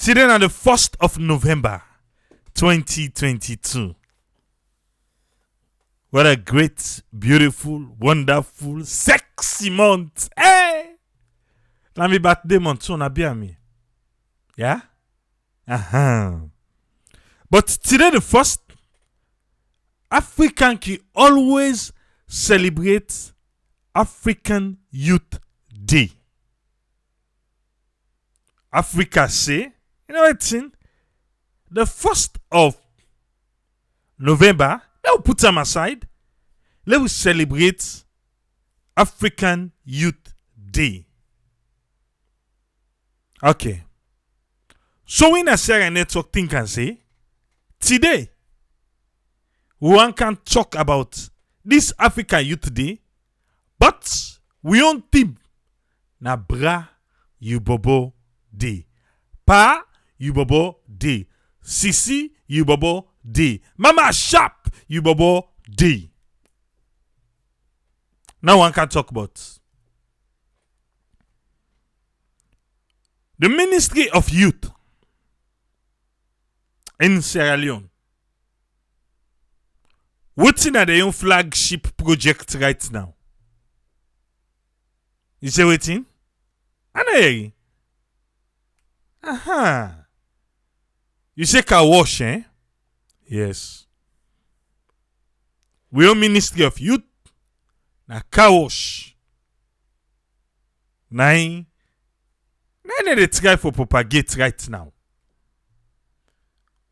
Today on the 1st of November, 2022. What a great, beautiful, wonderful, sexy month. Hey! Let me birthday month, so na bien me. Yeah? But today the 1st, African can always celebrate African Youth Day. Africa say, you know what thing? The 1st of November, let's put them aside. Let's celebrate African Youth Day. Okay. So in a Sierra Network thing can say, today, one can talk about this African Youth Day, but we on theme na bra Yubobo Day. Pa Yubobo Day. Sisi Yubobo Day. Mama Sharp Yubobo Day. Now one can talk about the Ministry of Youth in Sierra Leone. What's in their own flagship project right now? You say waiting? Anay. You say car wash, eh? Yes. We are Ministry of Youth. Na car wash. Nine they try for propagate right now.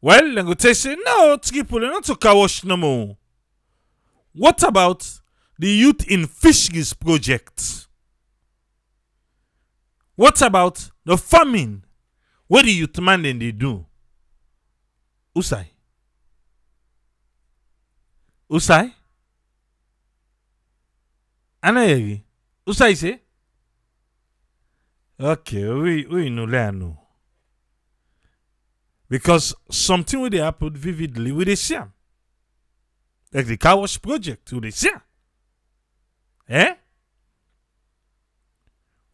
Well, then go say no, people not to car wash no more. What about the Youth in Fisheries project? What about the farming? What the youth man then they do? Usai? Anayegi? Usai say? Okay, we know. Because something will happen vividly with the Siam. Like the car wash project with the Siam. Eh?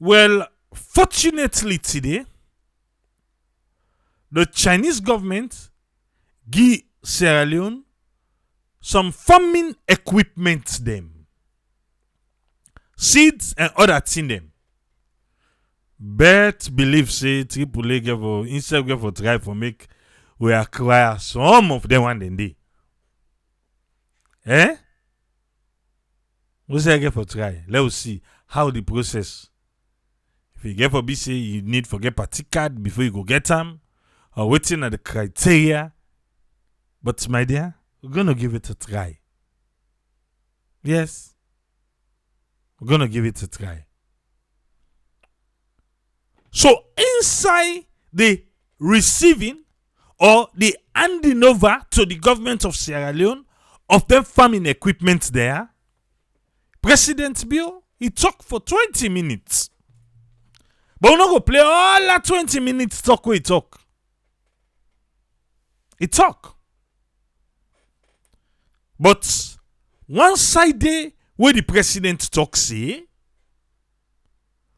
Well, fortunately today, the Chinese government give Sierra Leone some farming equipment them. Seeds and other things them. Bet believe say Triple give for instead give for try for make we acquire some of them one day. Eh? We say give for try. Let's see how the process. If you get for B say you need for get party card before you go get them, or waiting at the criteria. But my dear, we're gonna give it a try. Yes. We're gonna give it a try. So inside the receiving or the handing over to the government of Sierra Leone of them farming equipment there, President Bill, he talked for 20 minutes. But we're not going to play all that 20 minutes talk where he talk. He talk. But one side day where the president talk say,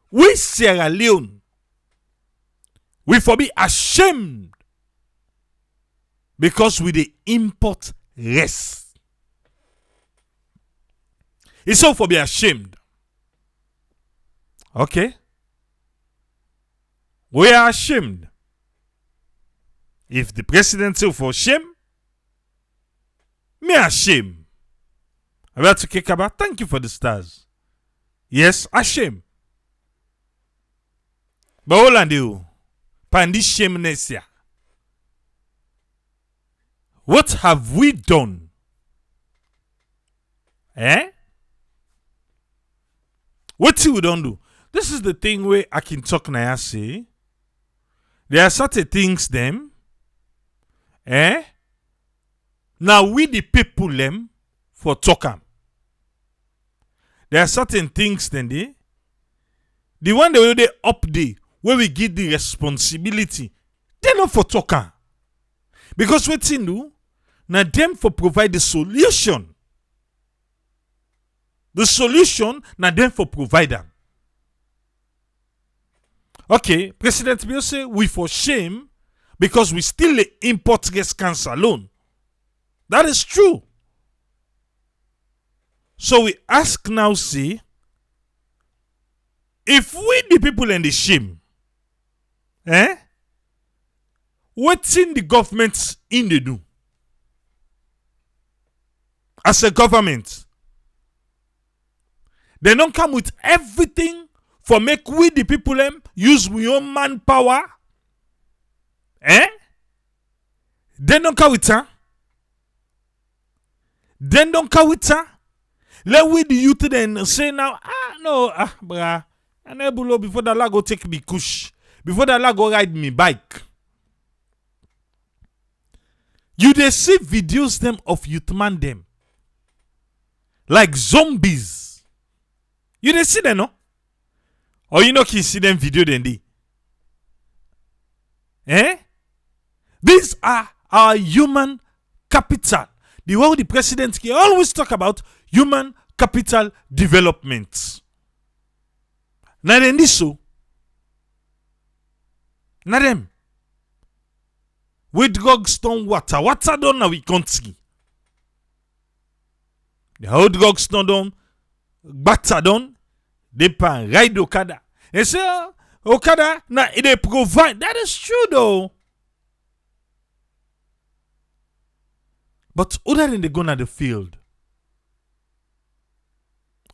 we Sierra Leone, we for be ashamed because we the import less. It's so for be ashamed. Okay? We are ashamed. If the president say for shame, me ashamed. I'm about to kick about. Thank you for the stars. Yes, ashamed. But all I do, pandi shameness here. What have we done? Eh? What we don't do? This is the thing where I can talk now. Say there are certain things them. Eh? Now we the people them for talk 'em. There are certain things then the one that they up there where we give the responsibility, they not for talk 'em. Because what they do, now them for provide the solution. The solution now them for provide them. Okay, President Bill say we for shame because we still import breast cancer alone. That is true. So we ask now, see, if we the people in the shame, what's in the government in the do? As a government, they don't come with everything for make we the people use we own manpower. They don't come with her. Then don't come with her. Let we the youth then say now, brah, I never before the go take me kush. Before the go ride me bike. You they see videos them of youth man them. Like zombies. You they see them, no? Or you know can see them video then they. These are our human capital. The way the president can always talk about human capital development. Now then this so. Now them. With drugs don't water. Water don't now we can't see. The whole drugs don't done. Batter done. They pan ride Okada. They say Okada now they provide. That is true though. But other than they go to the field,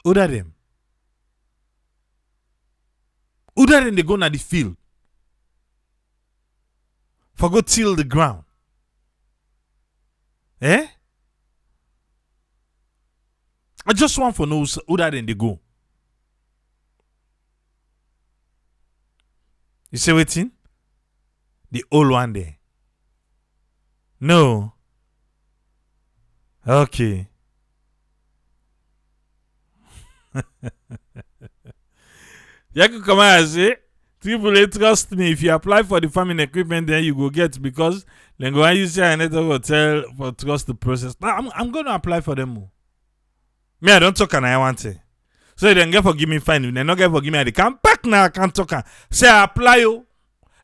other than they go to the field, for go till the ground. I just want for know other than they go. You say waiting? The old one there. No. Okay. You can come out and say, people trust me. If you apply for the farming equipment, then you go get because then go and you say I need to hotel for trust the process. Now I'm going to apply for them. Me, I don't talk and I want it. So then get forgive me fine. They not get forgive me. They come back now. I can't talk. Say I apply you.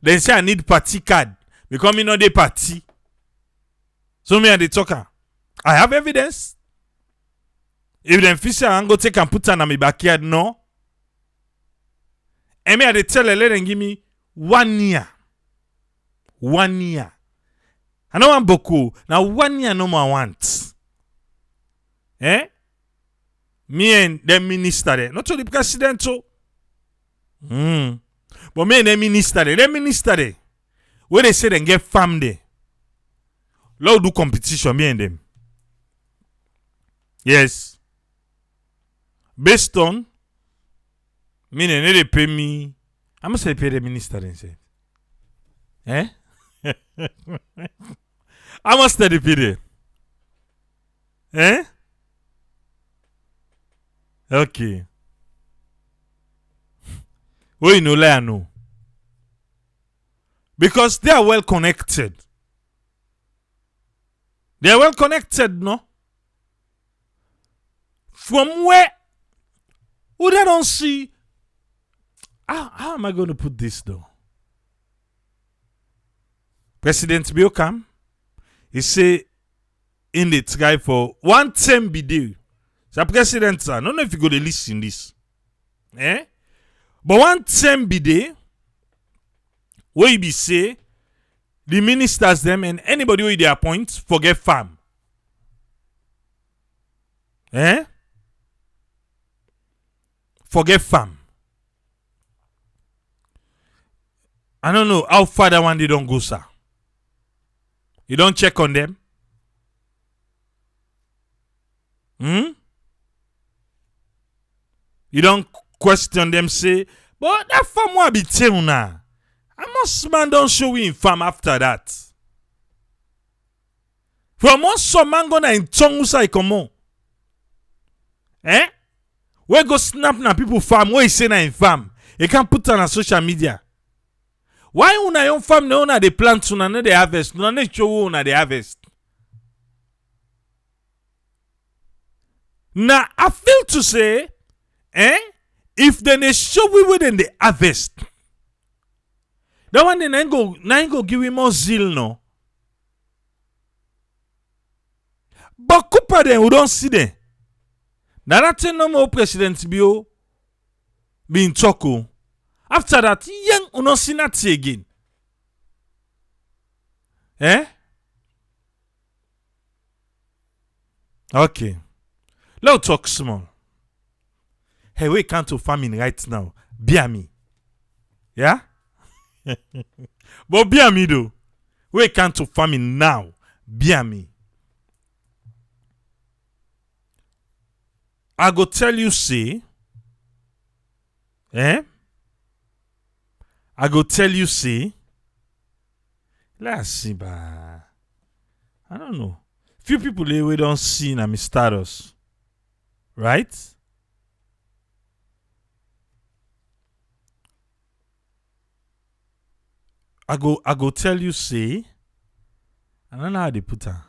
Then say I need party card because me not the party. So me and the talker. I have evidence. If them fish I go take and put on my backyard, no. And me I tell her let them give me 1 year. 1 year. I don't want beaucoup. Now 1 year no more want. Me and the minister there. Not to the president so. But me and the minister there. The minister there. Where they say they get farm there. Lord do competition, me and them. Yes. Based on me and they pay me. I must say pay the minister then say. I must study pay them. Okay. Well, you know, I know. Because they are well connected. They are well connected, no? From where would I don't see how am I going to put this though? President Biokam, he say in the try for 1 term be there. So president, sir, I don't know if you go to listen this. But 1 term be there where you be say the ministers them and anybody who they appoint forget farm. Forget farm. I don't know how far that one they don't go, sir. You don't check on them? You don't question them, say, but that farm will be tell now. I must man don't show you in farm after that. From us some man gonna in tongue say come on. We go snap na people farm, what you say na in farm? You can't put on social media. Why una your farm no na they plant una no they harvest? No na show una they harvest. Now I feel to say, if then they show we within the harvest, That one then ain't go give him more zeal no. But Cooper then we don't see them. Now that no more president bio being choco. After that, young we don't see that again. Eh? Okay. Let's talk small. Hey, we can't to famine right now. Bear me. Yeah? But bear me though. We can't to famine now. Bear me. I go tell you say. Eh? I go tell you say. Let's see, ba. I don't know. Few people we don't see na my status. Right? I go tell you say. I don't know how they put her.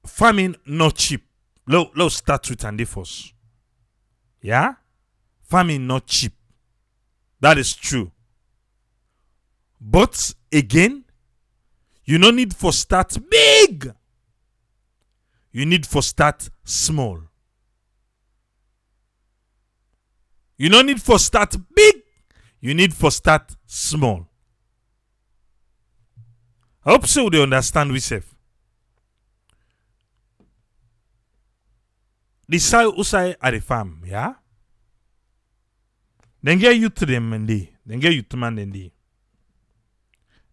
Farming not cheap. Let's start with and first. Yeah? Farming not cheap. That is true. But again, you no need for start big. You need for start small. You no need for start big. You need for start small. I hope so they understand we self. The side usai at the farm, yeah? Then get you to them and they. Then get you to man and they.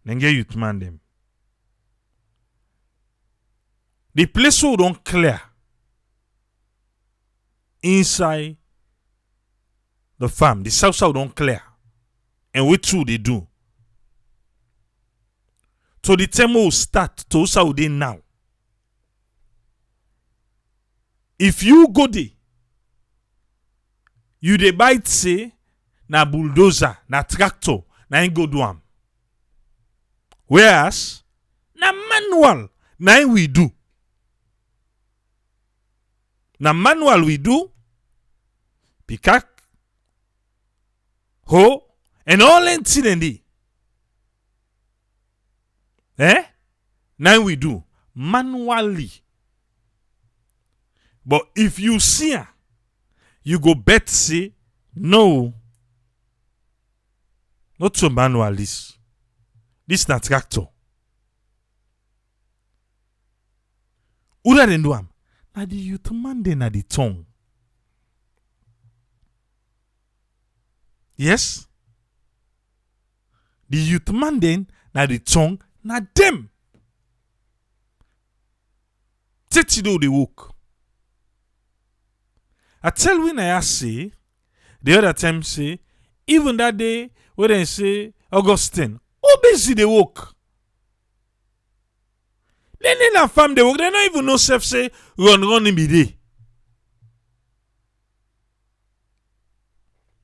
Then get you to man them. The place who don't clear inside the farm, the south side don't clear. And what true they do. So the time will start to Saudi now. If you go there, you dey buy say na bulldozer, na tractor, na ain't go do am. Whereas na manual, na ain't we do. Na manual we do. Pickaxe, hoe, and all that. Eh? Now we do manually. But if you see her, you go bet say, no, not so manual this. This na tractor. Who da den do am? Na the youth man den na the tongue. Yes? The youth man den na the tongue na them. Take do the work. I tell when I say, the other time say, even that day when they say Augustine, how busy they work? Then they not farm they work. They don't even know self say run in the day.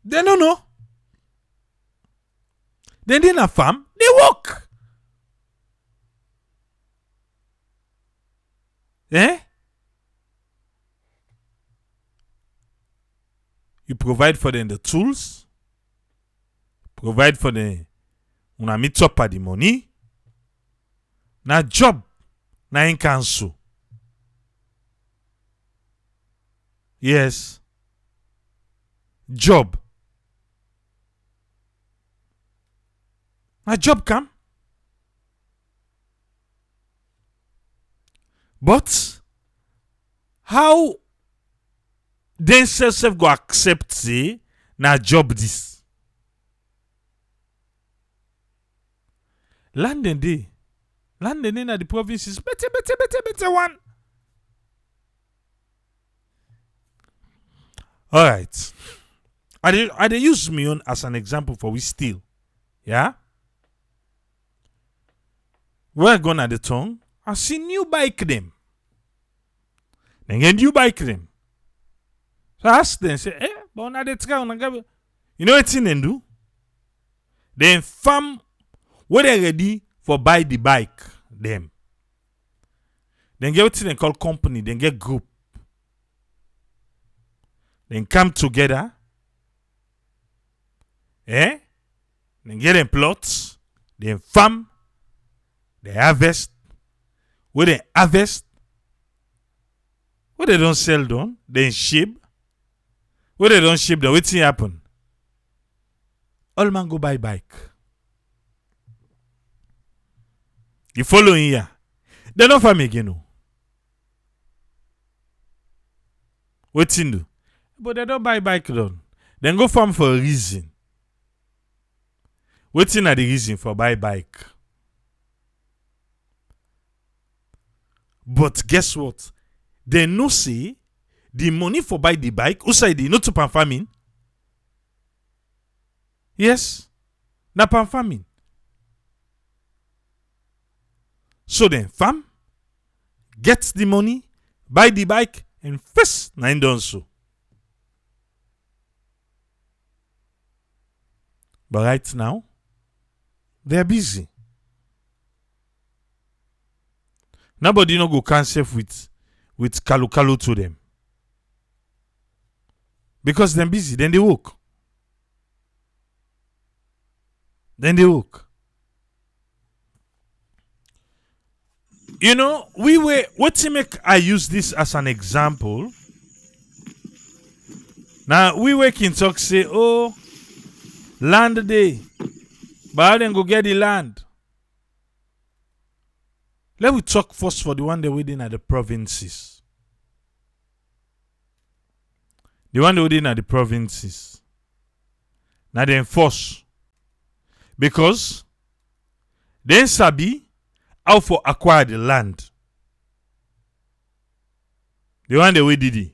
They don't know. Then they not farm they work. Eh? You provide for them the tools. Provide for them. Una meet up at the money. Na job. Na in cancel. Yes. Job. Na job come. But how then self go accept say na job this? Land and day na the provinces better one. All right. I dey use me own as an example for we still. Yeah. We're going at the tongue. I see new bike them. Then get new bike them. So I ask them, say, but now they try on you know what they do? Then farm when they ready for buy the bike, them. Then get what they call company, then get group. Then come together. Eh? They get them plots, they farm, they harvest. Where they harvest, where they don't sell down, they ship. Where they don't ship, the what's happen? All man go buy bike. The following year, they don't farm again. No. What's in do? But they don't buy bike down. Then go farm for a reason. What's in the reason for buy bike? But guess what? They no say the money for buy the bike, who say they not to pan farming? Yes, na pan farming. So then farm, get the money, buy the bike, and first nine done so. But right now, they are busy. Nobody no go cancel with kalu to them. Because they're busy, then they work. You know, what to make I use this as an example. Now we can talk say, oh, land day. But how then go get the land? Let me talk first for the one that within at the provinces. The one that within at the provinces. Now they enforce. Because they sabi how for acquire the land. The one that we did it.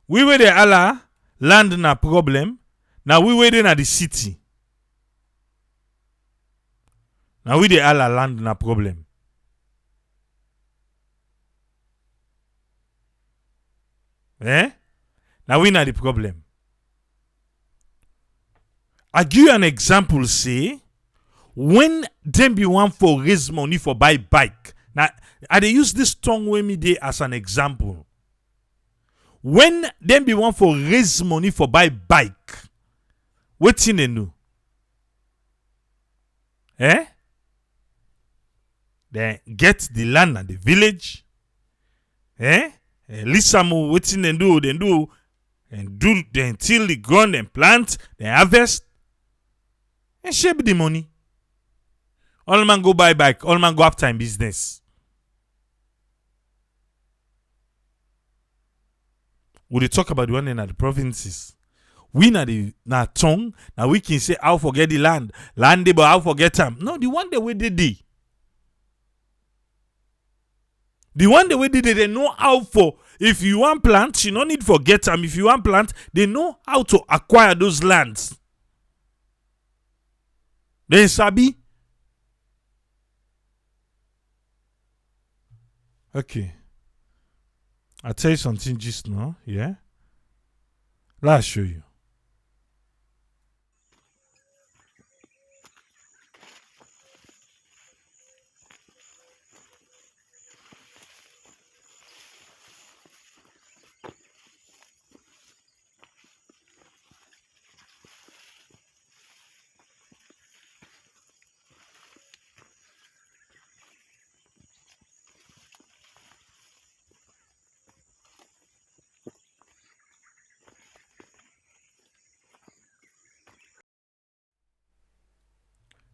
We were the Allah land na problem. Now we waiting at the city. Now we the Allah land na problem. Eh? Now we not the problem. I give you an example, say, when them be one for raise money for buy bike. Now, I dey use this tongue with me there as an example. When them be one for raise money for buy bike, what thing they do? Eh? They get the land and the village. Eh? Listen, what thing they do? And do then till the ground and plant, they harvest, and shape the money. All man go buy bike, all man go after in business. We talk about the one in the provinces. We na tongue, now we can say how forget the land. Land but how forget them. No, the one that we did it. The one that we did it, they know how for. If you want plant, you don't need forget them. If you want plant, they know how to acquire those lands. They sabi. Okay. I'll tell you something just now, yeah? Let's show you.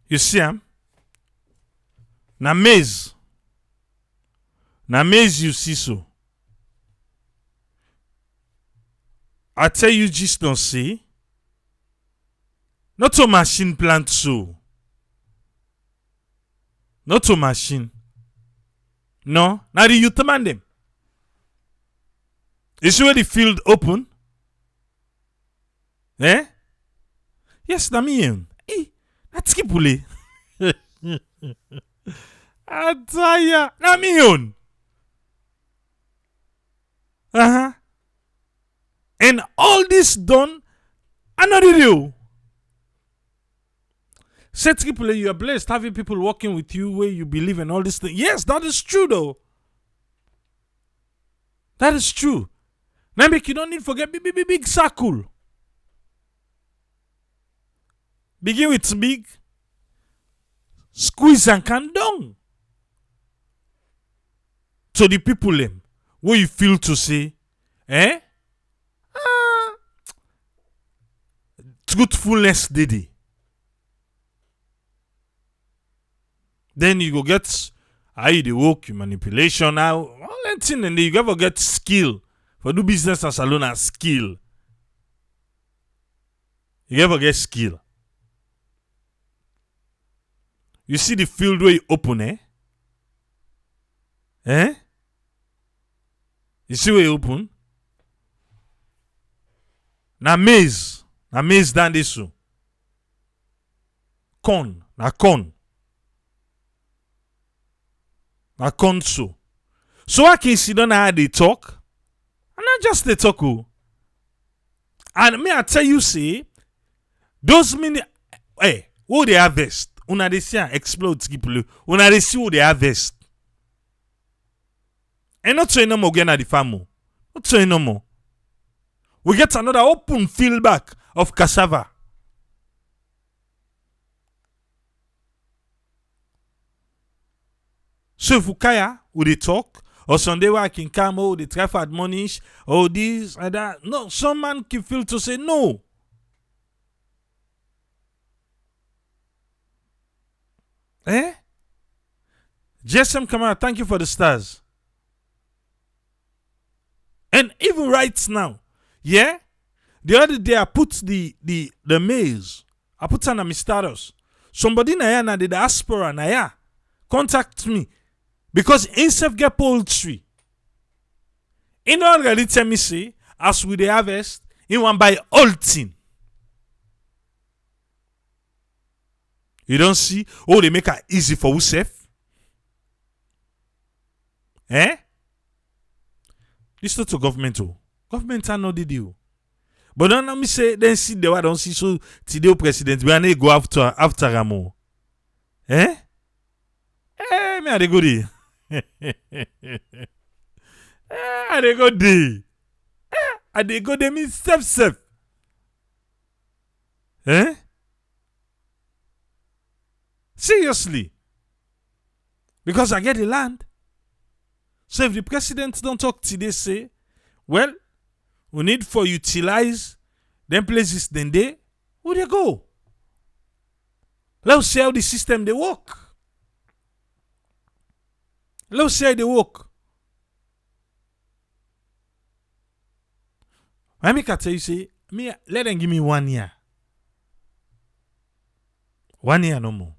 You see him? Na maize. Na maize you see so. I tell you just don't see. Not to machine plant so. Not to machine. No. Now you command them. You see where the field open? Eh? Yes, na me. That's kipule. Ataya. Na me own. And all this done, another do. Set people, you are blessed having people working with you where you believe in all this thing. Yes, that is true though. That is true. Now make you don't need to forget big circle. Begin with big. Squeeze and can down. To the people them, where you feel to say, truthfulness did. Then you go get how you dey work, your manipulation now, all that thing, and then you ever get skill for do business as alone as skill. You ever get skill. You see the field where you open, You see where you open? Na maize down this one. Corn, na corn. Na corn so. So I can see don't know how they talk. And not just they talk. And me I tell you, say, those many who they harvest. Una they see explode people. Una they see who they harvest. And not so no more again at the farm. Not so no more. We get another open field back of cassava. So if Ukaya, would they talk? Or Sunday where I can come, they try for admonish, this and that. No, some man can feel to say no. JSM Camera, thank you for the stars. And even right now, the other day I put the maize, I put on a status. Somebody na the diaspora na contact me because instead get poultry. In all really tell me say as we dey harvest, in one buy all thing. You don't see? Oh, they make it easy for yourself. This not to governmental. Governmental no did you. But don't let me say then see the one don't see so today president we are not go after Ramo. Me I dey go there. I dey go there. I dey go there me self. Seriously. Because I get the land. So if the president don't talk today, say, well, we need for utilize them places then they, where they go? Let's see how the system they work. Let's see how they work. I make a tell you, say, me, let them give me 1 year. 1 year no more.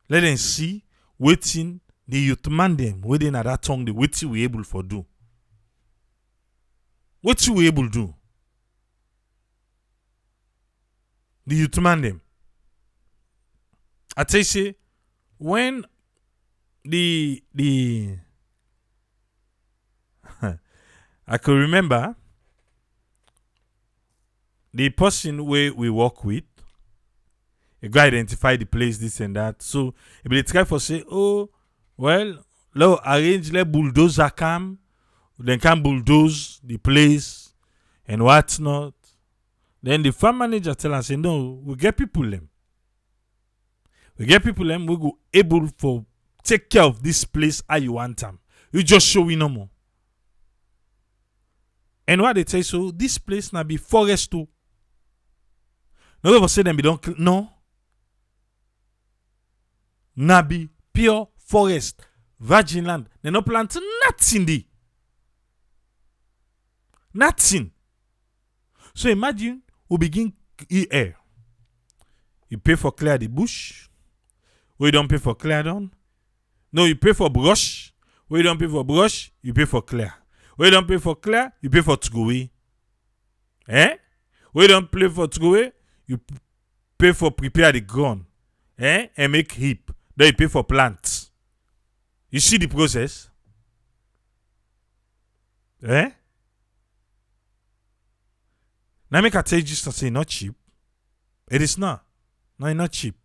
Let them see waiting the youth man them waiting at that tongue the waiting we able for do. What we able do? The youth man them. I tell you say when the I could remember the person we work with. You go identify the place, this and that. So, if they try for say, oh, well, let arrange let bulldozer come, then can bulldoze the place and what's not. Then the farm manager tell us, say, no, we get people them. We get people them, we go able for take care of this place how you want them. You just show we no more. And what they say, so this place now be forest too. No ever say them be don't no. Nabi pure forest, virgin land. They no plant nothing there. Nothing. So imagine we begin air. You pay for clear the bush. We don't pay for clear down. No, you pay for brush. We don't pay for brush. You pay for clear. We don't pay for clear. You pay for to go away. We don't pay for to go away. You pay for prepare the ground. And make heap. Then you pay for plants. You see the process? Now make I tell you just to say not cheap. It is not. No, it's not cheap.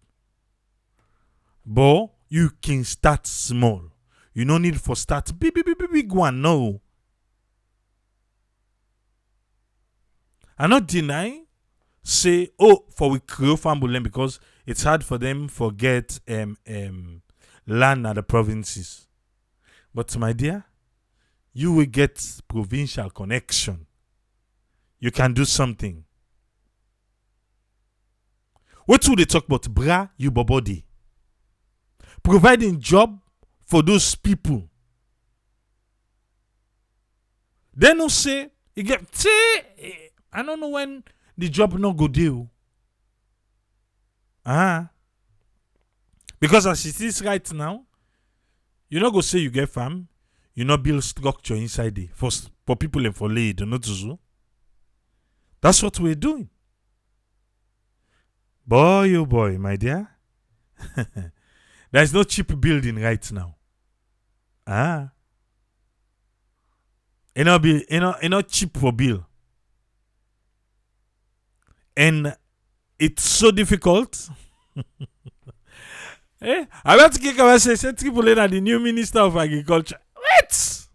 But you can start small. You no need for start big one. No. I not deny say for we create family because it's hard for them forget land at the provinces. But my dear, you will get provincial connection. You can do something. What do they talk about? Bra you body. Providing job for those people. They no say you get I don't know when the job not go deal. Because as it is right now, you not go say you get farm, you not build structure inside it for people and for lay, not to do. That's what we're doing. Boy, oh boy, my dear. There's no cheap building right now. It not cheap for bill. And it's so difficult. I want to kick away say Triple the new Minister of Agriculture. What?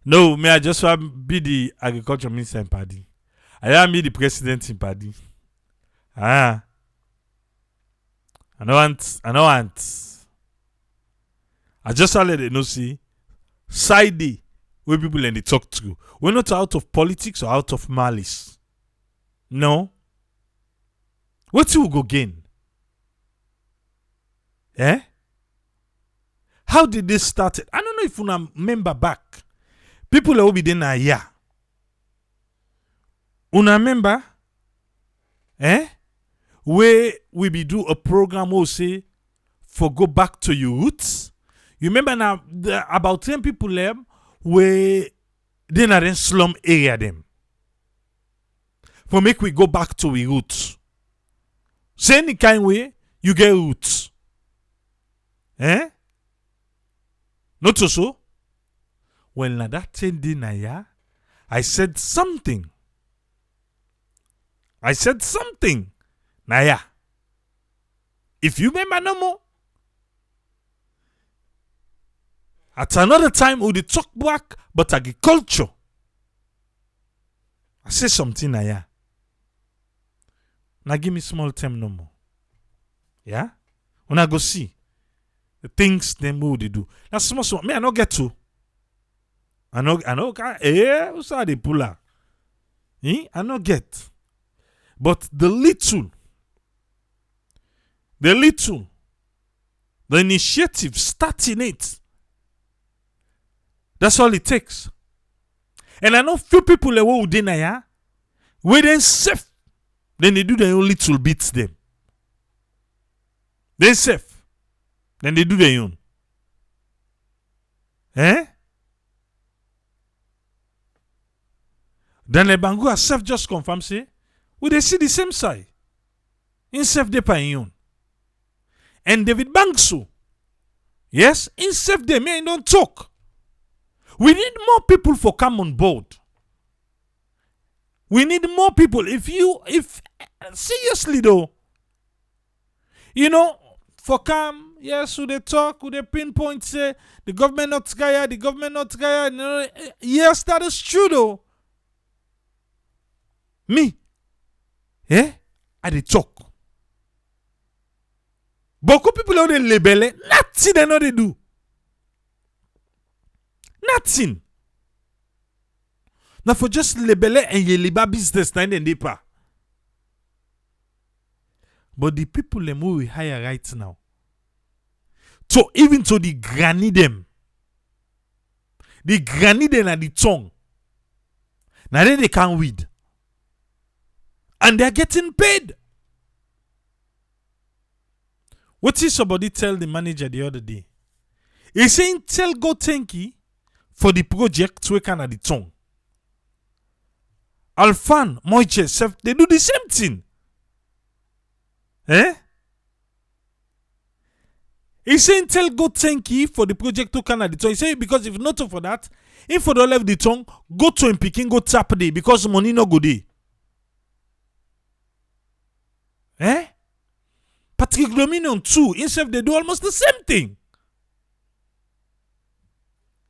No, me I just want to be the Agriculture Minister in Paddy. I am be the President in Paddy. I don't want. I just want to let them know see side day where people and they talk through. We're not out of politics or out of malice. No. What you go gain? How did this start? I don't know if you remember back. People will be there a year. Una remember? Where we be do a program where say for go back to your roots. You remember now about 10 people them where they not in slum area them. For make we go back to we roots. Say any kind way you get roots. Not so. Well, now that 10 day na ya, I said something. Naya. If you remember no more. At another time, we talk back, but agriculture. I say something Naya. Now give me small time no more. Yeah? When I go see the things them who they do. Now small. Me, I not get to. I know, who's how they pull out? I not get. But the initiative starting it. That's all it takes. And I know few people who deny where they safe. Then they do their own little bits them. They safe. Then they do their own. Then the Bangu has self just confirm say, we they see the same side. In self de pa yon. And David Bankso, yes, in self de me don't talk. We need more people for come on board. We need more people. If seriously though, for come, yes, who they talk, who they pinpoint, say the government not Gaya. Yes, that is true though. Me, I dey talk. Beaucoup people know they label nothing they know they do. Nothing. Now for just label and ye liba business na in deeper. But the people them who we hire right now, so even to the granny them are the tongue. Now they can't weed. And they're getting paid. What did somebody tell the manager the other day? He's saying, tell go thank you for the project to work at the tongue. Alfan, Moiche, they do the same thing. He's saying, tell go thank you for the project to work at the tongue. He's saying, because if not for that, if for don't left the tongue, go to him picking, go tap day because money no go day. Patrick Dominion too, instead they do almost the same thing.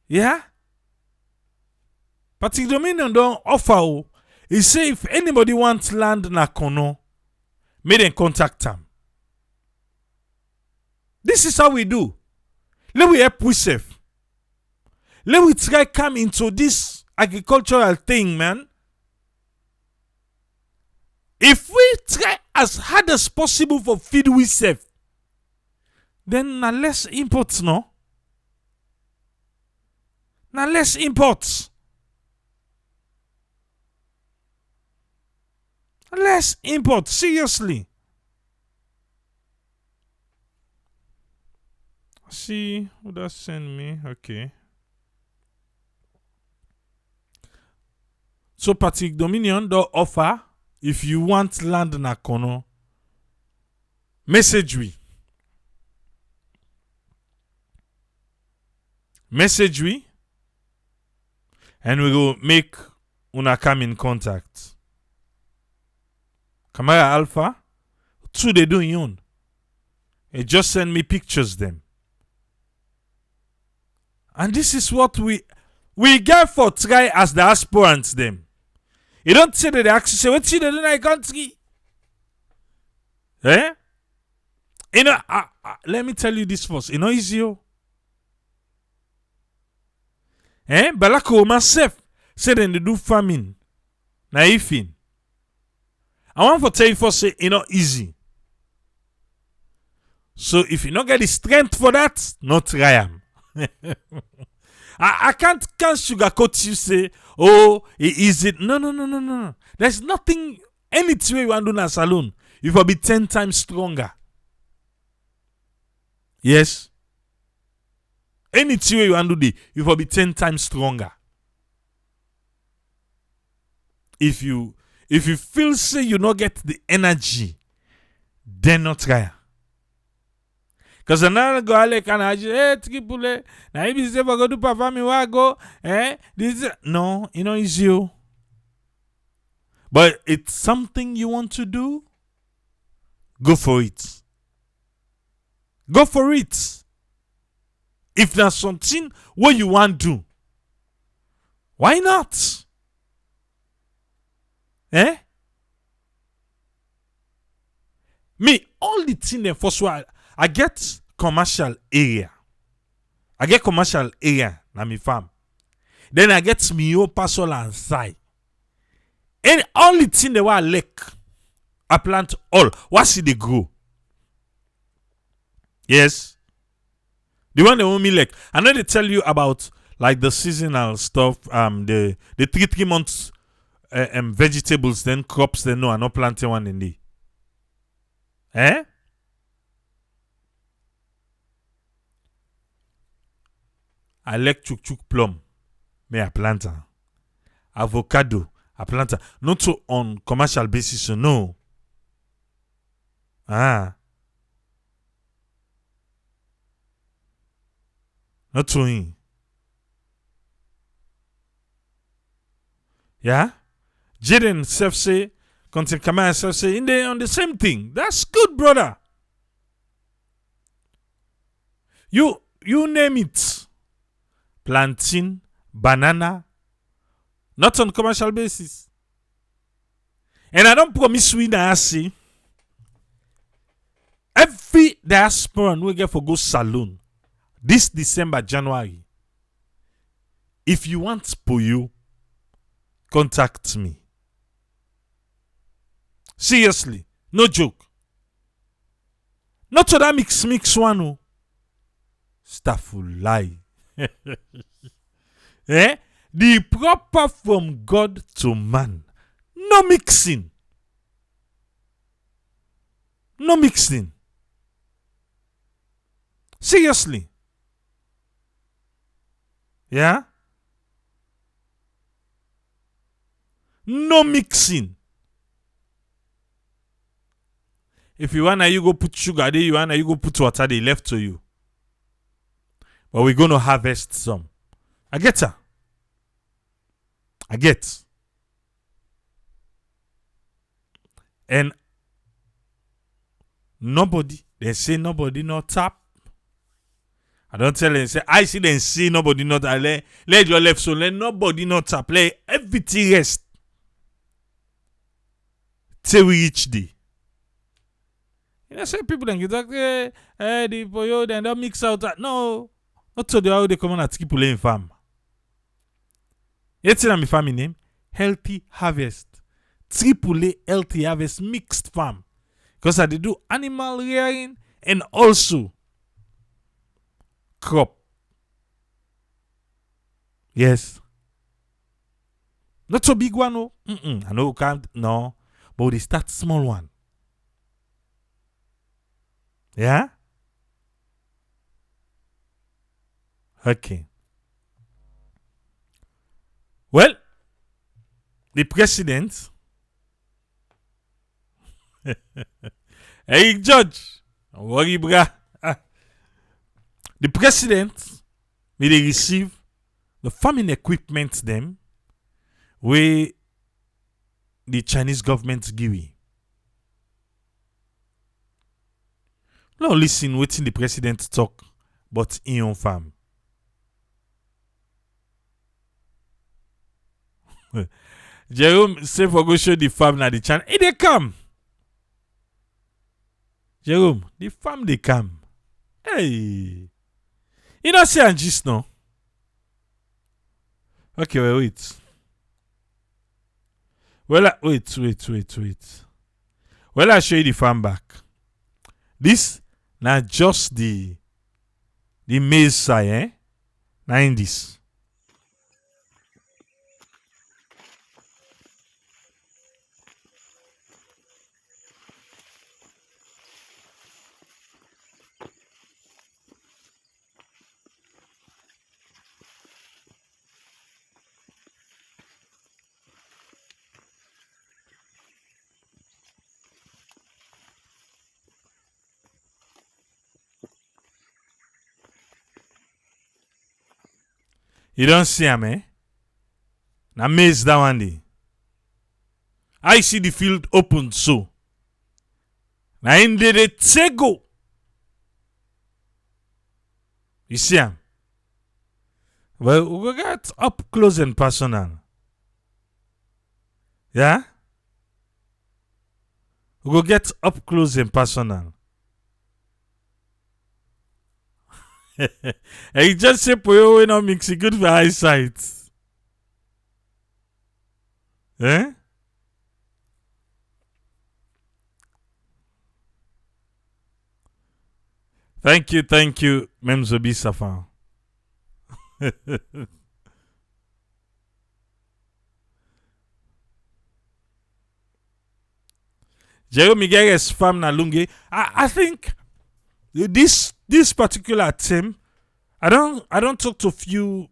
Yeah? Patrick Dominion don't offer He say if anybody wants land na kono, may them contact them. This is how we do. Let we help we safe. Let we try come into this agricultural thing, man. If we try as hard as possible for feed we safe, then na less imports, no? Na less imports. Less imports, seriously. See, who does send me? Okay. So Patrick Dominion do offer, if you want land na kono, message we. Message we. And we will make una come in contact. Kamara Alpha, two they do yon. They just send me pictures them. And this is what we get for try as the aspirants them. You don't say that they actually say, what you do in our country? Eh? You know, let me tell you this first. You know, easy. Eh? Balako myself said they do farming. Naifin. I want to tell you first, say, you know, easy. So if you don't get the strength for that, not try am. I can't sugarcoat you, say, oh, is it? No. There's nothing, anything you want to do in a salon, you will be 10 times stronger. Yes. Anything you want to do, you will be 10 times stronger. If you feel say you not get the energy, then not try. Because another go like and I just triple now if you say for go to perform me go this no, you know it's you. But it's something you want to do, go for it. Go for it. If there's something what you want to do, why not? Me, all the thing there first while I get commercial area. Na me farm. Then I get me own parcel and side. And all the thing they were like, I plant all. What see they grow? Yes. The one they want me like. I know they tell you about like the seasonal stuff. The 3 months vegetables, then crops. Then no, I'm not planting one in the. I like chuk plum. May I plant her. Avocado. I plant her. Not so on commercial basis, so no. Not so in. Yeah? Jaden self say, content Kamara self say, in there on the same thing. That's good, brother. You name it. Plantain, banana, not on commercial basis. And I don't promise we now see every diaspora we get for go saloon this December, January. If you want Poyo, contact me. Seriously, no joke. Not to that mix one. Oh. Stafful lie. The proper from God to man. No mixing. No mixing. Seriously. Yeah? No mixing. If you wanna you go put sugar there, you wanna you go put water there, left to you. But we're gonna harvest some. I get her. I get. And nobody, they say nobody not tap. I don't tell them, say, I see them say nobody not tap. Let your left, so let nobody not tap. Let everything rest. till we reach the. You know, say people then get like, the boyo then don't mix out that. No, not so how they come on at keep in farm. It's in my farming name, Healthy Harvest. Triple Healthy Harvest mixed farm. Because I do animal rearing and also crop. Yes. Not so big one, no. I know you can't, no. But they start small one. Yeah? Okay. Well, the president, hey, Judge, don't worry, brah. The president will receive the farming equipment them where the Chinese government give it. No listen waiting the president talk, but in your farm. Jerome say for go show the farm na the China. Hey, they come. Jerome, the farm they come. Hey. You don't say and just no. Okay, well, wait. Well, wait. Well, I'll show you the farm back. This now just the maize side, eh? Now in this. You don't see him, eh? Now maize that one day. I see the field open so. Now in the tego. You see him? Well, we go get up close and personal. Yeah? We go get up close and personal. And you just say Poyo we not mix it good for eyesight. Eh? Thank you, Memzobi Safan. Jerome Miguel's farm na lunge. I think this particular team, I don't talk to few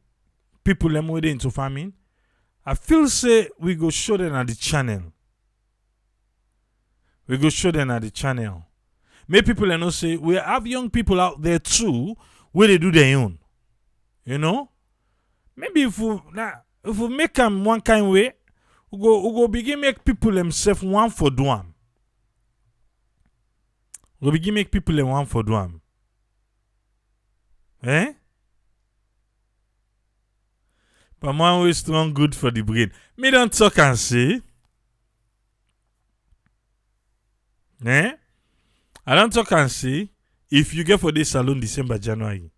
people them way into farming. I feel say we go show them at the channel. Many people know say we have young people out there too where they do their own. You know? Maybe if we make them one kind way, we go begin make people themselves one for do them. We begin make people them one for do them. Eh? But one way strong good for the brain. Me don't talk and say. Eh? I don't talk and say if you get for this salon December, January.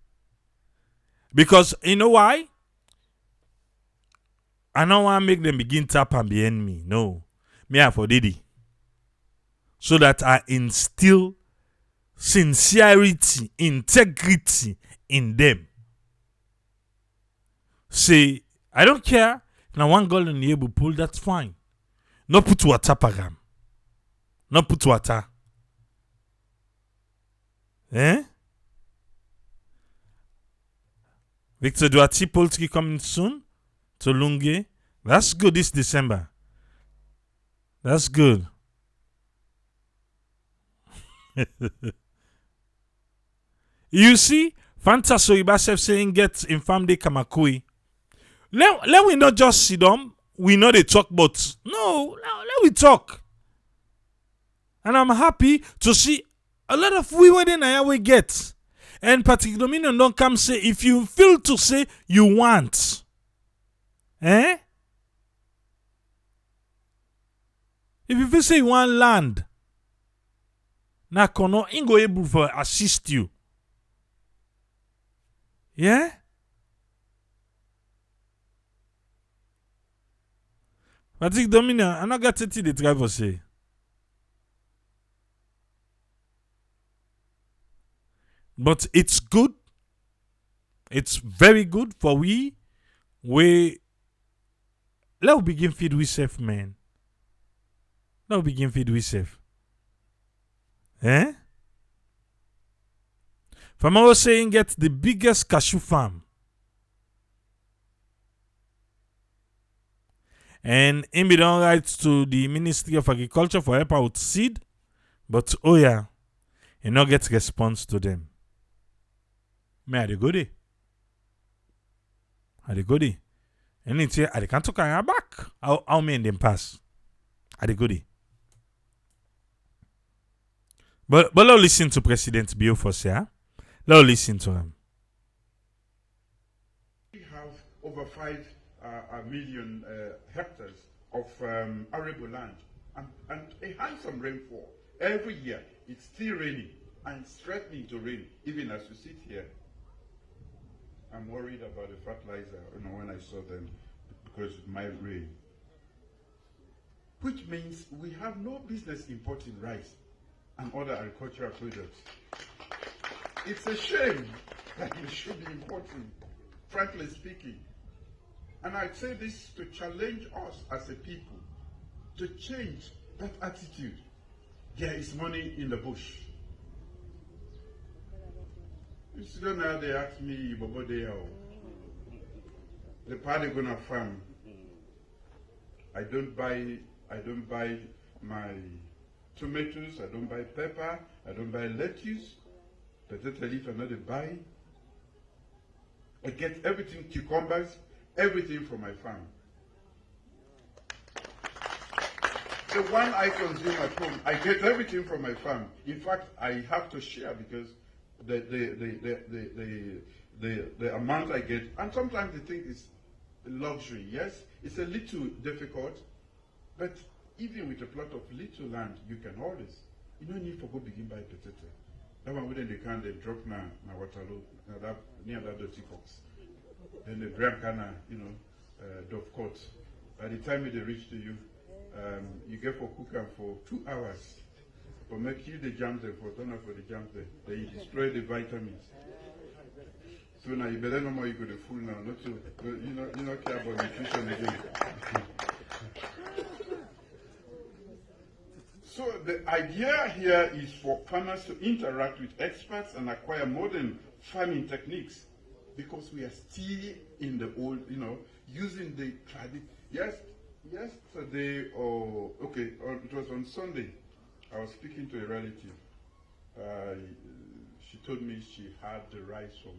Because you know why? I don't want to make them begin tap and behind me. No. Me I for Didi. So that I instill sincerity, integrity in them. Say, I don't care. Now one girl in the able pull, that's fine. No put water pagam. No put water. Eh? Victor Duarte Polski coming soon to Lunge. That's good this December. That's good. You see, Fantasy Ibasef saying get in family Kamakui. Let we not just sit down. We know they talk, but no, let we talk. And I'm happy to see a lot of women I we get. And particularly don't come say if you feel to say you want. Eh? If you feel say you want land, na kono ain't go able for assist you. Yeah? But think Dominion, I not got to the driver say. But it's good. It's very good for we let begin feed we safe, man. Let begin feed we safe. Eh? Farmer was saying get the biggest cashew farm. And him be done write to the Ministry of Agriculture for help out seed. But oh yeah, he not get response to them. Me I dey go there. I dey go there. And it's here, I can't talk back. How many them pass? I dey go there. But let's listen to President Bio for say, let's listen to him. We have over 5 million hectares of arable land and a handsome rainfall. Every year, it's still raining and it's threatening to rain, even as we sit here. I'm worried about the fertilizer, when I saw them, because it might rain. Which means we have no business importing rice and other agricultural products. It's a shame that we should be importing, frankly speaking. And I say this to challenge us as a people to change that attitude. There is money in the bush. You don't know how they ask me, Bobo the party gonna farm. I don't buy my tomatoes, I don't buy pepper, I don't buy lettuce, potato leaf I not buy. I get everything, cucumbers, everything from my farm. The one I consume at home, I get everything from my farm. In fact, I have to share because the amount I get, and sometimes they think it's luxury. Yes, it's a little difficult, but even with a plot of little land, you can always. You don't need to go begin by potato. That one within the can they drop na Waterloo, near that dirty fox. Then the gram can dove coat. By the time they reach to you, you get for cook them for 2 hours. For make you the jam there, for turn up for the jam there. Then you destroy the vitamins. So now you better know more you go to fool now, not to you not care about nutrition again. So the idea here is for farmers to interact with experts and acquire modern farming techniques, because we are still in the old, using the tradition. Yesterday, it was on Sunday, I was speaking to a relative. She told me she had the rice from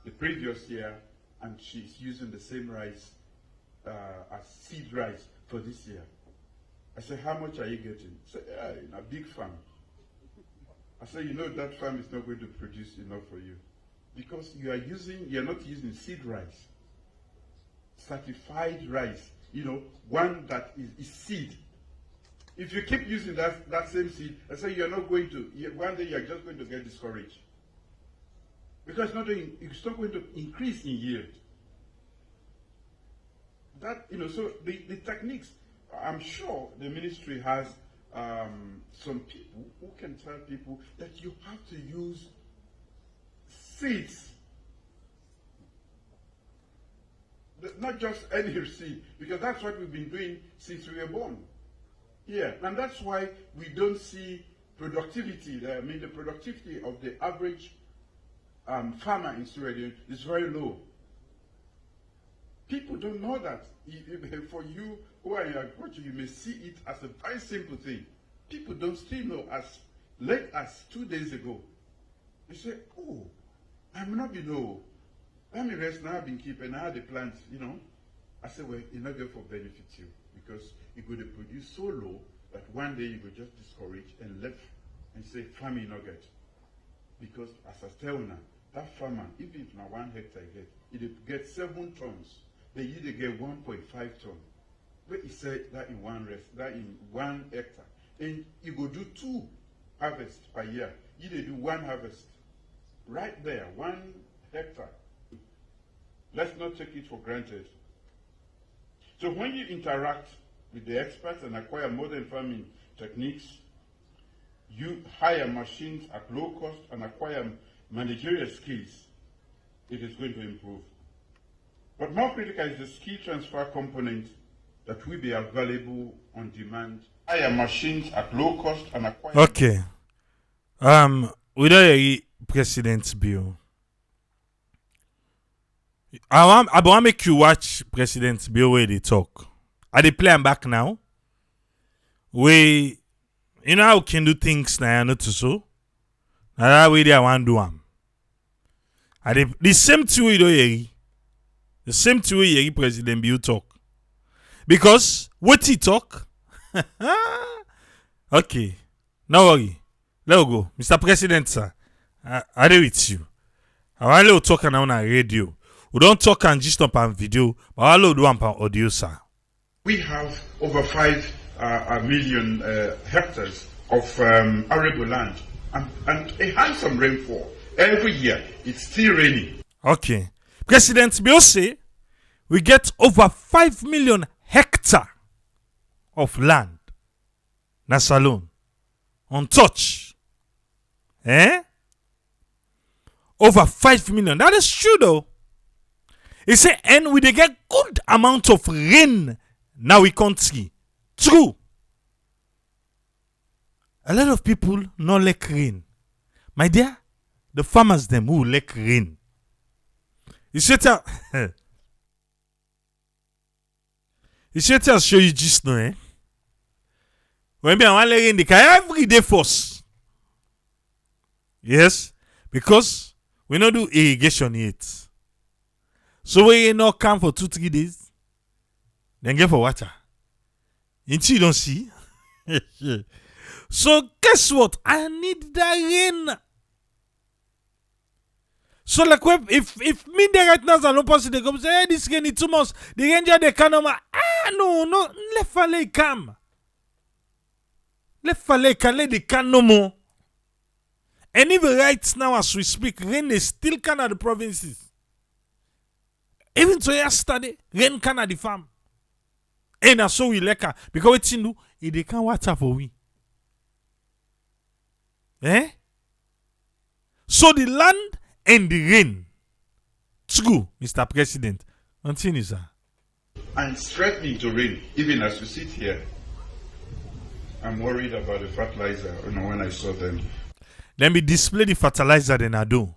the previous year, and she's using the same rice as seed rice for this year. I said, how much are you getting? She said, yeah, in a big farm. I said, that farm is not going to produce enough for you, because you're not using seed rice, certified rice, one that is seed. If you keep using that same seed, I say you're not going to, one day you're just going to get discouraged. Because it's not going to increase in yield. So the techniques, I'm sure the ministry has some people who can tell people that you have to use seeds. Not just any seed, because that's what we've been doing since we were born. Yeah, and that's why we don't see productivity. The productivity of the average farmer in Sierra Leone is very low. People don't know that. For you who are in agriculture, you may see it as a very simple thing. People don't still know. As late as 2 days ago, they say, oh, I'm not below. Let me rest now, I've been keeping, I had the plants, I said, well, it's not going to benefit you, because you're going to produce so low that one day you will just discourage and left and say, farming not get. Because as I tell now, that farmer, even if now 1 hectare get, it gets 7 tons. They usually get 1.5 tons. where he said that in that in 1 hectare. And you go do 2 harvests per year. You they do 1 harvest. Right there, 1 hectare. Let's not take it for granted. So when you interact with the experts and acquire modern farming techniques, you hire machines at low cost and acquire managerial skills, it is going to improve. But more critical is the skill transfer component that will be available on demand. Hire machines at low cost and acquire... Okay. We don't hear President's bill. I want to make you watch President's bill where they talk. Are they playing back now? We, you know how we can do things now, not to so. Now that way I want to do them. Are they the same thing we don't hear? The same thing we hear President Bill talk. Because what he talk? Okay. No worry. Let go. Mr. President, sir. I do with you. I want to talk now on radio. We don't talk and just up on video, but I will do on audio, sir. We have over 5 million hectares of arable land and a handsome rainfall. Every year, it's still raining. Okay. President Bill say we get over 5 million hectares of land. That's alone. Untouched. Over 5 million. That is true though. He say, and we dey get good amount of rain now we country. True. A lot of people not like rain. My dear, the farmers them who like rain. He said he said I'll show you just now, When I want rain, they can every day force. Yes, because we not do irrigation yet. So we not come for 2-3 days, then get for water. Until you don't see. So guess what? I need the rain. So like if me there right now as an opposite they come say, hey, this rain is 2 months. The ranger they can no, let fale come. Let fale can let the can no more. And even right now as we speak, rain is still can at the provinces. Even to yesterday, rain can at the farm. And that's so we like her. Because what you do, they can't water for we. So the land and the rain. True, Mr. President. Continue, sir. And it's threatening to rain, even as we sit here. I'm worried about the fertilizer, when I saw them. Let me display the fertilizer then I do.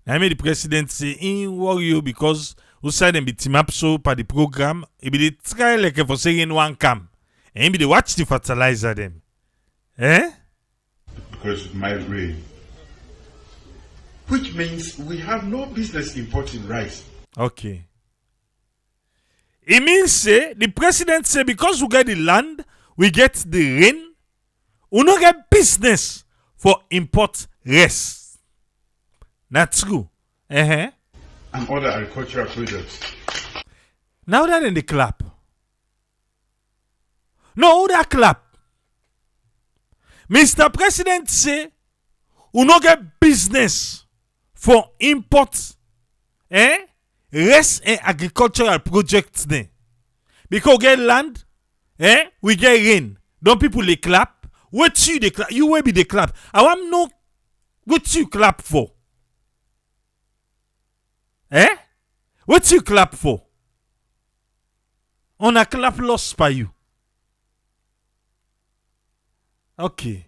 I made the president say, in worry you because we said them be team up so by the program. It be the try like for saying one come. And be the watch the fertilizer them. Because it might rain. Which means we have no business importing rice. Okay. It means say the president say because we get the land, we get the rain, we no get business for import rice. That's true. And other agricultural products. Now that in the clap. No, that clap. Mr. President say, we no get business for import rice and agricultural projects then. Because we get land, we get rain. Don't people they clap? What you they clap? You will be the clap. I want no what you clap for. What you clap for? On a clap lost by you. Okay.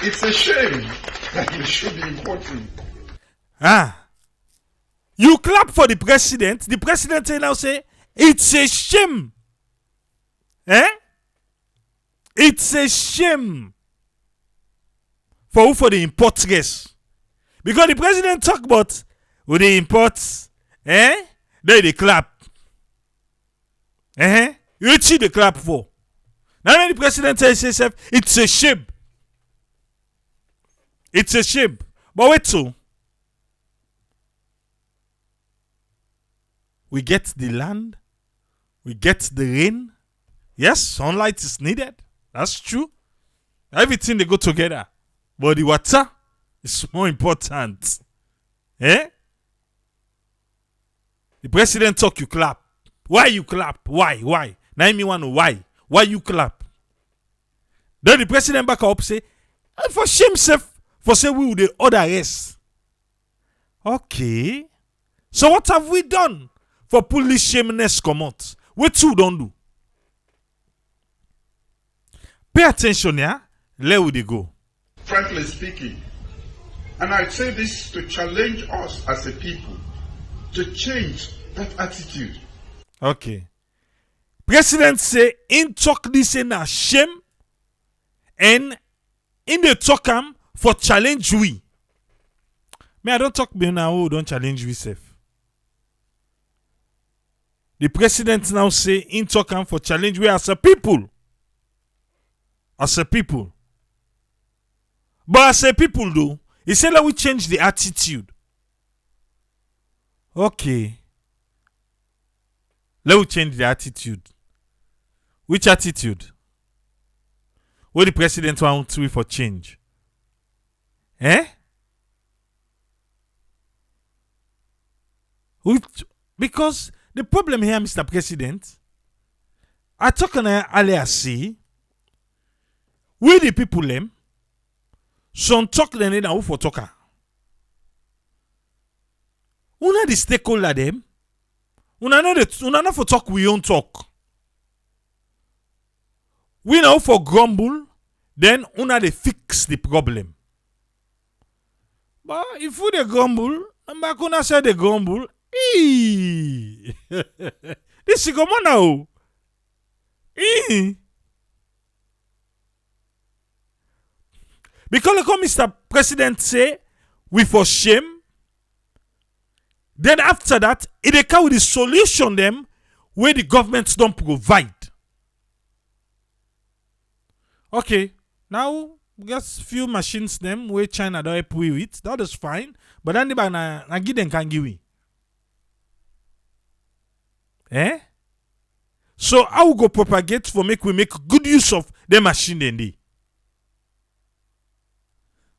It's a shame that you should be importing. You clap for the president. The president now say, it's a shame. It's a shame. For who? For the import rice. Because the president talk about with the imports, they clap. You see the clap for. Now when the president says himself, it's a shame. It's a shame. But wait so. We get the land, We get the rain. Yes, sunlight is needed. That's true. Everything they go together. But the water is more important. Eh? The president talk, you clap. Why you clap? Why? Now me want to know why. Why you clap? Then the president back up say, for shame self, for say we will the other rest. Okay. So what have we done for pull this shameness come out? What you don't do? Pay attention, yeah? Let we go. Frankly speaking, and I say this to challenge us as a people to change that attitude. Okay. President say in talk this in a shame and in the talk for challenge we. Me, I don't talk me now who don't challenge we self. The president now say in talk for challenge we as a people. As a people. But as a people though, he said that we change the attitude. Okay. Let we change the attitude. Which attitude? What the president wants we for change? Eh? Because the problem here, Mr. President, I talk on earlier see, we the people them, some talk them in who for talker. Una the stakeholder them, una not for talk we own talk. We know for grumble, then una they fix the problem. But if we they grumble, and back una say they grumble, this is come on now. Because like Mr. President say, we for shame. Then after that, it come with the solution them where the governments don't provide. Okay, now we got few machines them where China don't help we with. That is fine. But then the na give them can give we. Eh? So I will go propagate for make good use of the machine then they.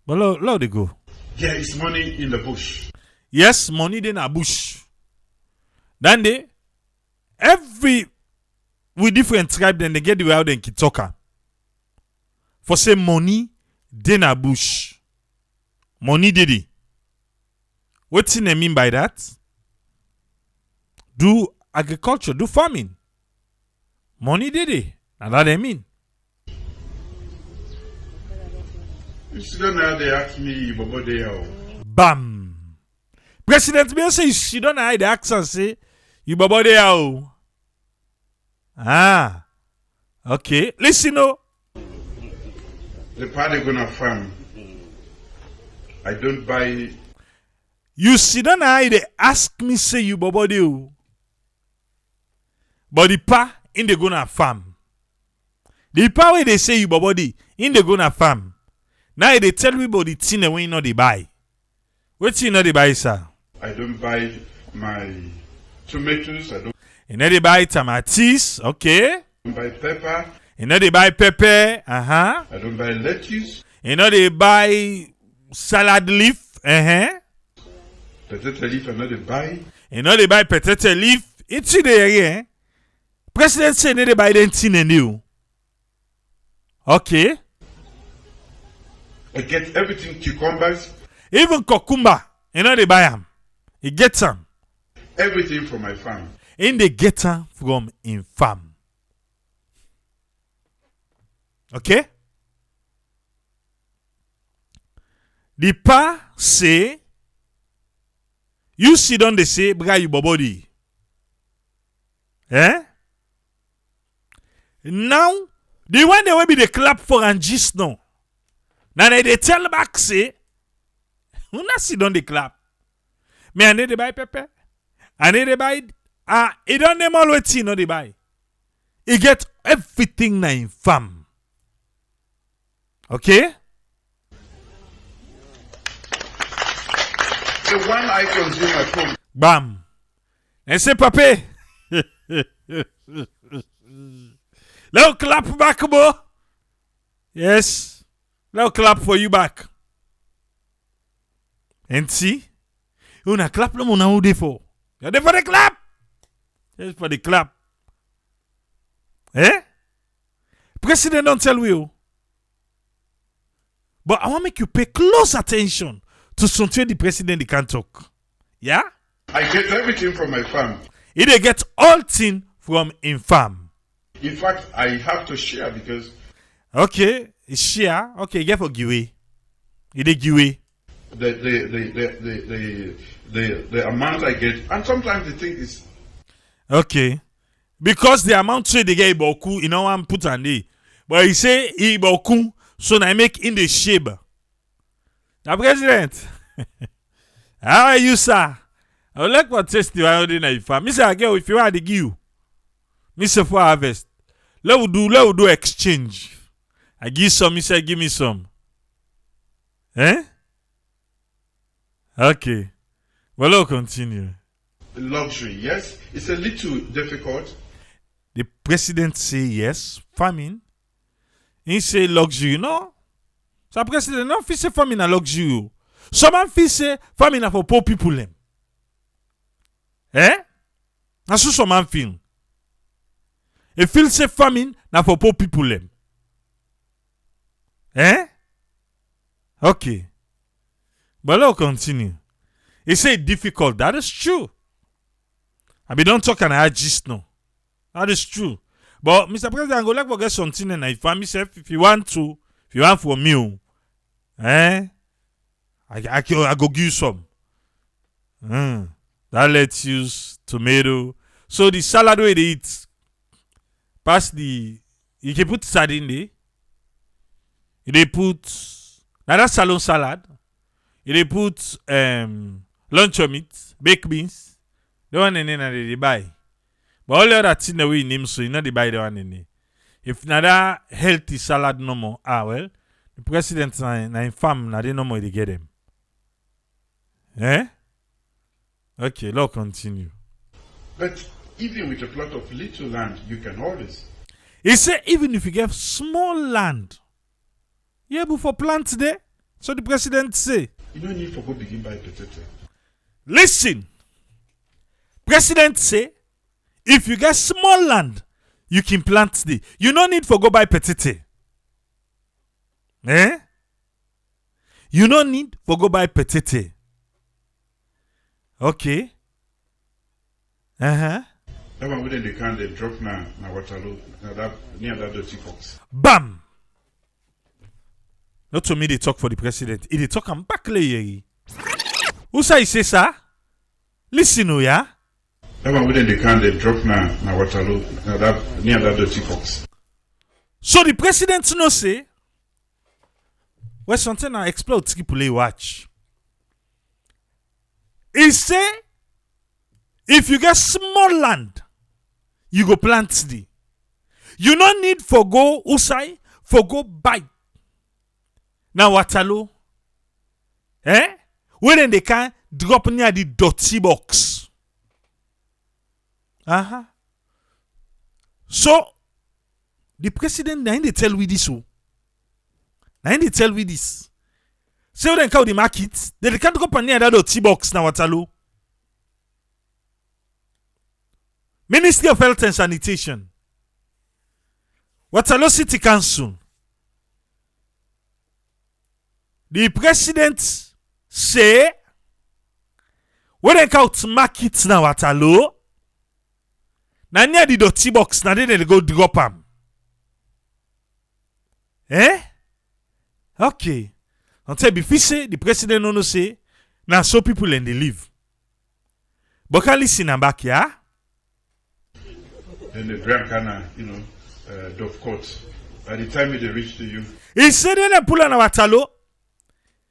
But low they go. There is money in the bush. Yes, money in a bush. Then they every with different tribe then they get the way out in Kitoka. For say money in a bush. Money did it. What's in I mean by that? Do agriculture, do farming. Money did it. And that I mean. You don't know how they ask me, Bobo Deo. Bam. President Bill say you don't know how the accent say you Bobo Deo. Ah. Okay. Listen, no. The party gonna farm. I don't buy. You sit down how they ask me say you Bobo Deo. But the pa in the gonna farm. The pa where they say you Bobo Deo in the gonna farm. Now they tell me about the thing that we know they buy. What thing they buy, sir? I don't buy my tomatoes. I don't. You know they buy tomatoes, okay? Buy pepper. You know they buy pepper, I don't buy lettuce. You know they buy salad leaf, Potato leaf, I know they buy. You know they buy potato leaf. It's there, eh? President said they buy them thing and new. Okay. I get everything, cucumbers. Even cucumber, you know they buy them. He gets them. Everything from my farm. And they get them from in farm. Okay? The pa say, you sit down they say, bra you bobody. Eh? Now, the one they will be the clap for and gist now. Now they tell back say, who not sit down the clap? Me I need to buy pepper. I need to buy it don't name all what you know they buy. He get everything na in farm. Okay? The one I consume at home. Bam. And say, Pape. Let clap back, boy. Yes. Let clap for you back. And see? You na clap no mona who for. You're there for the clap. Just for the clap. Eh? President don't tell you. But I want to make you pay close attention to something the president can talk. Yeah? I get everything from my farm. He dey get all thing from him farm. In fact, I have to share because Okay, share. Okay, get for giveaway. He dey giveaway. the amount I get, and sometimes the thing is Okay. Because the amount say they get Iboku, you know one put on there. But he say Iboku, so I make in the shape. Now, President, how are you, sir? I would like to test you out in your farm. Mr. Agel, if you want to give you, Mr. For harvest, let we do exchange. I give some, Mr. Give me some. Eh? Okay. Well, we'll continue. luxury. Yes, it's a little difficult. The president say yes, farming. He say luxury, no? So president not fit say farming a luxury. Someone fit say farming for poor people them. Eh? That's what someone feel. He feel say farming na for poor people them. Eh? Okay. But let's continue. He say difficult. That is true. I be don't talk and I just know. That is true. But Mr. President, I go like forget something and if I myself, if you want for me, I go give you some. That lettuce, tomato. So the salad way they eat, pass the, you can put sardine there. They put, now that's salon salad. They put luncheon meat, baked beans. The one in there they buy. But all the other things that we name, so you know they buy the one in there. If not that healthy salad no more, well, the president na infam na they no more they get them. Eh? Okay, let's continue. But even with a plot of little land, you can always. He said even if you get small land, you able for plants there. So the president say, You don't need to go begin by potato. listen. President say, if you get small land, you can plant the. You no need for go buy petite. Eh? You no need for go buy petite. Okay. That one within the can they drop now Waterloo, now that near that dirty box. Bam! Not to me they talk for the president. He they talk and back lay. Who say sir? Listen, oh yeah. That one within the can they drop now Waterloo, now that near that dirty box. So the president no say, well, something I explode triple watch. He say, if you get small land, you go plant the. You no need for go usai for go buy. Now Waterloo, when they can drop near the dirty box. So the president now they tell we this. Now they tell we this. So then call the market, they can't drop near that dirty box now Waterloo. Ministry of Health and Sanitation, Waterloo City Council. The president say, when they count markets now Waterloo, na near the dirty box, na they go drop them. Okay. Until before say, the president no say, now so people and they live. But can listen and back, yeah? Then the grand canna, dove court. By the time they reach to you, He said they pull on Waterloo.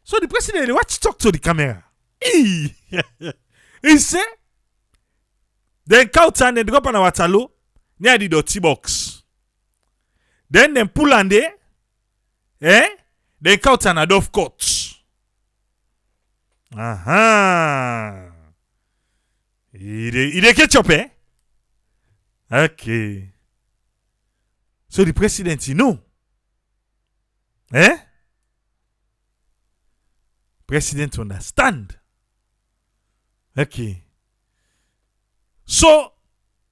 So the president they watch talk to the camera. He said then count and they drop on Waterloo near the dirty box. Then they pull on there. Then count and a dove court. He dey catch up, Okay. So the president, you know. Eh? President understand. Okay. So,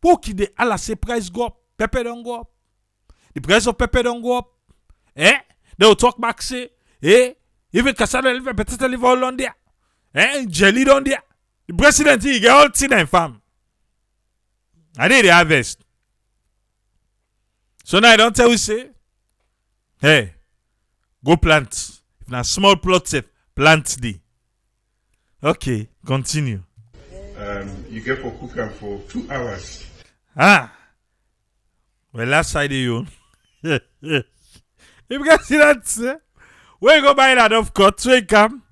poki de ala say price go up, pepper don't go up. The price of pepper don't go up. Eh? They will talk back say, eh? Even cassava live, potato live all on there. Eh? Jelly down there. The president, he get all tin and farm. I did the harvest. So now I don't tell you say, hey, go plant. If na small plot safe, plant the. Okay, continue. You get for cook am for 2 hours. Ah. Well, last side you. If you can see that, when you go buy that of cut, so you come,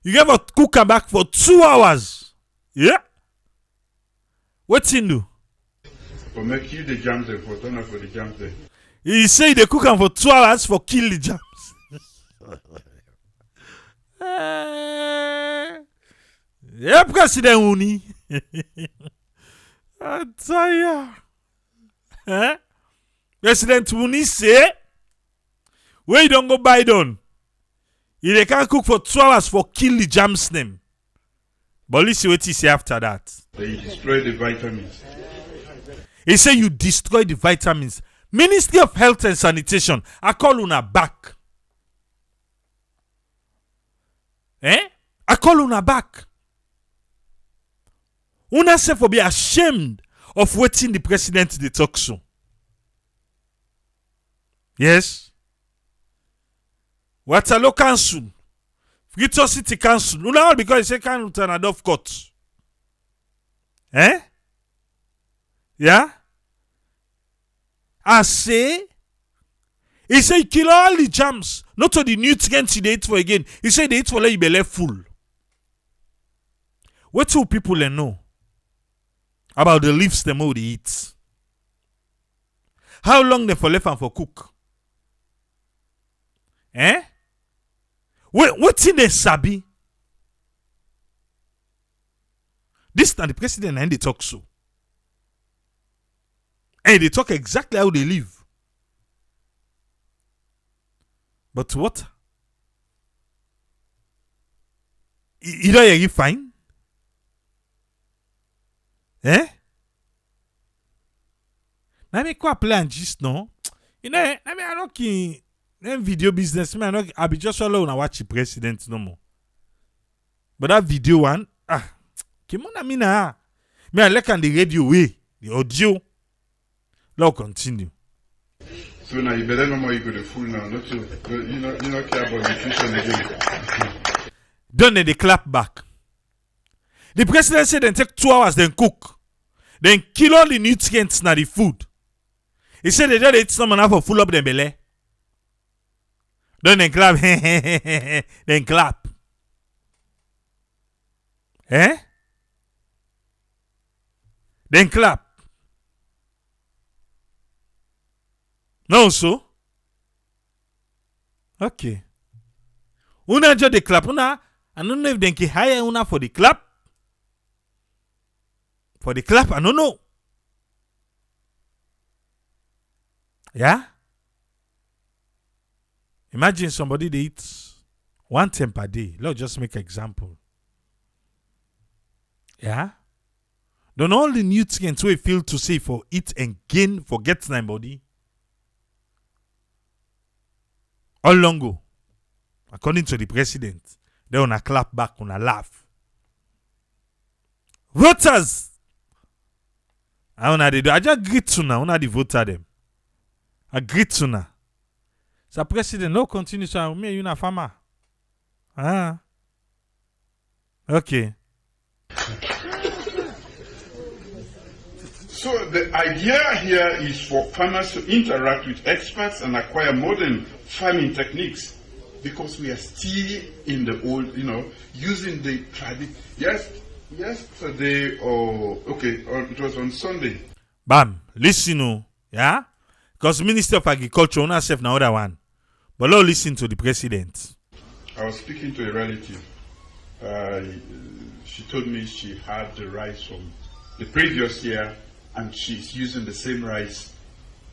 you get for cook am back for 2 hours. Yeah. What's in do? For make you the jam there, for turn up for the jam there. He say they cook am for 2 hours for kill the jams. Yeah, President Uni. I tell ya. Eh? President Uni say, where you don't go buy done. They can't cook for 2 hours for kill the jams name. But let's see what he say after that. They destroy the vitamins. He say you destroy the vitamins. Ministry of Health and Sanitation, I call una back. Eh? I call una back. Una say for be ashamed of waiting the president they talk so. Yes. Waterloo Council, Victor City Council, una all because they say can't turn a dove cut. Eh? Yeah? I say, he say kill all the jams, not to the nutrients they eat for again. He say they eat for let you be left full. What do people know about the leaves them all they eat? How long they for left and for cook? Eh? What's in the sabi? This time the president and they talk so. And they talk exactly how they live. But what? You know you fine? Eh? Now me quoi play and just no? You know, I mean I don't ki video business, man. I be just alone and watch the president no more. But that video one, come on, me na. Me I like on the radio way, the audio. Now continue. So now you better no more you go to full now, not to you know care about nutrition again. Don't they clap back. The president said then take 2 hours, then cook. Then kill all the nutrients na the food. He said they don't eat some enough for full up them belly. Then they clap. Then clap. Eh? Then clap. No, so? Okay. Una just the clap. Una, I don't know if they can hire una for the clap. For the clap, I don't know. Yeah? Imagine somebody they eat 1 time per day. Let's just make an example. Yeah? Don't all the nutrients we feel to say for eat and gain forget my body. All long go. According to the president, they wanna clap back, wanna laugh. Voters! I wanna do. I just greet to now. Wanna the voter them. I greet to now. So president, no continue so me you na farmer. Okay. So the idea here is for farmers to interact with experts and acquire modern farming techniques, because we are still in the old, using the tradition. Yesterday, it was on Sunday. Bam, listen, yeah? Because Minister of Agriculture, on herself now other one. But now listen to the president. I was speaking to a relative. She told me she had the rice from the previous year and she's using the same rice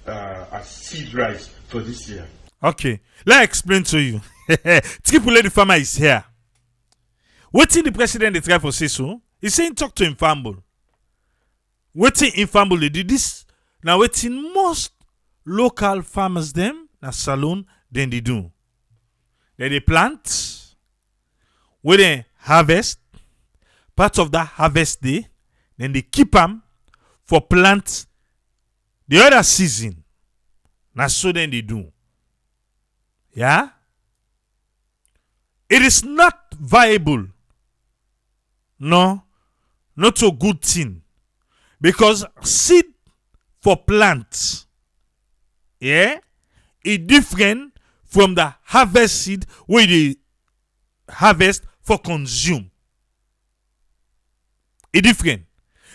as seed rice for this year. Okay, let me explain to you. Tripoli the farmer is here. Waiting the president they try for say so. He's saying talk to Infamble. Waiting Infamble they do this. Now waiting most local farmers them na saloon then they do. Then they plant, when they harvest, part of that harvest day, then they keep them for plant the other season. Now so then they do. Yeah? It is not viable. No, not a good thing. Because seed for plants, yeah, is different from the harvest seed where they harvest for consume. It's different.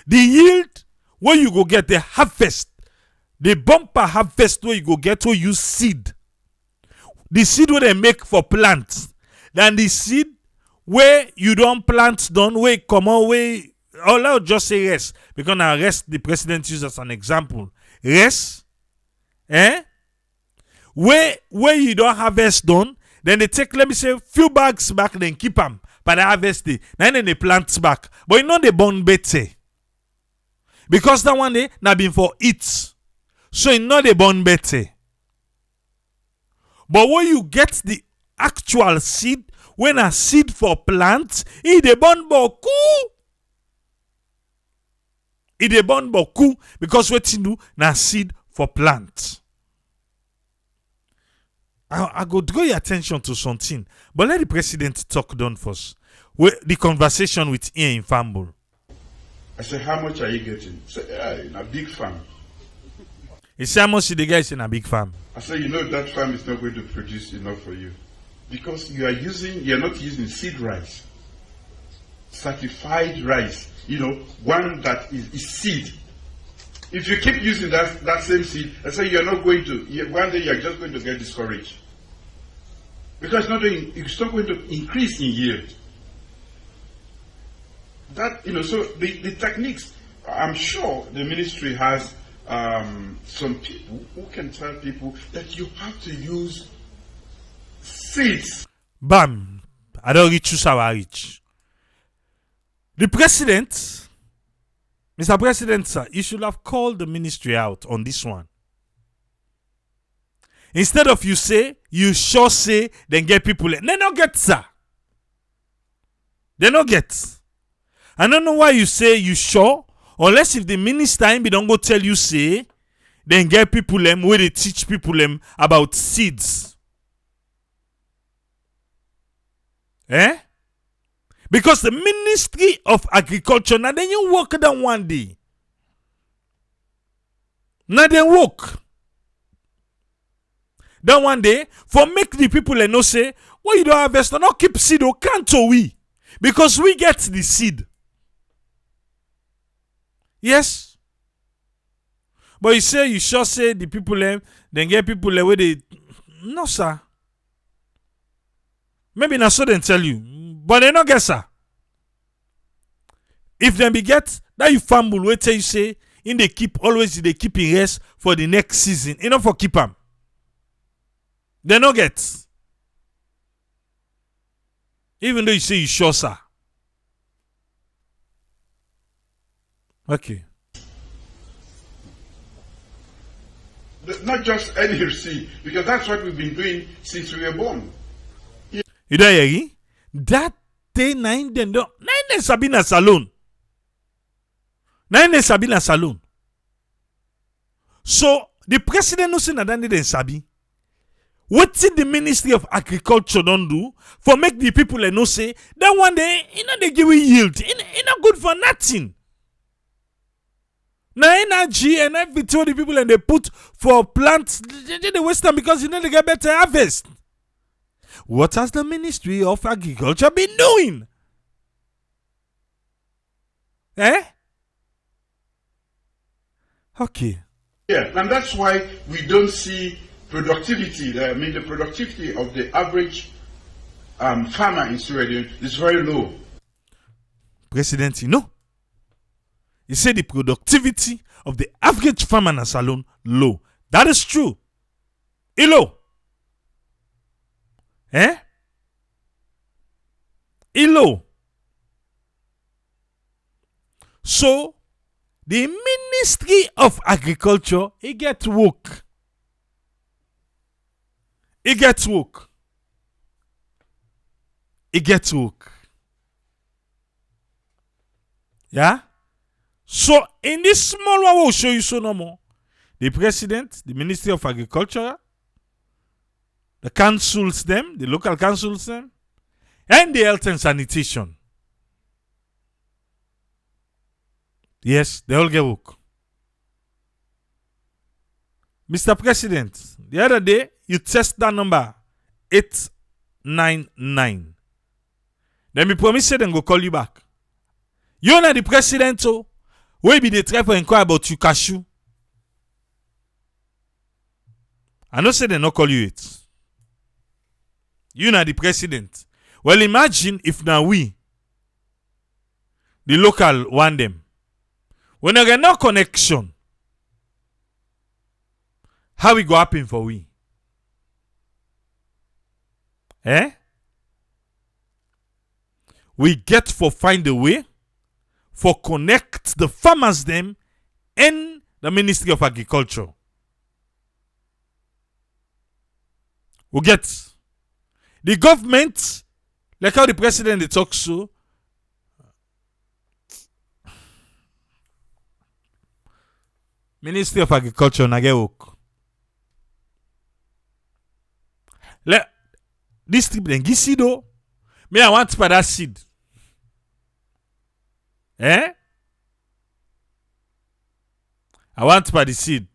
The yield where you go get the harvest, the bumper harvest where you go get to use seed. The seed where they make for plants, than the seed where you don't plant done, where come on, where I'll just say rest, because now rest the president uses as an example. Rest, where you don't harvest done, then they take, let me say, few bags back, then keep them by the harvest day. Then they plant back. But you know they born better. Because that one day now been for it. So you know they born better. But when you get the actual seed, when a seed for plants, it they born beaucoup. It they born beaucoup because what you do na seed for plants. I go draw your attention to something, but let the president talk done first. The conversation with Ian Infamble. I said, how much are you getting? He said, yeah, in a big farm. He said, how much the guy is in a big farm? I said, you know that farm is not going to produce enough for you. Because you're not using seed rice. Certified rice. You know, one that is seed. If you keep using that same seed, I say you're not going to, one day you're just going to get discouraged. Because it's not going to increase in yield. That, you know, so the techniques, I'm sure the ministry has some people who can tell people that you have to use seeds. Bam! I don't reach you, I reach. The president, Mr. President, sir, you should have called the ministry out on this one. Instead of you say, you sure say, then get people. They not get, sir. They not get. I don't know why you say you sure, unless if the minister don't go tell you say, then get people where they teach people about seeds. Because the Ministry of Agriculture, now then you work down one day. Now they work. Then one day, for make the people know say, well, you don't harvest, not keep seed, or can't we? Because we get the seed. Yes. But you say, you sure say the people, then get people where they, no, sir. Maybe not so they tell you, but they not get, sir. If they be get, that you fumble, wait till you say, in they keep, always they keep in rest for the next season. Enough for keep them. They not get. Even though you say you sure, sir. Okay. Not just any seed, because that's what we've been doing since we were born. You don't hear me? That day, nine Sabina Salon. 9 Sabina Salon. So, the president knows that they Sabi. What did the Ministry of Agriculture don't do for make the people know say that one day, they give you yield. It's not good for nothing. Now energy and everything the people they put for plants, they waste them because they get better harvest. What has the Ministry of Agriculture been doing? Okay. Yeah, and that's why we don't see productivity. I mean, the productivity of the average farmer in Sierra Leone is very low. President, he said the productivity of the average farmer na salon low. That is true. It low. Eh? It low. So the Ministry of Agriculture, it gets woke. It gets woke. It gets woke. Yeah? So in this small one, we'll show you so no more. The president, the Ministry of Agriculture, the councils them, the local councils them, and the health and sanitation. Yes, they all get woke. Mr. President, the other day, you test that number 899. Then me promise say them go call you back. You know the president, so we be the try for inquire about you cashew. I know say they not call you it. You know the president. Well, imagine if now we, the local, want them. When there no connection, how it go happen for we? Eh? We get for find a way for connect the farmers them and the Ministry of Agriculture. We get the government, like how the president they talk so. Ministry of Agriculture na get work. This trip then give seed though. Me I want for that seed. Eh? I want for the seed.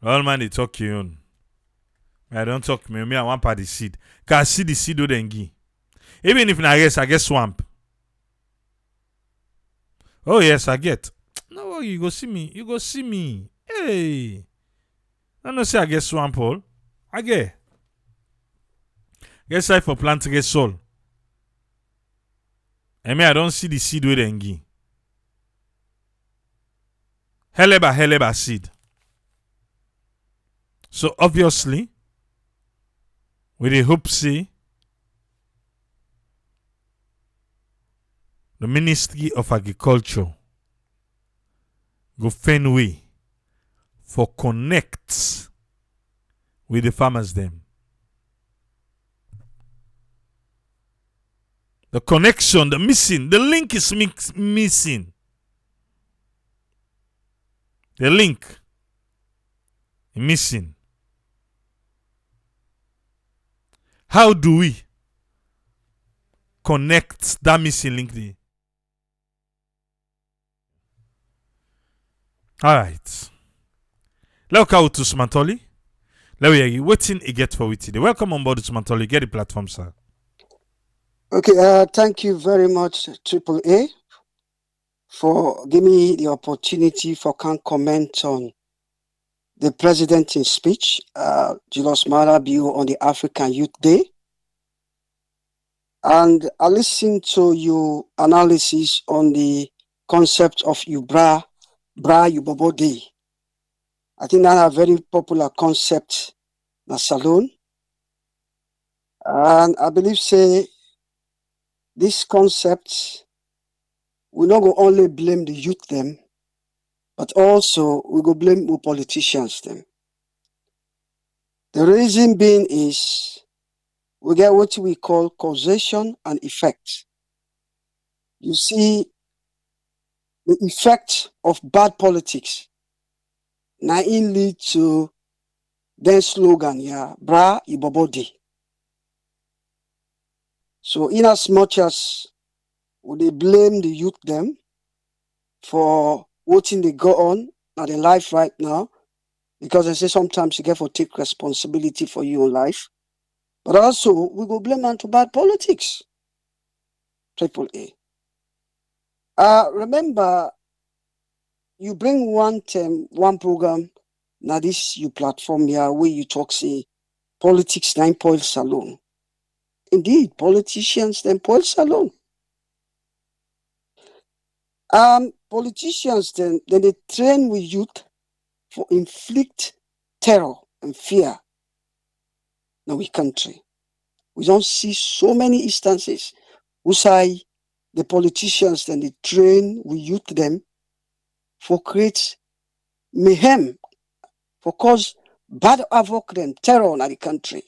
All man they talk you on. I don't talk me. Me I want for the seed. Cause I see the seed then give. Even if I get swamp. Oh yes, I get. No, you go see me. You go see me. Hey. I don't say I get swamp hole. I get. Get side for plant get soul. I mean I don't see the seed with engi. Heleba seed. So obviously, with the hope see the Ministry of Agriculture go find way for connect with the farmers them. The connection, the missing, the link is missing. The link is missing. How do we connect that missing link there? Alright. Let's go to Smantoli. Let me hear you. Waiting a get for we today. Welcome on board to Smantoli. Get the platform, sir. Okay, thank you very much, Triple A, for giving me the opportunity for can comment on the president's speech, Julius Malabio, on the African Youth Day. And I listened to your analysis on the concept of Bra Yubobo Day. I think that's a very popular concept in the salon. And I believe, say, this concept, we not go only blame the youth them, but also we go blame the politicians them. The reason being is we get what we call causation and effect. You see, the effect of bad politics now in lead to their slogan, yeah, Bra Ibobodi. So in as much as would they blame the youth them for watching they go on at their life right now, because I say sometimes you get to take responsibility for your life, but also we go blame them to bad politics. Triple A. Remember, you bring one term, one program, now this you platform here where you talk say politics 9 point salon. Indeed, politicians then poets alone. Politicians then they train with youth for inflict terror and fear in our country. We don't see so many instances who say the politicians then they train with youth them for create mayhem, for cause bad havoc and terror in the country.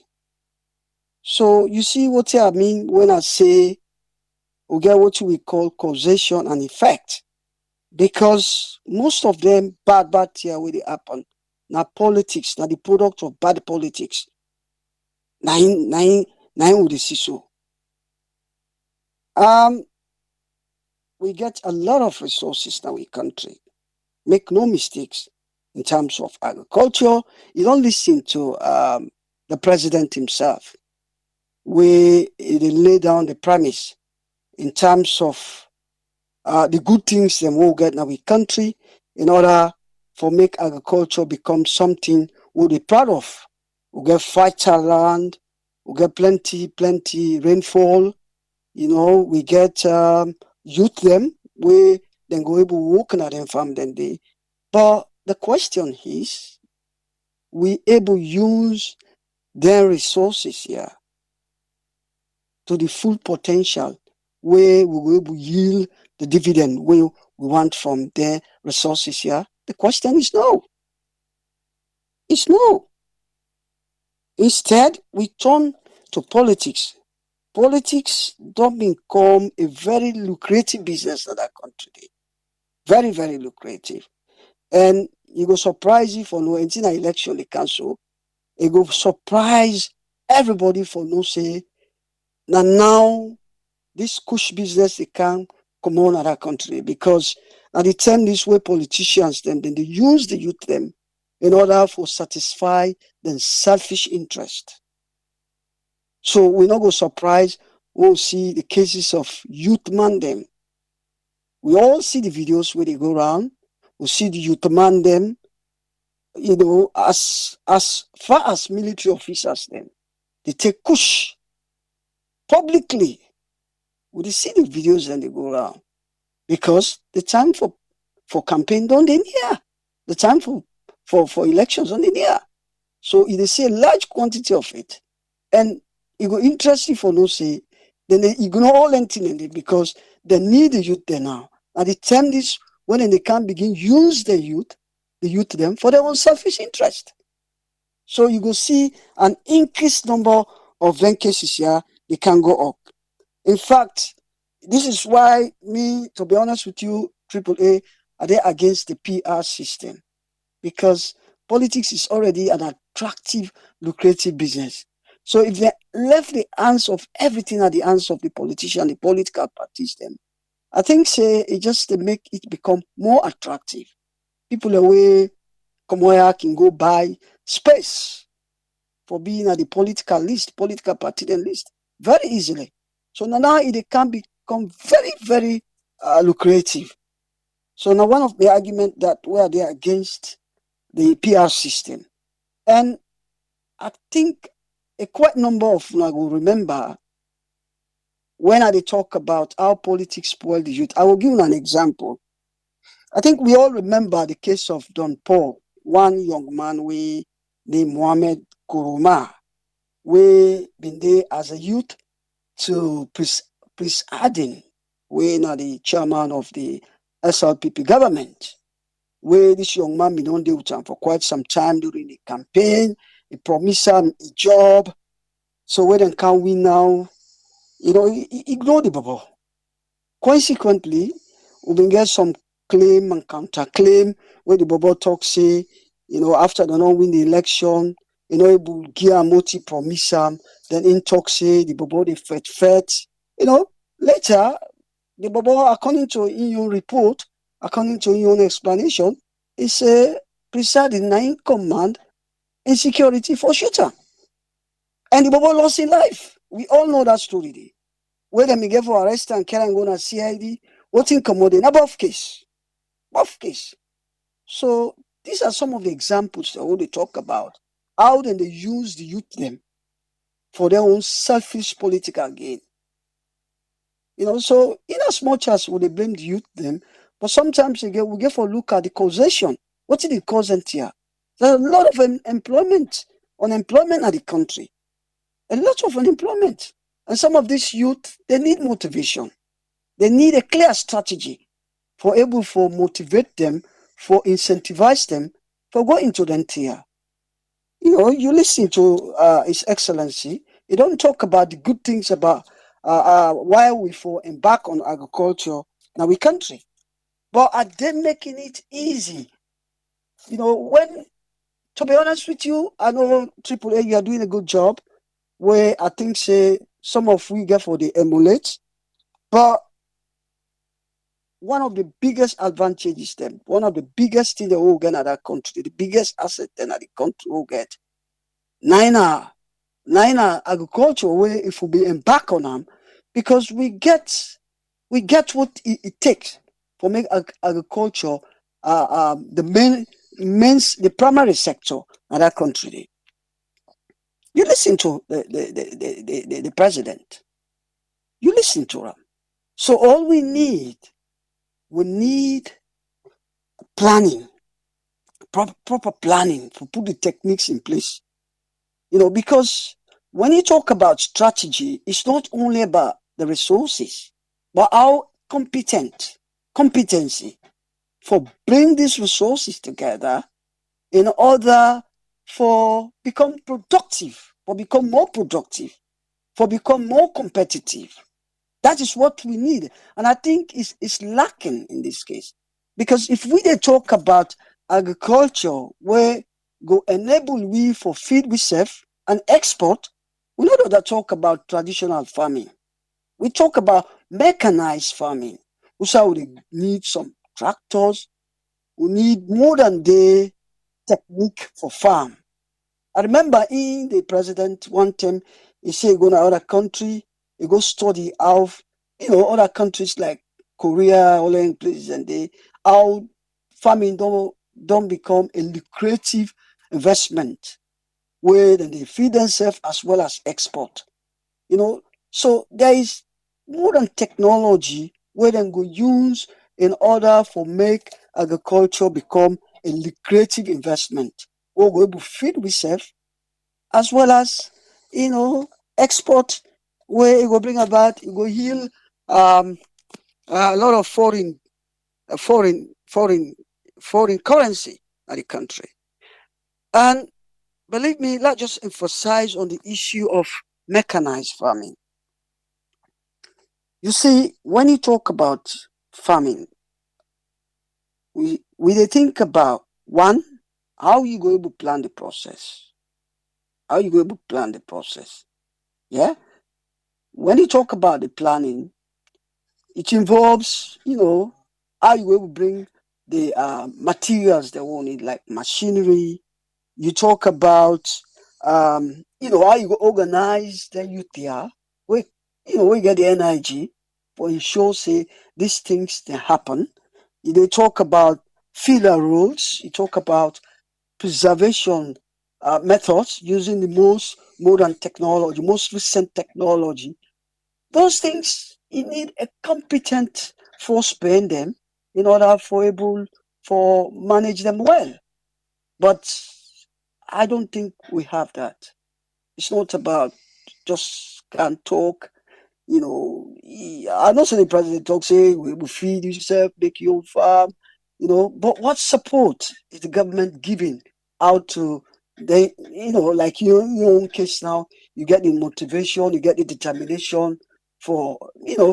So you see what I mean when I say we get what we call causation and effect. Because most of them bad here where they happen. Now politics, now the product of bad politics. Nine would see so. We get a lot of resources in our country. Make no mistakes in terms of agriculture. You don't listen to the president himself, where they lay down the premise in terms of the good things them will get in our country in order for make agriculture become something we'll be proud of. We'll get fertile land, we'll get plenty rainfall, we get youth them where then go able working at them farm then they. But the question is, we able use their resources here to the full potential where we will able yield the dividend we want from their resources here? The question is no. It's no. Instead, we turn to politics. Politics don't become a very lucrative business in that country. Very, very lucrative. And it go surprise you for no until an election they cancel. It go surprise everybody for no say. Now this kush business they can come on at that country because at the time this way politicians then they use the youth them in order for satisfy their selfish interest. So we're not going to surprise we'll see the cases of youth man them. We all see the videos where they go around. We see the youth man them, as far as military officers them. They take kush publicly. We see the videos and they go around. Because the time for campaign don't they near. The time for elections don't they near. So if they see a large quantity of it, and it go interesting for no say, then they ignore all anything in it because they need the youth there now. At the time this when they can begin use the youth them for their own selfish interest. So you go see an increased number of them cases here, they can go up. In fact, this is why me, to be honest with you, AAA, are they against the PR system? Because politics is already an attractive, lucrative business. So if they left the hands of everything at the hands of the politician, the political parties, then I think say it just to make it become more attractive. People away come where can go buy space for being at the political party list very easily. So now it can become very, very lucrative. So now one of the arguments that were they against the PR system. And I think a quite number of I will remember when I talk about how politics spoil the youth. I will give you an example. I think we all remember the case of Don Paul, one young man we named Mohammed Kuruma, we been there as a youth to presiding, we now the chairman of the SLPP government, where this young man been on with him for quite some time during the campaign. He promised him a job. So when can we now, he ignore the bubble. Consequently, we been get some claim and counterclaim where the bubble talk say, after they don't win the election, able give a multi promise then in talk say the bubble they fet. Later the bubble according to in your report, according to your explanation, is a presiding nine command insecurity for shooter. And the bubble lost his life. We all know that story. Where them get for arrest and carry and go to CID, what in commodity above case. Above case. So these are some of the examples that we talk about. How then they use the youth them for their own selfish political gain. So in as much as we blame the youth them, but sometimes again we get for look at the causation. What is the causant here? There's a lot of unemployment at the country. A lot of unemployment. And some of these youth, they need motivation. They need a clear strategy for able for motivate them, for incentivize them, for go into the NTR. You listen to His Excellency. You don't talk about the good things about why we for embark on agriculture in our country. But are they making it easy? When, to be honest with you, I know AAA, you are doing a good job. Where I think say some of we get for the emulate, but one of the biggest advantages them, one of the biggest thing they will get at that country, the biggest asset then that the country will get, nine agriculture where if we be embark on them, because we get what it takes for make agriculture the primary sector in that country. You listen to the president. You listen to him. So all we need planning, proper planning to put the techniques in place. Because when you talk about strategy, it's not only about the resources, but our competency for bring these resources together in order for become productive, for become more productive, for become more competitive. That is what we need. And I think it's lacking in this case. Because if we dey talk about agriculture where go enable we for feed we self and export, we no dey talk about traditional farming. We talk about mechanized farming. We say we need some tractors. We need modern day technique for farm. I remember the president one time, he said he go to other country, he go study how, other countries like Korea, all in places, and how farming don't become a lucrative investment where then they feed themselves as well as export. So there is modern technology where they go use in order for make agriculture become a lucrative investment. Or go able feed we self as well as export where it will bring about, it will heal a lot of foreign currency at the country. And believe me, let's just emphasize on the issue of mechanized farming. You see, when you talk about farming, we dey think about one, how you go able to plan the process. How you go able to plan the process. Yeah? When you talk about the planning, it involves, how you will bring the materials that we need, like machinery. You talk about, how you go organize the youth there. We get the NIG for ensure say these things they happen. They talk about filler rules. You talk about preservation methods using the most modern technology, most recent technology. Those things, you need a competent force behind them in order for able for manage them well. But I don't think we have that. It's not about just can talk. I know say the president talk say we will feed yourself, make your own farm. But what support is the government giving out to they? Like your own case now, you get the motivation, you get the determination for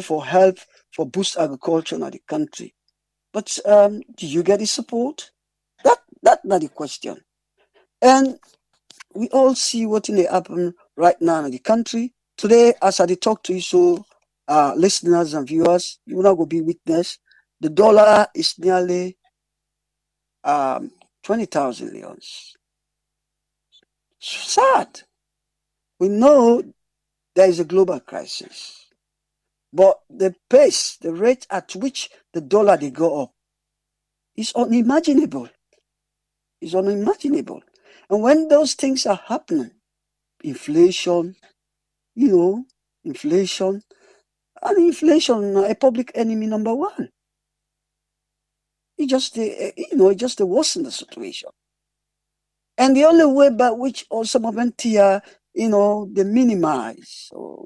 for help for boost agriculture in the country. But do you get the support? That not the question. And we all see what in happen right now in the country. Today, as I dey talk to you, so listeners and viewers, you will not go be witness. The dollar is nearly 20,000 leons. Sad. We know there is a global crisis. But the pace, the rate at which the dollar they go up is unimaginable. It's unimaginable. And when those things are happening, inflation, inflation. And inflation a public enemy number one. It just worsen the situation. And the only way by which all some of them here, they minimize. So,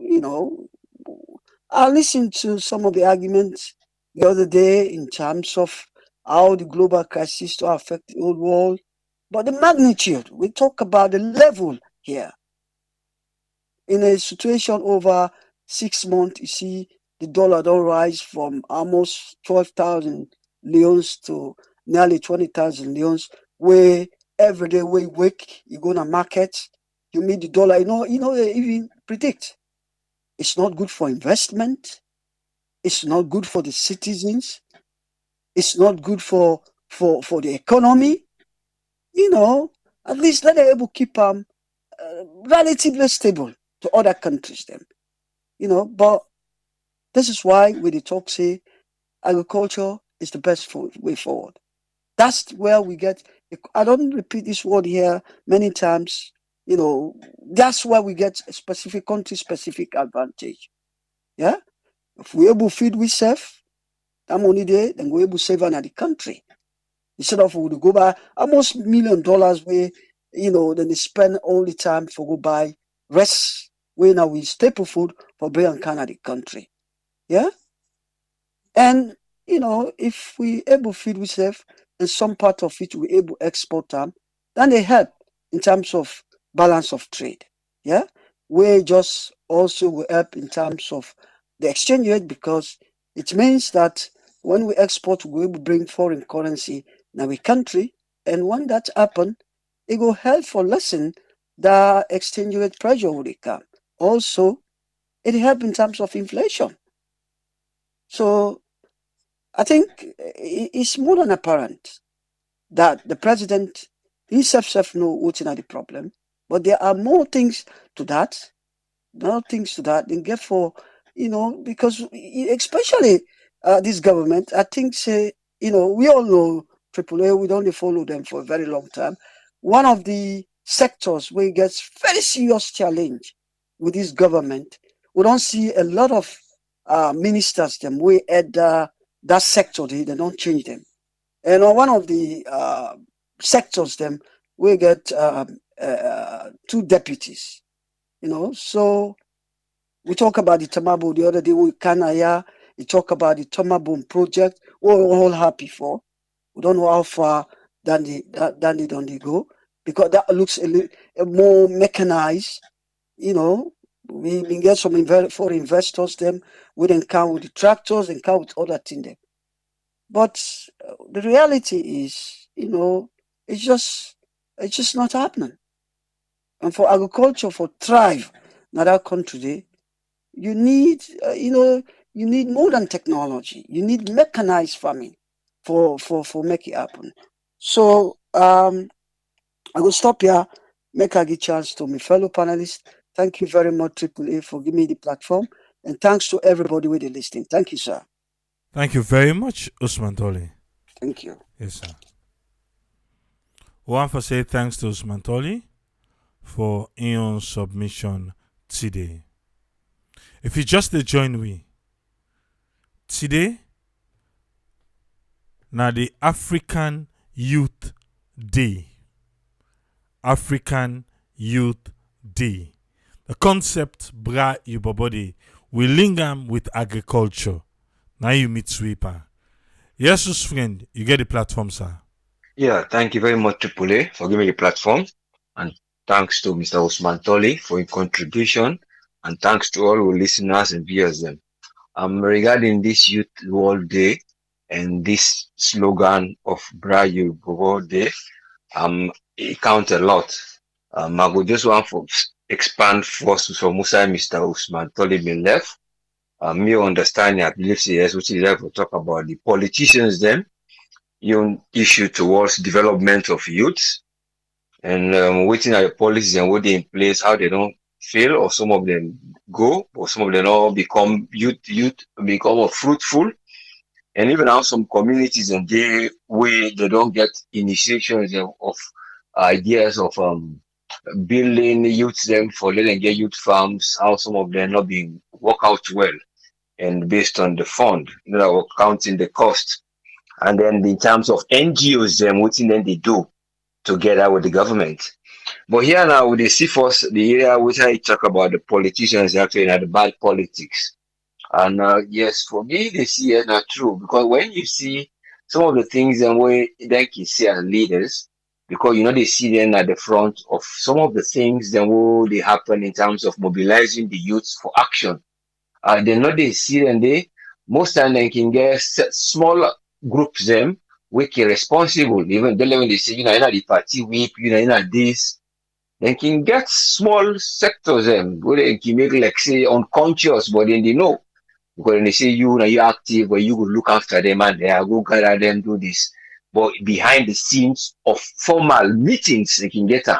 I listened to some of the arguments the other day in terms of how the global crisis to affect the whole world. But the magnitude, we talk about the level here. In a situation over 6 months, you see the dollar don't rise from almost 12,000 leons to nearly 20,000 leons, where every day we wake, you go to market, you meet the dollar, even predict. It's not good for investment. It's not good for the citizens. It's not good for the economy. At least let them able keep relatively stable to other countries then. But this is why with the talk say agriculture is the best way forward. That's where we get, I don't repeat this word here many times, that's where we get a specific country specific advantage. Yeah. If we able to feed we save, that money there, then we able to save another country. Instead of we go buy almost $1 million where, then they spend all the time for go buy rest where now we staple food for bring and can the country. Yeah. And if we able feed ourselves and some part of it we able export them, then they help in terms of balance of trade. Yeah. We just also will help in terms of the exchange rate because it means that when we export, we will bring foreign currency in our country. And when that happen, it will help for lessen the exchange rate pressure will come. Also, it help in terms of inflation. So I think it's more than apparent that the president himself know what's in the problem, but there are more things to that, than get for, because especially this government, I think say, we all know AAA, we don't follow them for a very long time. One of the sectors where it gets very serious challenge with this government, we don't see a lot of ministers them we at that sector they don't change them. And on one of the sectors them we get two deputies, so we talk about the Tamabo the other day with Kanaya. We talk about the Tamabon project. We're all happy for. We don't know how far than they don't go because that looks a little more mechanized. We get some for investors them. We then count with the tractors and count with other things them. But the reality is, it's just not happening. And for agriculture for thrive in that country, you need, you need modern technology. You need mechanized farming for make it happen. So I will stop here. Make a good chance to my fellow panelists. Thank you very much, Triple A, for giving me the platform. And thanks to everybody with the listening. Thank you, sir. Thank you very much, Usman Toli. Thank you. Yes, sir. We want to say thanks to Usman Toli for Ion submission today. If you just join we today, now the African Youth Day. African Youth Day. The concept bra your body we link them with agriculture. Now you meet sweeper. Yes, friend, you get the platform, sir. Yeah, thank you very much, Tripule, for giving me the platform. And thanks to Mr. Usman Toli for his contribution. And thanks to all our listeners and viewers. Them. Regarding this Youth World Day and this slogan of Braille World Day, it counts a lot. I would just want to expand first from Musa Mr. Usman Toli been left. Me understanding, I believe, yes, which is to talk about the politicians then issue towards development of youths and waiting at the policies and what they in place, how they don't fail, or some of them go, or some of them all become youth become fruitful, and even how some communities and they way they don't get initiations of ideas of building youth them for letting get youth farms, how some of them not being work out well and based on the fund, counting the cost. And then in terms of NGOs, them what then they do together with the government. But here now with the see first the area which I talk about the politicians actually the bad politics. And yes, for me they see it not true because when you see some of the things and where they can see as leaders, because they see them at the front of some of the things then will they happen in terms of mobilizing the youth for action. They know they see and they most time they can get small groups them we can responsible even though when they say the party whip this they can get small sectors them where they can make like say unconscious but then they know because when they say you now you active where you will look after them and they are go gather them do this but behind the scenes of formal meetings they can get them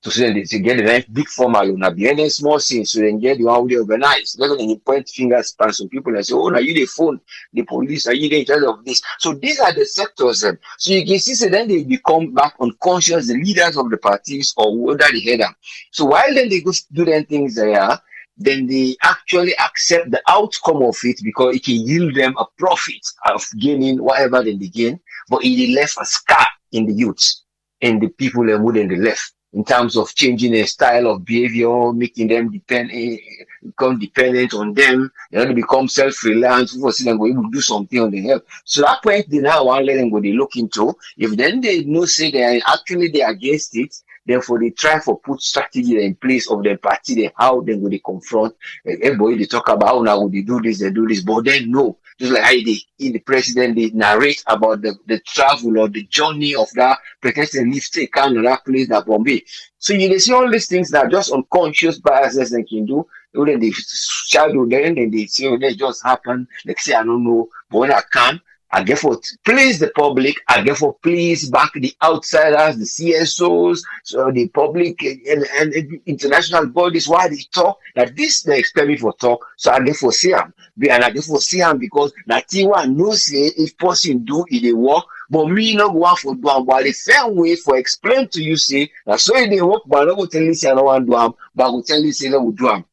to say they get the nice big formal una behind them small scenes so they get the one who they organize. That's when they point fingers at some people and say, oh, now you the phone, the police, are you in charge of this? So these are the sectors. So you can see, so then they become back unconscious, the leaders of the parties or whether they head them. So while then they go do them things there, then they actually accept the outcome of it because it can yield them a profit of gaining whatever they gain, but it left a scar in the youth and the people that wouldn't left in terms of changing their style of behavior, making them become dependent on them, they become self-reliant, people see them go able to do something on their health. So that point they now want to let them go they look into. If then they know say they are actually they against it, therefore they try for put strategy in place of their party, they how they go they confront. Everybody they talk about how now they do this, but then no. Just like how they in the president they narrate about the travel or the journey of that protesting lift take kind of that place that Bombay. So you see all these things that are just unconscious biases they can do. Then they shadow them, then they say, oh, they just happen. Like say, I don't know, but when I can, I therefore please the public, I therefore please back the outsiders, the CSOs, so the public and international bodies, why they talk, that this they expect me for talk, so I therefore see them. And I therefore see them because that thing one no say if person do it they work, but me not go out for do am, but the fair way for explain to you say that so if they work, but I don't go tell you say I don't want do am, but I go tell you say I will do am.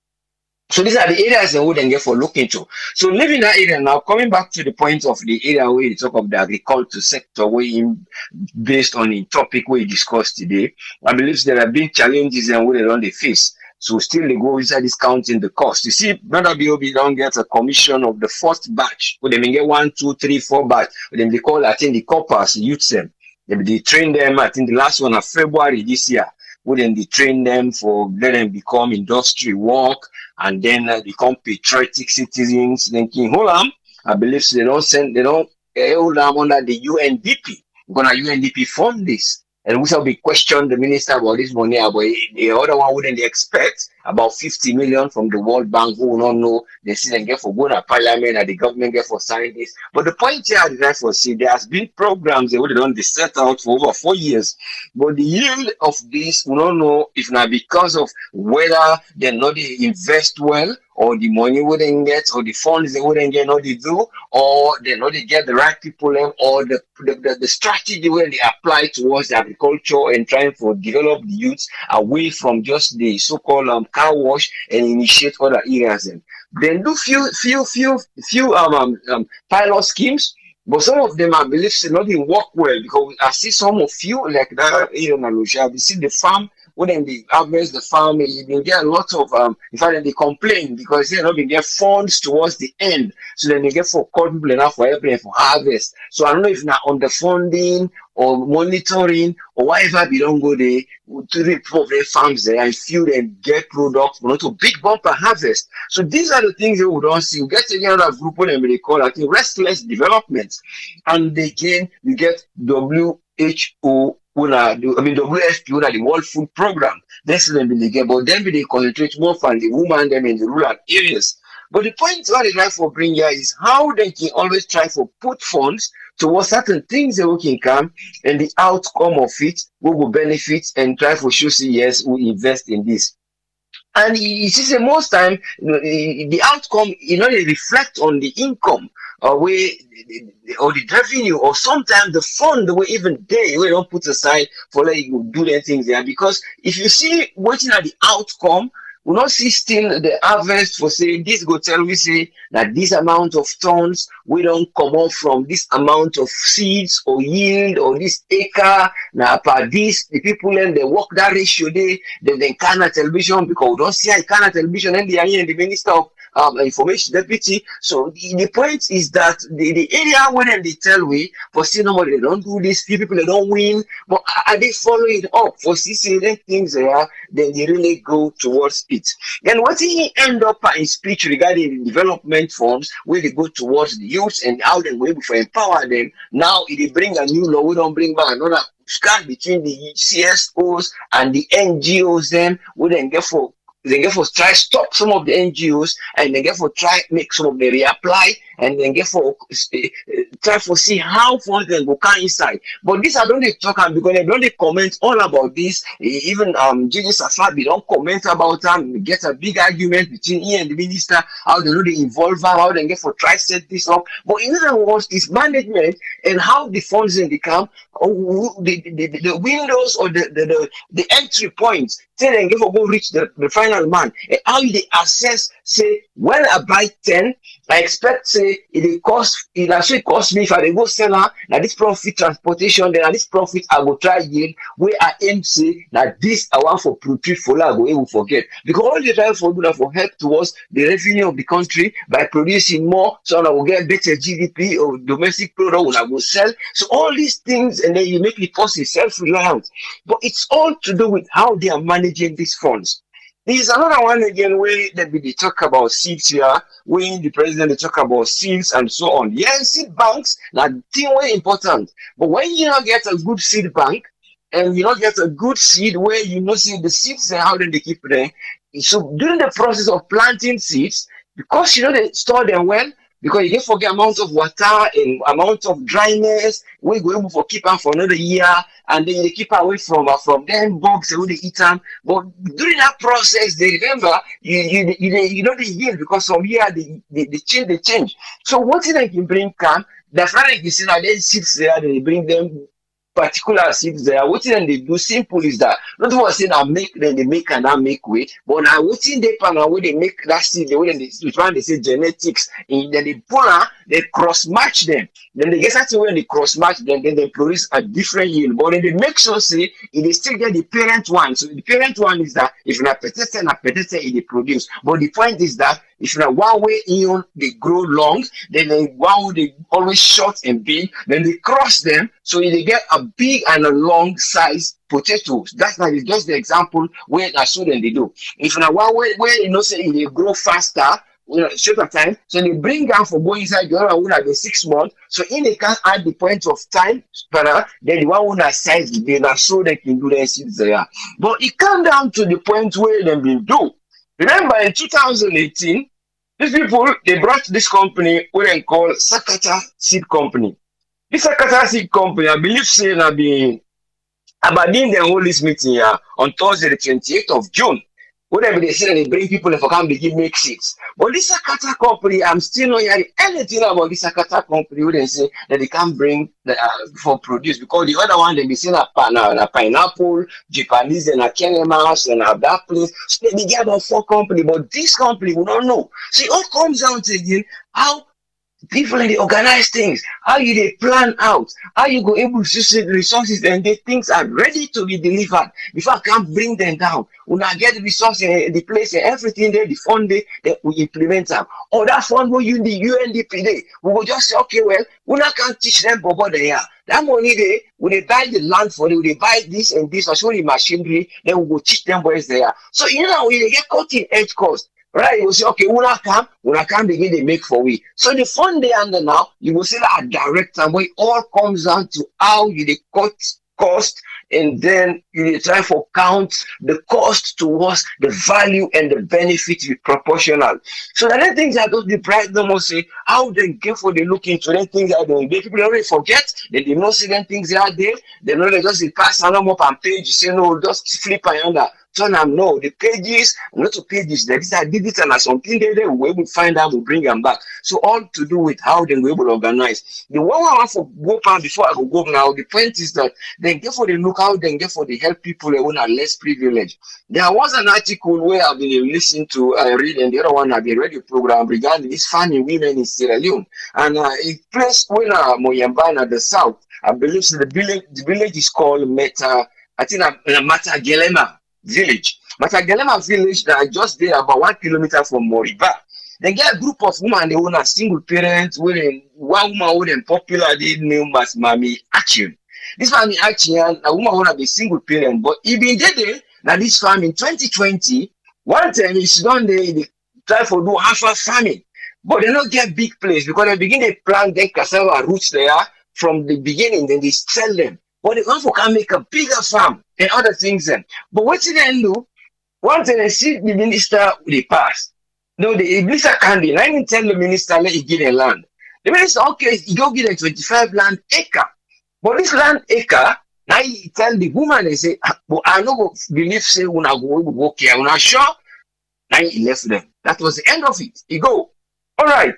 So these are the areas that we then get for looking to. So leaving that area now, coming back to the point of the area where you talk of the agriculture sector, where based on the topic we discussed today, I believe there have been challenges and where they don't they face. So still they go inside discounting the cost. You see, Brother BOB don't get a commission of the first batch. Where they may get 1, 2, 3, 4 batch. Then they call, I think, the coppers, youth them. They train them, I think the last one of February this year. Wouldn't they train them for let them become industry work and then become patriotic citizens? Then King Holam, I believe so they don't hold them under the UNDP. We're gonna UNDP fund this. And we shall be questioned the minister about this money, but the other one wouldn't expect about 50 million from the World Bank who will not know they see them get for going to parliament and the government get for signing this. But the point here is that for see there has been programs they would have set out for over 4 years. But the yield of this we don't know if not because of whether they not they invest well or the money wouldn't get or the funds they wouldn't get not they do or they not they get the right people or the strategy where they apply towards the agriculture and trying to develop the youth away from just the so-called car wash and initiate other areas then do few pilot schemes. But some of them, I believe, not even work well because I see some of you like that here in Alusha. We see the farm when they harvest the farm, they get a lot of in fact they complain because they not get funds towards the end. So then they get for cut people enough for everything for harvest. So I don't know if now underfunding or monitoring or whatever we don't go there to the their farms there and few them get products but not to big bumper harvest. So these are the things that we don't see. We get another group what they call I think restless development. And again we get WHO WFP, the World Food Program. That's them they get, but then they concentrate more on the woman them in the rural areas. But the point what they like for bring here is how they can always try to put funds towards certain things that we can come and the outcome of it we will benefit and try for sure say yes we invest in this. And you see, say most time the outcome, they reflect on the income or the revenue, or sometimes the fund we even there we don't put aside for like you do the things there. Because if you see waiting at the outcome, we not see still the harvest for say this go tell we say that this amount of tons we don't come off from this amount of seeds or yield or this acre. Now per this the people then they work that ratio they can television, because we don't see I can television and they are here in the minister of information deputy. So the point is that the area where they tell we for see nobody they don't do this, few people they don't win, but are they following up for see certain things there, then they really go towards it. Then what he end up in speech regarding the development funds where they go towards the youth and how they will able to empower them. Now if they bring a new law, we don't bring back another scan between the CSOs and the NGOs, then we then get for they get for try stop some of the NGOs, and then get for try make some of them reapply, and then get for try for see how funds then go come inside. But this I don't they talk about, because they don't they comment all about this. Even JJ Safabi don't comment about them. Get a big argument between he and the minister, how they know they involve her, how they get for try set this up. But in other words, it's management and how the funds in the camp, the windows or the entry points, say then get for go reach the final man, and how they assess say when I buy 10, I expect say it actually cost me if I go sell her now this profit transportation, then this profit I go try yield where I aim say that this I want for profit for I go able forget, because all the try for do that for help towards the revenue of the country by producing more, so I will get better GDP or domestic product when I go sell. So all these things, and then you make the policy self-reliant, but it's all to do with how they are managing these funds. There's another one again where they talk about seeds here, when the president they talk about seeds and so on. Yes, seed banks, that thing very important. But when you not get a good seed bank, and you not get a good seed where you know see the seeds and how then they keep them. So during the process of planting seeds, because they store them well, because you get forget amount of water and amount of dryness, we go able for keep them for another year, and then they keep away from them bugs and they eat them. But during that process, they remember you know they yield, because from here they change. So what thing they can bring can the friend you see now they seeds there, they bring them particular seeds there. What then they do simple is that not what saying I make, then they make and I make way, but now what in they pan where they make that seed, the way they say genetics, and then they pull out, they cross match them. Then they get something when they cross match them, then they produce a different yield. But then they make sure say if they still get the parent one. So the parent one is that if you're not petite, they produce. But the point is that if you're one way ion, they grow long, then one way they always short and big, then they cross them, so they get a big and a long size potatoes. That's not just the example where that's what they do. If you're one way where say they grow faster, shorter time, so they bring down for going inside the other one at the 6 months. So in they can add the point of time, then the one who size they so they can do their seeds there. But it comes down to the point where they will do. Remember in 2018, these people they brought this company what they call Sakata Seed Company. This Sakata Seed Company, I believe say na be about the whole this meeting here on Thursday the 28th of June. Whatever they say, they bring people for come begin make seeds. But this Akata company, I'm still not hearing anything about this Akata company where they say that they can't bring for produce, because the other one they be saying a pineapple, Japanese and a Kenyan mouse and a that place. So they get about 4 company, but this company we don't know. So it all comes down to again how people they organize things, how you they plan out, how you go able to see the resources, and the things are ready to be delivered before I can bring them down. When I get the resources and the place and everything there, the fund there, that we implement them. Or that fund will use the UNDP there. We will just say, okay, well, we not can teach them about they are. That money there, when they buy the land for them, they buy this and this, or show the machinery, then we will teach them where they are. So when they get cutting edge cost. Right, you will say, okay, when I come begin they make for we. So the fund they under now, you will see that direct and way all comes down to how you they cut cost, and then you try for count the cost towards the value and the benefit be proportional. So the things that those the price them will say how they get for they look into them things that they people already forget, they did not see them things they are there, they know they just pass on them up and page, you say no, just flip and under. turn am no, the pages, not to pages, that these are digital and something they will able to find out, will bring them back. So all to do with how they will able to organize. The one I want for go pan before I go now, the point is that they get for the look how they get for the help people who are less privileged. There was an article where I've been listening to, read, and the other one I've been read the program regarding this farming women in Sierra Leone. And it placed when Moyambana at the south, I believe so the village is called Meta, I think Matagelema village. Matagelema village that just there about 1 kilometer from Moriba. They get a group of women, they own a single parent, one woman with a popular name as Mami Action. This Mami Action, a woman want to be single parent, but he been there now this farm in 2020. One time it's done they try for do half a farming, but they don't get big place because they begin to plant their cassava roots there from the beginning, then they sell them. But they want to can make a bigger farm and other things then. But what did they do? Once they see the minister they pass. No, the minister can't do. I didn't tell the minister let he give a land. The minister, okay, he go give a 25 land acre. But this land acre, now he tell the woman, they say, but I no believe say when I go care, when I sure. Now he left them. That was the end of it. He go. All right.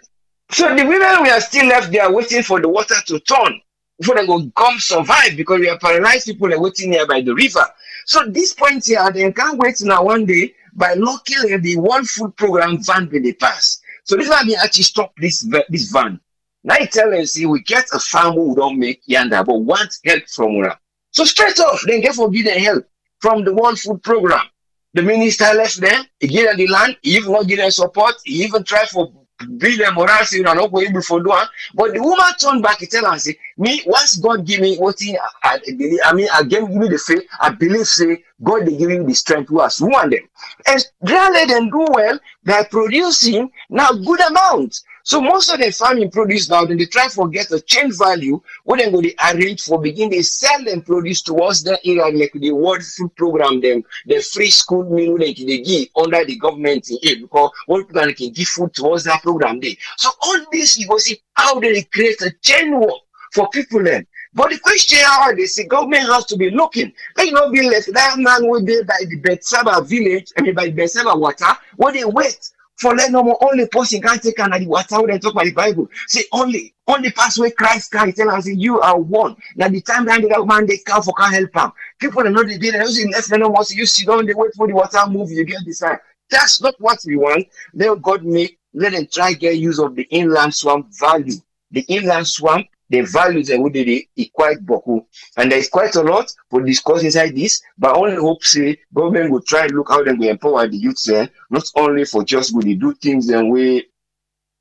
So the women we are still left there waiting for the water to turn before they go come survive because we are paralyzed people are waiting here by the river. So this point here, they can't wait now one day by locking the World Food Program van when they pass. So this one they actually stop this van. Now I tell them, see, we get a farm who don't make yanda, but want help from us. So straight off, then get forbidden help from the World Food Program. The minister left them, he gave them the land, he even not give them support, he even tried for build them or else you are not able for do it. But the woman turned back, he tell her and say, me, once God give me what he I believe, I mean, again give me the faith, I believe say God they give me the strength to us woman them. And let them do well, they're producing now good amount. So most of the farming produce now, then they try to get a change value, what then go they arrange for begin they sell them produce towards the area like the World Food Program, them the free school meal like they give under the government in aid because what people can give food towards that program day. So all this you go see how they create a chain work for people then. But the question how they say government has to be looking. Like not be like that man will be by the Betsaba village, I mean by the Betsaba water, when they wait. For let no more only person can take and the water when they talk about the Bible. Say only pass where Christ can tell us you are one. Now the time behind that man they come for can help them. People are not the day they left no more. So you sit down, they wait for the water move, you get this side. That's not what we want. Then God make let them try get use of the inland swamp value. The inland swamp, the values and what they quite boku. And there is quite a lot for discuss inside this, but I only hope say government will try and look how they will empower the youth there, not only for just when they do things and we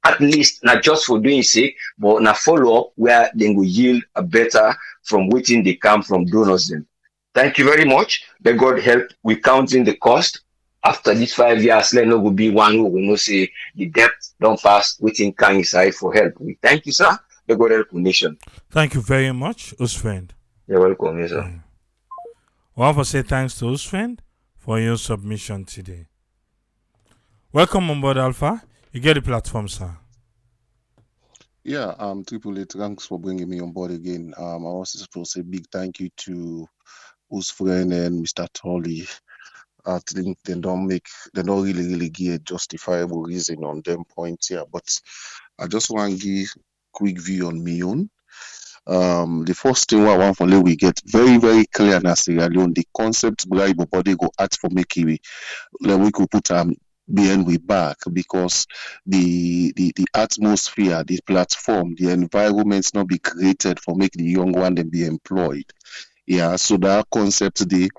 at least not just for doing sake, but na follow up where they will yield a better from waiting they come from donors them. Thank you very much. May God help with counting the cost. After these 5 years, let no will be one who will not say the debt don't pass waiting can inside for help. We thank you, sir. May God help the nation. Thank you very much, Usfriend. You're welcome, yes, sir. I want to say thanks to Usfriend for your submission today. Welcome on board, Alpha. You get the platform, sir. Yeah, Triple Eight, thanks for bringing me on board again. I also supposed to say big thank you to Usfriend and Mr. Tolly. I think they don't really give a justifiable reason on them points here, but I just want to give quick view on my own. The first thing I want for we get very, very clear in Sierra Leone, the concept where body go act for making we could put behind we back because the atmosphere, the platform, the environments not be created for make the young one and be employed. Yeah, so that concept they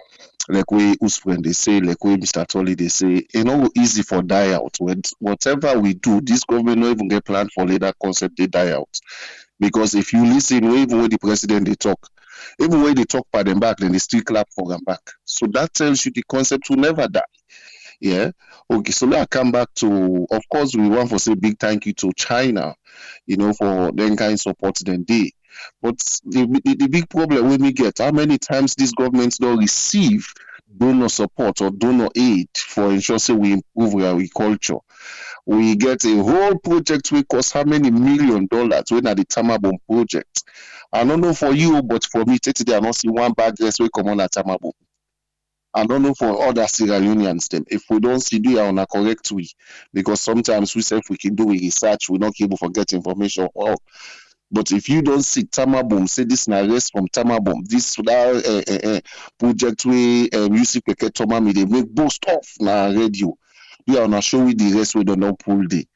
like we when they say, like we Mr. Tolly they say, it's not easy for die out. Whatever we do, this government not even get planned for later concept they die out. Because if you listen, even when the president they talk, even when they talk by them back, then they still clap for them back. So that tells you the concept will never die. Yeah. Okay. So now I come back to, of course, we want to say big thank you to China, for them kind of support them they. But the big problem when we get how many times these governments don't receive donor support or donor aid for ensuring we improve our agriculture. We get a whole project which cost how many $1 million when at the Tamabon project. I don't know for you, but for me, today I not see one bag dress will come on at Tamabon. I don't know for other Sierra Leoneans them. If we don't see do it on a correct way, because sometimes we say if we can do a research, we're not able to get information. Or but if you don't see Tamabom, say this na rest from Tamabom, this project we music we Toma me they make boast of na radio. We are not show we the rest we don't know pull day.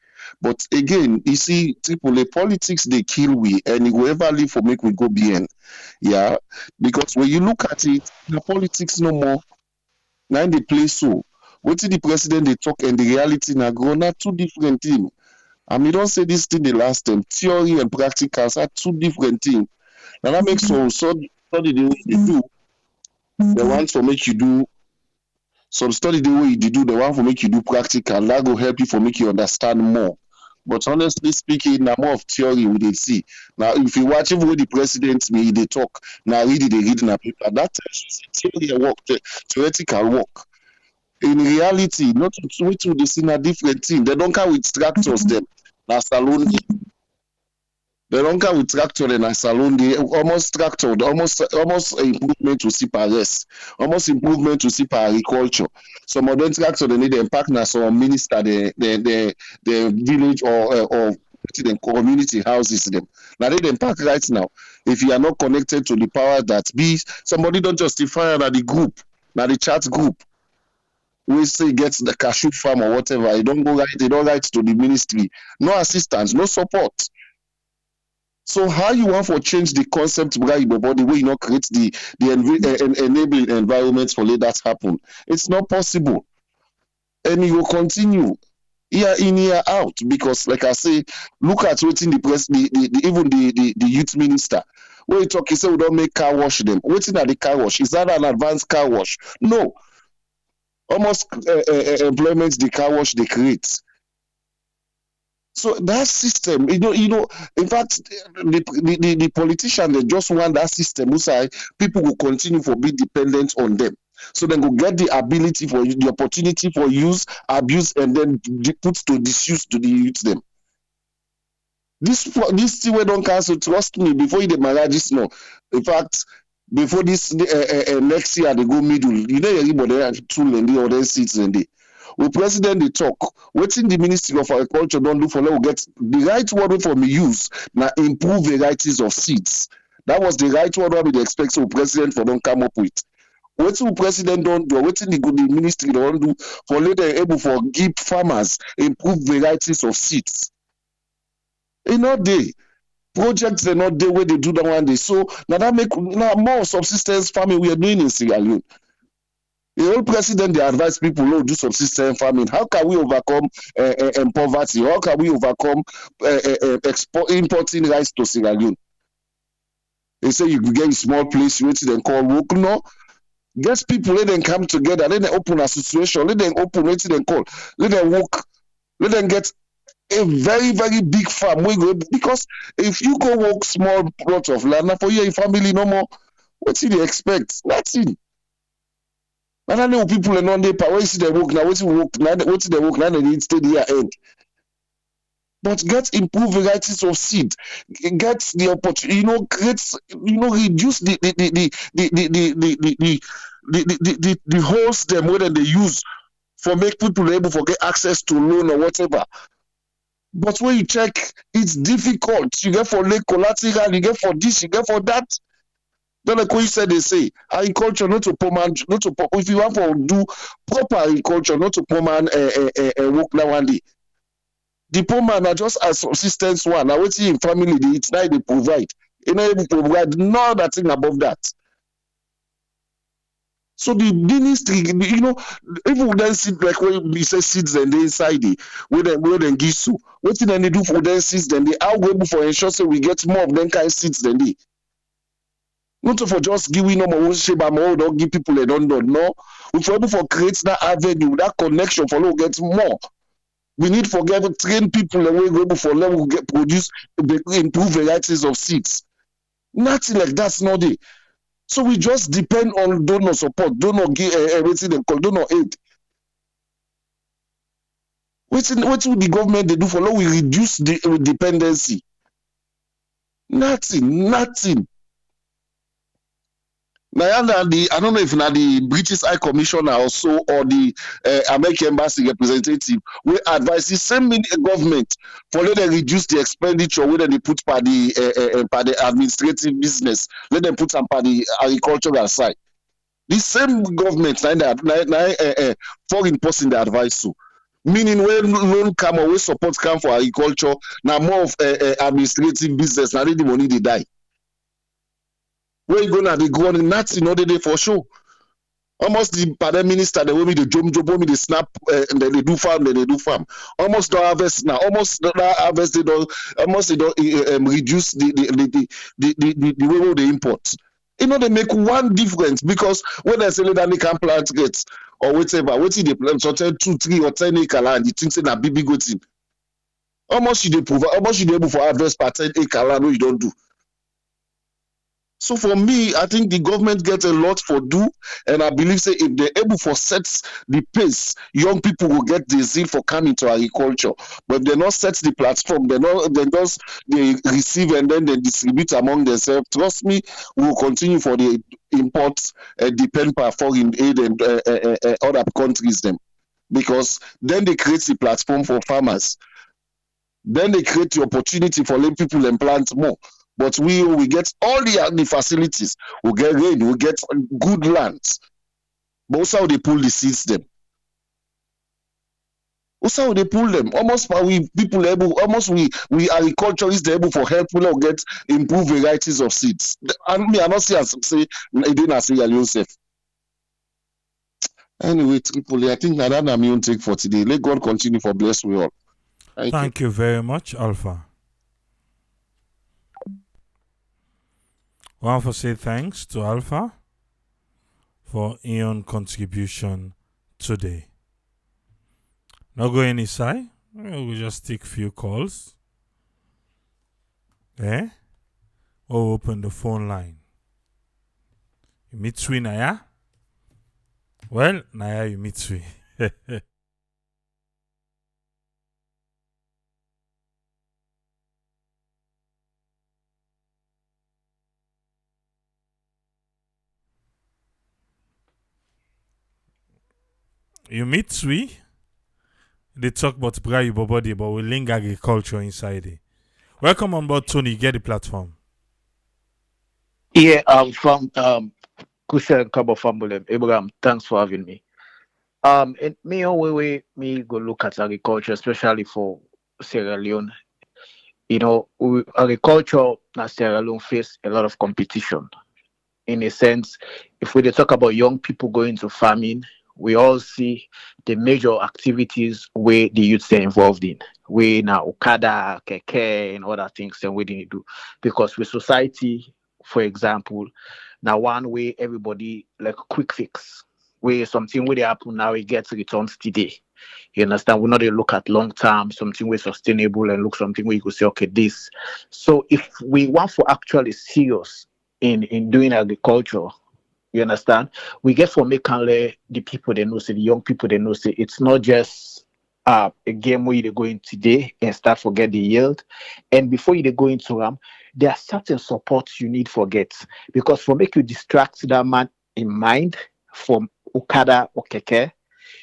But again, you see, triple A politics they kill we and it will ever live for make we go BN. Yeah. Because when you look at it, the politics no more. Now they play so. What did the president they talk and the reality na grow na two different things. And we don't say this thing the last time. Theory and practicals are two different things. Now that makes so study the way you do. The ones for make you do some study the way you do, the one for make you do practical. That will help you for make you understand more. But honestly speaking, now more of theory we did see. Now if you watch even the president me they talk, now read it, they read in a paper. That theory work, theoretical work. In reality, not to wait to they see a different thing. They don't come with tractors them. Now salon they don't come with tractor and a salon. They almost tractor, almost improvement to see per rest, almost improvement to see per agriculture. Some of them tractor they need them partner some minister the village or the community houses them. Now they them pack right now. If you are not connected to the power that be somebody don't justify that the group, now the chat group. We say get the cashew farm or whatever. You don't go right, they don't write to the ministry. No assistance, no support. So how you want to change the concept but the way you not create the enabling environment for let that happen? It's not possible. And you will continue year in, year out. Because like I say, look at waiting the press even the youth minister. When you talk, he say we don't make car wash them. Waiting at the car wash. Is that an advanced car wash? No. Almost employment the car wash they create. So that system, in fact, the politician they just want that system who say people will continue for be dependent on them. So then go get the ability for the opportunity for use, abuse, and then put to disuse to the youth them. This thing we don't cancel. Trust me, before the marriages no. In fact, before this next year they go middle. You know everybody two and the other seats and the. With president they talk. Waiting the Ministry of Agriculture don't do for let we get the right word for me use now improve varieties of seeds. That was the right word we expect so president for don't come up with. Waiting president don't do, waiting the ministry don't do for later able for give farmers improve varieties of seeds. In all day projects are not there where they do that one day. So now that make now more subsistence farming we are doing in Sierra Leone. The old president they advise people to do subsistence farming. How can we overcome poverty? How can we overcome importing rice to Sierra Leone? They say you get a small place, you wait till them call work. No, get people, let them come together, let them open association, let them open, wait till them call, let them work, let them get a very, very big farm. Because if you go work small plot of land, now for your family no more, what do they expect? Nothing. And I know people are not there, when you see them work now, what they work now, they need stay the year end. But get improved varieties of seed, get the opportunity, reduce the holes them whether they use for make people able to get access to loan or whatever. But when you check, it's difficult. You get for late collateral, you get for this, you get for that. Then like what you said, they say agriculture not to poor man, not to if you want to do proper agriculture, not to poor man work now one day. The poor man are just a subsistence one. Now what's in family it's now they provide. You know they provide no other thing above that. So the ministry, even we then see like when we say seeds and they inside it, where then give so. What thing they do for them seeds then they are able for ensure so we get more of them kind of seeds than they. Not for just giving them a shape and don't give people a don't no. We for able for create that avenue, that connection for them get more. We need for get train people and we able for them get produce improve varieties of seeds. Nothing like that's not it. So we just depend on donor support, donor give everything they call donor aid. What will the government they do for now? We reduce the dependency. Nothing. Now, I don't know if now the British High Commissioner also or the American Embassy representative will advise the same government for let them reduce the expenditure where they put by the administrative business, let them put some by the agricultural side. The same government foreign person the advice so. Meaning when loan come or when support come for agriculture, now more of administrative business, now the money they die. Where you gonna they go on nothing other day for sure. Almost the prime minister they want me the job me the snap and then they do farm almost don't harvest now almost don't harvest they don't almost they don't reduce the way they import. They make one difference because when they say that they can plant gates or whatever they plant so 2 3 or 10 acre land you think say na big good thing almost you dey provide almost you dey able for harvest per 10 acre land wey you don't do. So for me, I think the government gets a lot for do, and I believe say if they're able for set the pace, young people will get the zeal for coming to agriculture. But if they not set the platform, they receive and then they distribute among themselves. Trust me, we will continue for the imports depend for foreign aid and other countries them, because then they create the platform for farmers. Then they create the opportunity for lay people and plant more. But we get all the facilities. We get rain, we get good lands. But also how they pull the seeds them. Also how they pull them. Almost we people able, almost we agriculturists they able for help will get improved varieties of seeds. And me, I not see as say it didn't say yourself. Anyway, Tripoli, I think that I'm your take for today. Let God continue for bless we all. Thank you very much, Alpha. I want to say thanks to Alpha for Ion contribution today. Not go any side. We'll just take few calls. Or open the phone line. You meet Sui Naya? Well, Naya, you meet Sui. You meet Sui? They talk about Braille body, but we link agriculture inside it. Welcome on board, Tony. Get the platform. Yeah, I'm from Kusha and Kabo Family. Abraham, thanks for having me. And me always me go look at agriculture, especially for Sierra Leone. Agriculture na Sierra Leone face a lot of competition. In a sense, if we talk about young people going to farming, we all see the major activities where the youths are involved in. We now Okada, Keke, and other things and we didn't do. Because with society, for example, now one way everybody like quick fix. Where something where they happen now it gets returns today. You understand? We're not a look at long term, something where sustainable and look something where you could say, okay, this. So if we want for actually serious in doing agriculture, you understand? We get for make the people they know, say the young people they know, say it's not just a game where you go in today and start forget the yield. And before you go into them, there are certain supports you need for get because for make you distract that man in mind from Okada or Keke,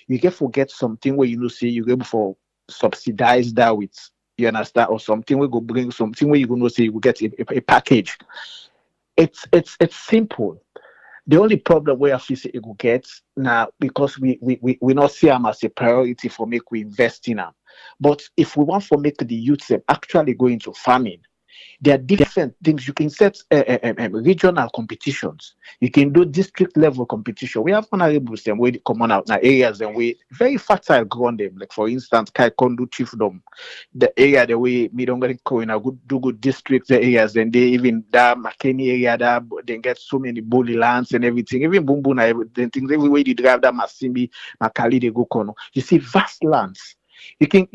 you get forget something where you know say you able for subsidize that with you understand or something where go bring something where you gonna say you will get a package. It's simple. The only problem where I feel say it will get now because we not see them as a priority for make we invest in them. But if we want for make the youth them actually go into farming, there are different things. You can set regional competitions. You can do district level competition. We have honorables them where they come on out now areas and we very fertile ground them. Like for instance, Kaikondu Chiefdom, the area the way me don't get going a good district the areas and they even that McKinney area that they get so many bully lands and everything. Even Bumbuna everything things everywhere they drive that Masimbi, Makali they go kono. You see vast lands. They can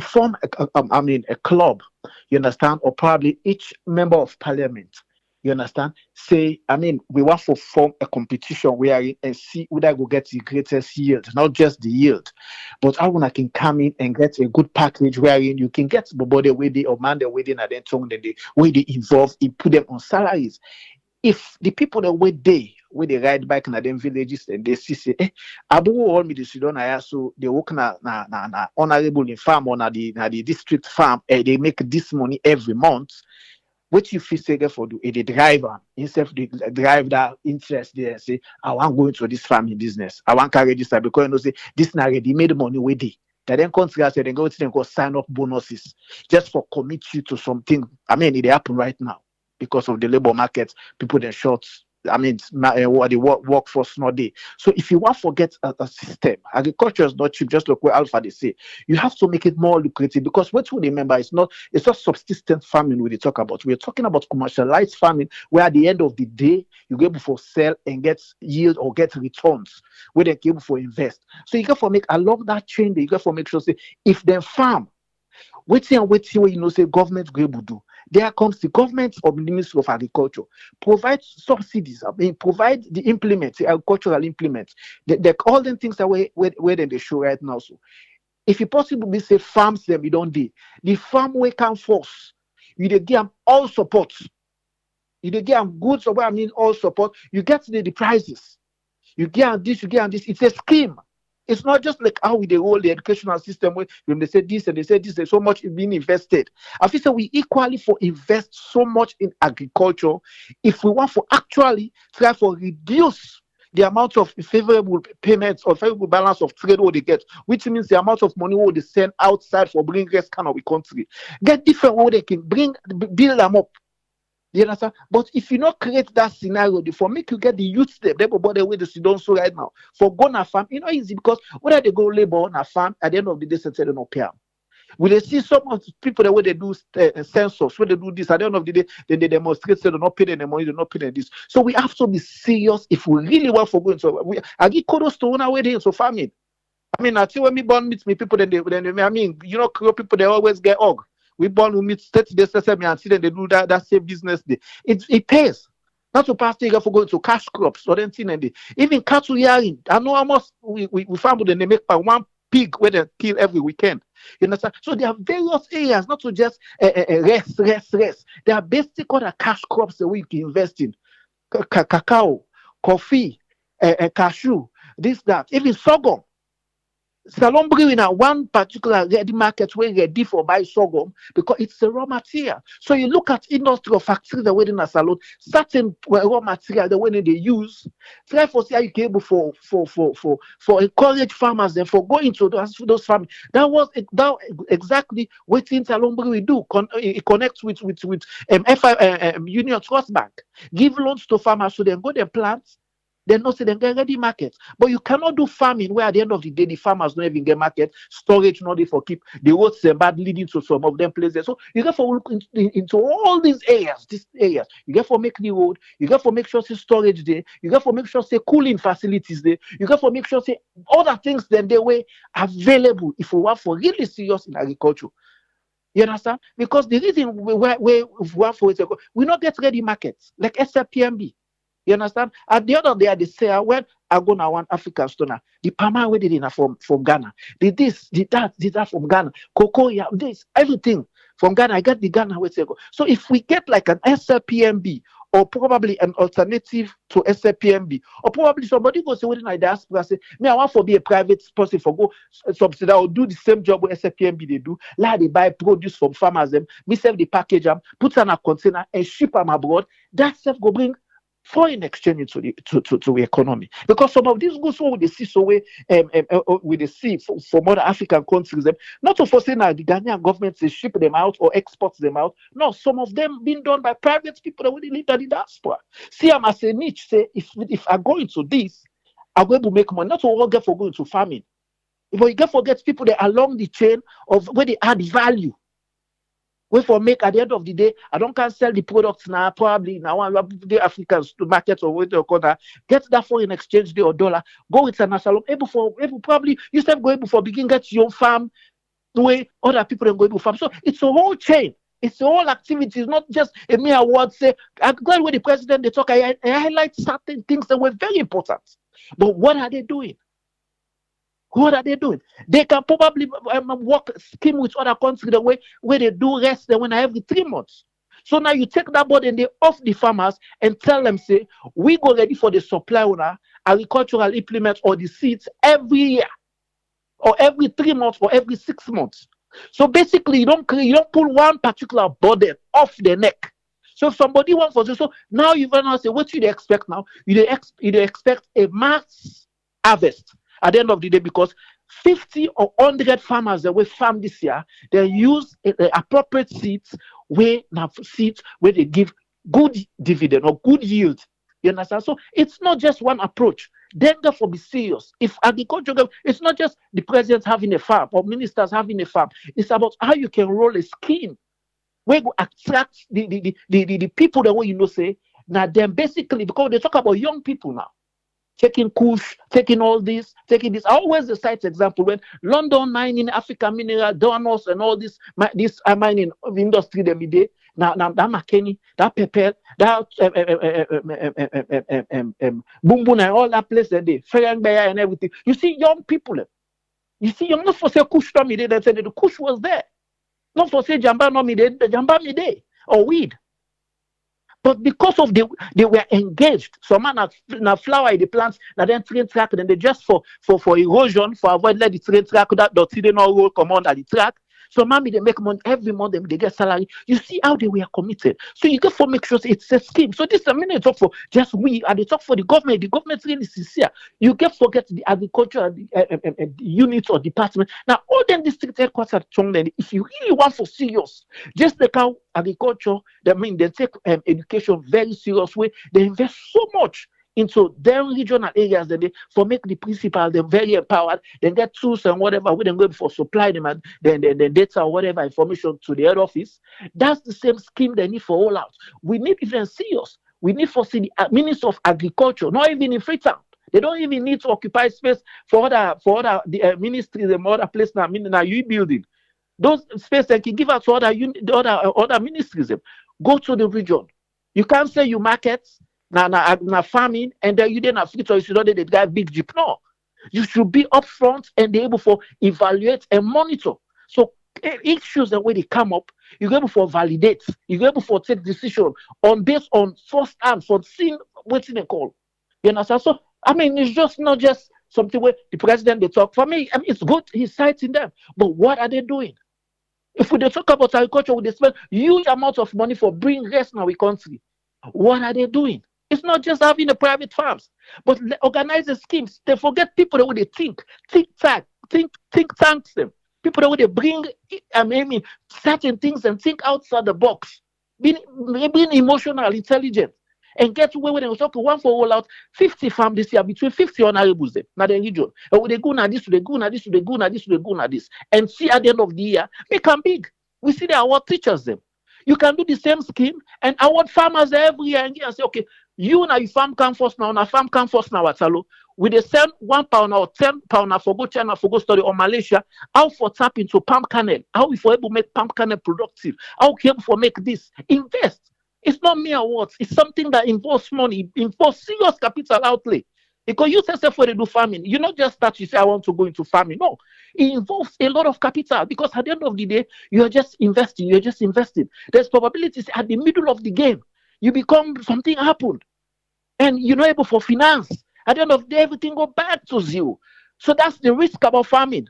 form a club, you understand, or probably each member of parliament, you understand, say, we want to form a competition where and see who that will get the greatest yield, not just the yield, but how one can come in and get a good package wherein you can get the body where they or man the wedding and then tongue the way they involve, you put them on salaries. If the people that were there where they ride bike in them villages and they see say, Abu all me the Sudan I so they work na honorable in farm or na the district farm, they make this money every month. What you feel say for do the driver instead of the drive that interest there and say, I want go into this farming business. I want to register because you know say this na already made money with it. That then consider say then go to them go sign up bonuses just for commit you to something. I mean it happen right now because of the labor market, people then short. I mean, what the workforce not there. So if you want to forget a system, agriculture is not cheap. Just like what Alpha they say, you have to make it more lucrative because what we remember it's not subsistence farming we talk about. We're talking about commercialized farming where at the end of the day you get able for sell and get yield or get returns where they able for invest. So you got to make along that chain. You got to make sure say if they farm waiting and waiting where you know say government go able do. There comes the government of the Ministry of Agriculture, provide subsidies, I mean, provide the implements, the agricultural implements, all the things that where they show right now. So if it possible, we say farms them, you don't do. The farm we can force. You dey give them all support. You dey give them good support, I mean all support. You get the prices. You give them this, you give them this. It's a scheme. It's not just like how we they roll the educational system where when they say this and they say this, there's so much being invested. I feel so we equally for invest so much in agriculture if we want for actually try for reduce the amount of favorable payments or favorable balance of trade what they get, which means the amount of money what they send outside for bring rest kind of the country. Get different what they can bring, build them up. You understand? But if you not create that scenario, for make you get the youth step, they go the way they don't so right now. For go on a farm, you know easy because whether they go labor on a farm at the end of the day, they don't pay. Will they see some of the people that way they do census, where they do this at the end of the day, then they demonstrate say they're not paying them money, they're not paying this. So we have to be serious if we really want for going. So I give kudos to one way there so farming. I mean, I see when me born meet me people, then I mean, you know, Creole people they always get og. We born we meet state they say me and see them they do that same business day. It pays. Not to pass thing for going to cash crops or anything and even cattle rearing. I know how much we farm them they make by one pig where they kill every weekend. You understand? So there are various areas, not to just rest. There are basic other cash crops that we can invest in. Cacao, coffee, cashew, this, that, even sorghum. Salon bring in one particular ready market where ready for buy sorghum because it's a raw material. So you look at industrial factories that within a salon, certain raw material the way they use. Try for see how you can able for encourage farmers and for going to those farms. That was exactly what Salon we do. It connects with Union Trust Bank. Give loans to farmers so they go their plants. They not say they get ready market. But you cannot do farming where at the end of the day the farmers don't even get market, storage not there for keep the roads and bad leading to some of them places. So you get for look into all these areas, You get for make the road, you get for make sure say storage there, you get for make sure say cooling facilities there, you get for make sure say other things then they were available if we want for really serious in agriculture. You understand? Because the reason we want for it, we not get ready markets like SLPMB. You understand? At the other day, they say, when I go now one African stoner, the Pama where did it from Ghana. Did this, did that from Ghana. Cocoa, yeah, this, everything from Ghana. I got the Ghana where they go. So if we get like an SLPMB or probably an alternative to SLPMB, or probably somebody goes within the diaspora say, me, I want to be a private person for go subsidize or do the same job with SLPMB they do. Like they buy produce from farmers, them, me sell the package, put on a container and ship them abroad. That stuff go bring foreign exchange into the economy because some of these goods we they see so we they see from other African countries them not to foresee now the Ghanaian government they ship them out or export them out. No, some of them being done by private people that really live in the diaspora. See, I'm as a niche say if I go into this, I'm going to make money. Not all get for going to farming, but you get forget people that along the chain of where they add value. Wait for make at the end of the day, I don't can sell the products now, probably now one the Africans to market or what they call that. Get that foreign exchange day or dollar, go international, able probably you start going before begin get your own farm the way other people then go able farm. So it's a whole chain, it's a whole activity, it's not just a mere award. Say I'm glad when the president they talk, I highlight certain things that were very important. But what are they doing? What are they doing? They can probably work scheme with other countries the way where they do rest when every 3 months. So now you take that burden they off the farmers and tell them, say, we go ready for the supply owner agricultural implements or the seeds every year or every 3 months or every 6 months. So basically, you don't pull one particular burden off the neck. So if somebody wants for so now you now say, what you expect now? You dey expect a mass harvest at the end of the day because 50 or 100 farmers that will farm this year, they use appropriate seeds where now seeds where they give good dividend or good yield. You understand? So it's not just one approach. Then therefore be serious. If agriculture, it's not just the president having a farm or ministers having a farm. It's about how you can roll a scheme where you attract the people that way you know say now then basically because they talk about young people now taking kush, taking all this, taking this. I always cite example when London mining, African mineral, donors, and all this mining industry them day. Now that McKinney, that Pepper, that Boom Boom and all that place that day, Ferengbaya and everything. You see young people. You see, you're not for say kush no me day. They said the kush was there. Not for say jamba no me day, the jamba me day or weed. But because of they were engaged, some man now flower the plants, now then train track, then they just for erosion, for avoid let the train track that dirty they not roll come on at the track. So mommy they make money every month, they get salary. You see how they were committed. So you get for make sure it's a scheme. So this is a minute talk for just we and they talk for the government. The government really sincere. You get forget the agriculture units or department. Now all them district headquarters if you really want for serious, just like how agriculture, they take education very serious way. They invest so much into their regional areas that they for make the principal them very empowered, then get tools and whatever we then go for supply them and then data or whatever information to the head office. That's the same scheme they need for all out. We need even serious. We need for see the Minister of Agriculture, not even in Freetown. They don't even need to occupy space for other ministries and other places now you building. Those space they can give out to other ministries. Go to the region. You can't say you market na farming and then you didn't have free choice, you know they got big jeep. No. You should be upfront and be able to evaluate and monitor. So issues the way they come up, you're able to validate, you're able to take decision on based on first hand for seeing what they call. You understand? So I mean it's just not just something where the president they talk. For me, I mean it's good he's citing them, but what are they doing? If we talk about agriculture, we spend huge amounts of money for bring rest in our country. What are they doing? It's not just having the private farms, but organizing schemes. They forget people that would think tanks them. People that would bring, I mean, certain things and think outside the box. Being emotional, intelligent, and get away when they talk one for all out 50 farm this year between 50 honorables them. Now the region. And when they go now this, they go now this, they go now this, they go now this. And see at the end of the year, make them big. We see the award teachers them. You can do the same scheme and award farmers every year and say, okay, you now farm come first now at Salo. With the send £1 or £10 for go China for go study or Malaysia, how for tap into palm kernel, how we for able to make palm kernel productive, how we able for make this invest. It's not mere awards, it's something that involves money, involves serious capital outlay. Because you say for the do farming, you not just start, you say I want to go into farming. No, it involves a lot of capital because at the end of the day, you're just investing. There's probabilities at the middle of the game. You become something happened. And you're not able for finance. At the end of the day, everything go back to zero. So that's the risk about farming.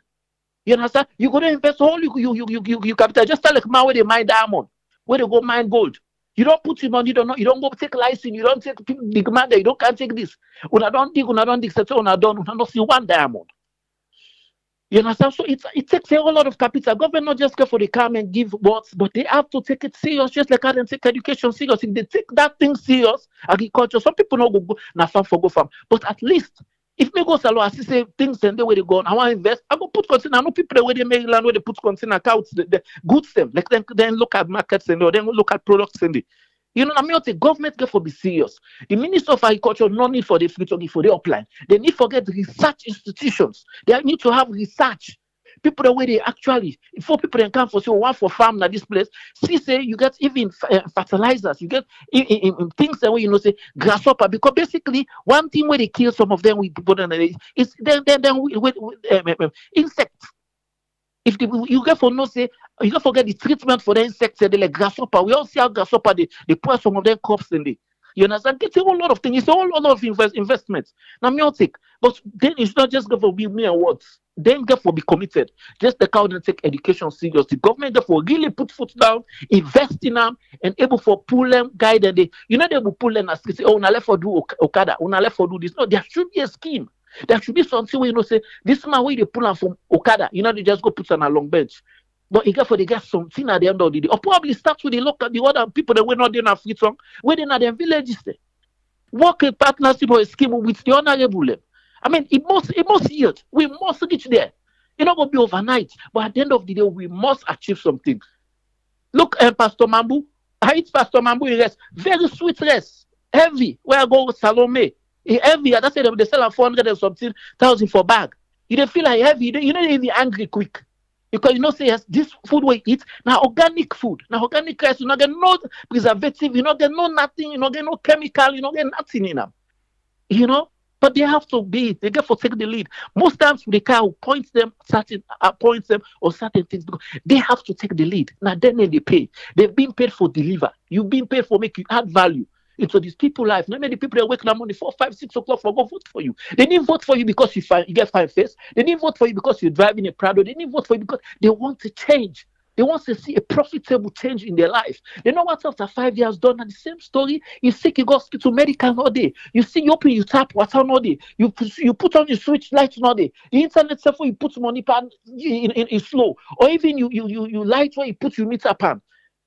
You understand? You're gonna invest all you capital. Just tell like man where they mine diamond, where they go mine gold. You don't put your money, you don't go take license, you don't take the commander, you can't take this. Una don't dig, so una don't see one diamond. You understand? So it takes a whole lot of capital. Government not just go for the come and give words, but they have to take it serious, just like how they take education serious. If they take that thing serious, agriculture, some people not go na farm for go farm. But at least if me go salo, I see say things and the way they go on, I want to invest, I go put container. I know people where they make land where they put container accounts, the goods them. Like then look at markets and then look at products and you know, I mean, the government get for be serious. The Minister of Agriculture no need for the future, for the upline. They need to get research institutions. They need to have research. People the way they actually, before people can come for say one for farm at this place, see say you get even fertilizers, you get in things that way you know say grasshopper because basically one thing where they kill some of them with is then with insects. If you get for no say, you get forget the treatment for the insects, they like grasshopper. We all see how grasshopper they put some of their crops in there. You understand? It's a whole lot of things. It's a whole lot of investments. Now, me, I'll take. But then it's not just going for be me and words. Then get for be committed. Just the cow and take education serious. The government therefore really put foot down, invest in them, and able for pull them, guide them. They will pull them and say, oh, now let for do Okada, oh, now let for do this. No, there should be a scheme. There should be something where say this man where they pull them from Okada. They just go put on a long bench. But you get for they get something at the end of the day. Or probably start with the other people that were not in a free song, where they not in villages there. Work a partnership or a scheme with the honorable. I mean, it must yield. We must reach there. It's not gonna be overnight, but at the end of the day, we must achieve something. Look, Pastor Mambu. I eat Pastor Mambu in rest. Very sweet rest. Heavy. Where I go Salome. Heavy. That's it. They sell 400 and something thousand for bag. You don't feel like heavy. You don't even angry quick. Because say yes, this food we eat now organic food. Now organic rice, you not get no preservative, you not get no nothing, you not get no chemical, you not get nothing in them. You know? But they have to be, they get for take the lead. Most times the car will point them certain points them or certain things because they have to take the lead. Now then they pay. They've been paid for deliver. You've been paid for make you add value into these people life. Not many people that wake up morning 4, 5, 6 o'clock for go vote for you. They didn't vote for you because you get fine face. They didn't vote for you because you're driving a Prado. They didn't vote for you because they want to change. They want to see a profitable change in their life. They know what after 5 years done and the same story. You sick, you go hospital medical all day. You see, you open, you tap water all day. You put on your switch lights all day. The internet stuff where you put money pan in slow, or even you light where you put your meter pan,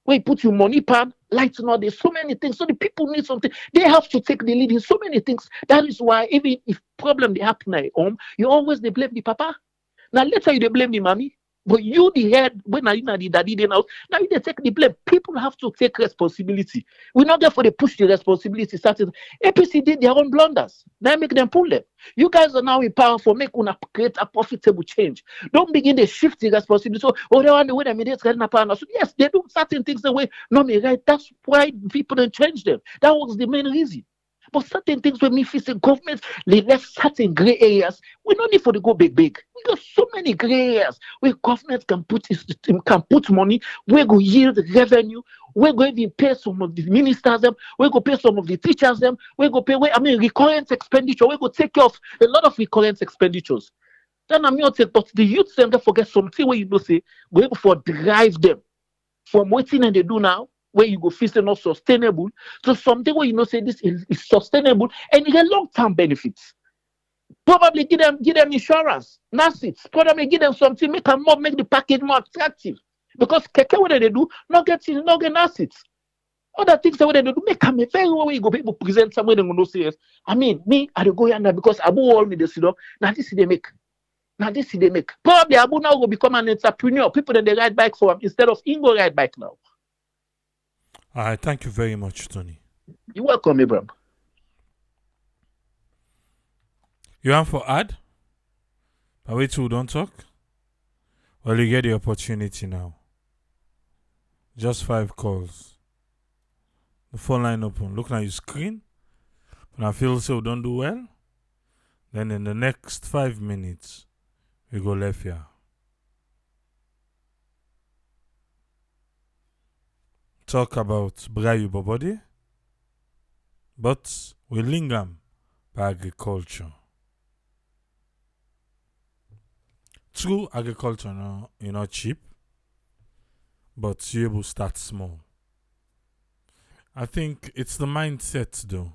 where you put your money pan, lights all day. So many things. So the people need something. They have to take the lead in so many things. That is why even if problem they happen at home, you always they blame the papa. Now later you they blame the mommy. But you, the head, when I the daddy, then out, now you they take the blame. People have to take responsibility. We're not there for they push the responsibility. Started APC did their own blunders. Now make them pull them. You guys are now in power for make una create a profitable change. Don't begin to shift the responsibility. So, oh, they want the way they made it. So yes, they do certain things the way no me right. That's why people don't change them. That was the main reason. But certain things when me feel the government they left certain grey areas. We don't need for to go big. We got so many grey areas where government can put money, we go yield revenue, we go even pay some of the ministers them, we go pay some of the teachers them, we go pay recurrent expenditure, we go take care of a lot of recurrent expenditures. Then I'm not saying, but the youth them they forget something where say we go for drive them from waiting and they do now where you go feel say not sustainable to something where say this is sustainable and you get long-term benefits. Probably give them insurance, assets, probably give them something, make the package more attractive. Because keke what they do, not get assets. Other things that they do, make them a very way you go people present somewhere they go say yes. I mean, me, I go yonder because Abu all me this, now this is they make. Now this is they make. Probably Abu now will become an entrepreneur. People that they ride bike for him instead of him go ride bike now. All right, thank you very much, Tony. You're welcome, Abraham. You want for ad? But wait till we don't talk? Well, you get the opportunity now. Just 5 calls. The phone line open. Look at your screen. When I feel so don't do well, then in the next 5 minutes, we go left here. Talk about Brayu Bobody, but we linger by agriculture. True agriculture, not cheap, but you able to start small. I think it's the mindset, though.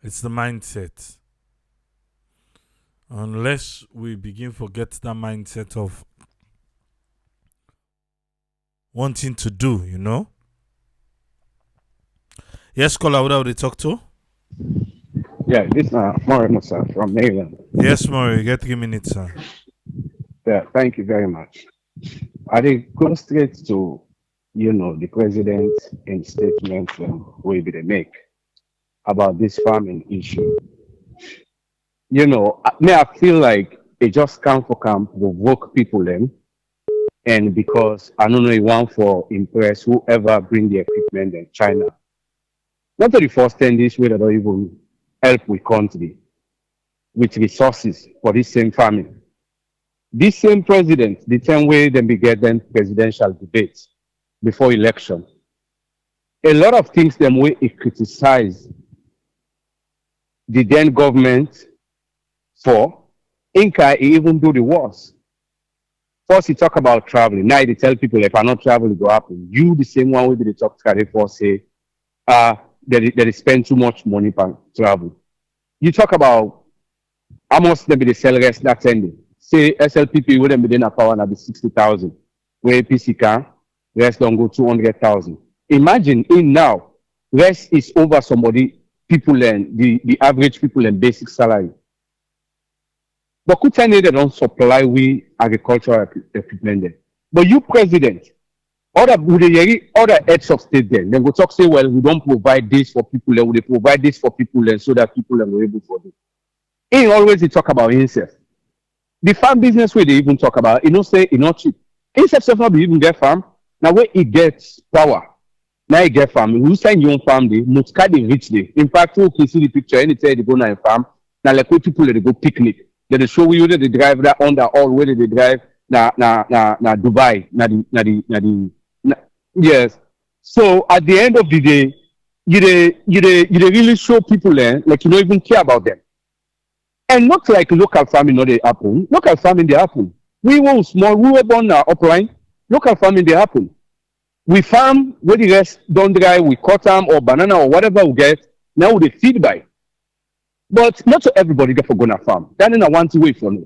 It's the mindset. Unless we begin to get that mindset of wanting to do, Yes, caller, what would they talk to? Yeah, this is Maury Musa from Maryland. Yes, Maury, get 3 minutes, sir. Yeah, thank you very much. I did go straight to, the president in statement will be the make about this farming issue. I feel like they just come for camp, provoke people then, and because I don't know, they want for impress whoever bring the equipment in China. Not to the first 10 this way that don't even help with country with resources for this same farming. This same president, the same way they began then presidential debates before election, a lot of things them way he criticized the then government for. Inca he even do the worst. First, he talk about traveling. Now they tell people if I not travel, it go happen. You the same one will be the talk carry for say, they spend too much money on travel. You talk about how much they be the sell rest that ending. Say SLPP would be then a power and be 60,000. Where APC can, rest don't go 200,000. Imagine in now, rest is over somebody people and the average people and basic salary. But Kutane they don't supply we agricultural equipment there. But you president, other with the other heads of state then, they go talk say, well, we don't provide this for people, and we provide this for people and so that people are able for it. He always they talk about himself. The farm business where they even talk about, you know, say it not cheap. Himself self not be even get farm. Now where he gets power, now he get farm. Who sign your farm day, Mutka they reach day. In fact, who can see the picture anytime they go now in farm, now like where people they go picnic. They show you that they drive that under all where they drive na Dubai, na, yes. So at the end of the day, you really show people like you don't even care about them. And not like local farming not they happen. Local farming they happen. We were small, we were born upline. Local farming they happen. We farm where the rest don't dry, we cut them or banana or whatever we get. Now they feed by. But not to everybody get for gonna farm. That is a one way for me.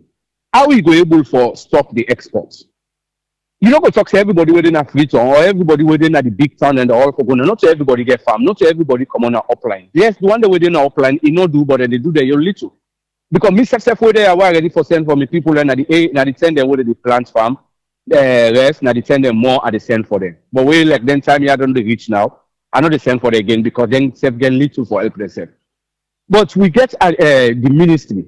How we go able for stop the exports? You don't go talk to everybody within a free town or everybody within at the big town and all for gonna. Not to everybody get farm. Not to everybody come on a upline. Yes, the one that within a upline, it not do, but then they do their little. Because me successful there, I was ready for send for me people and at the eight, now the 10 them where they plant farm, rest, now the 10 them more at the send for them. But we like then time you don't reach now, I know the send for them again because then self get little for help themselves. But we get the ministry.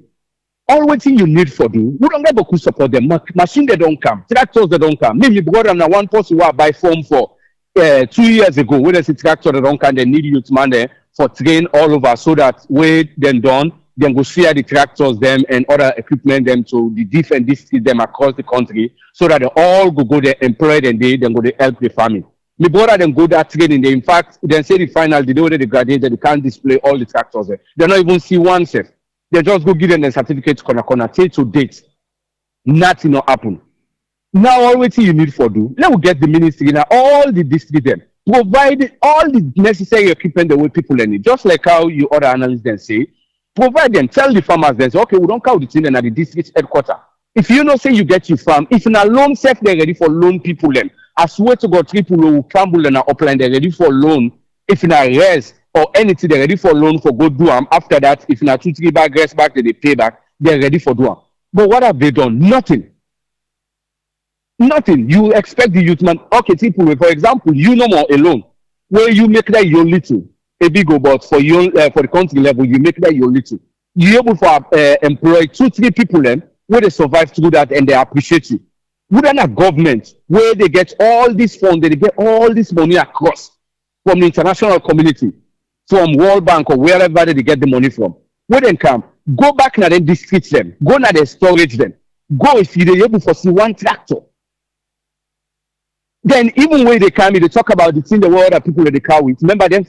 All what thing you need for do, we don't get beaucoup support them. Machine they don't come, tractors they don't come. Maybe brother and one person who I buy form for 2 years ago, where there's a tractor they don't come, they need youth man there for train all over so that way then done, then go share the tractors them and other equipment them to the different districts them across the country so that they all go there employed and they then go to help the farming. My brother then go that training. They in fact then say the final the day where they graduated, they can't display all the tractors there. They not even see one self. They just go give them the certificate corner take to date. Nothing not happen. Now all what you need for do, let me get the ministry now, all the district them. Provide all the necessary equipment the way people need. Just like how you other analysts then say, provide them, tell the farmers then say, okay, we don't count the thing at the district headquarters. If you know say you get your farm, if in a loan self they're ready for loan people them. I swear to God, people who crumble and are upline, they're ready for loan. If in a res or anything, they're ready for loan for go do them. After that, if in a 2-3 bag rest back, they pay back, they're ready for do them. But what have they done? Nothing. Nothing. You expect the youth man. Okay, people, for example, you no more alone. Where you make that your little, a big but for you for the country level, you make that your little. You able to employ 2-3 people then where they survive through that and they appreciate you. Wouldn't a government where they get all this fund, they get all this money across from the international community, from World Bank or wherever they get the money from. Where they come, go back now then districts them, go now they storage them. Go if you're able to see one tractor. Then even when they come, they talk about the thing the world that people that they cow with. Remember then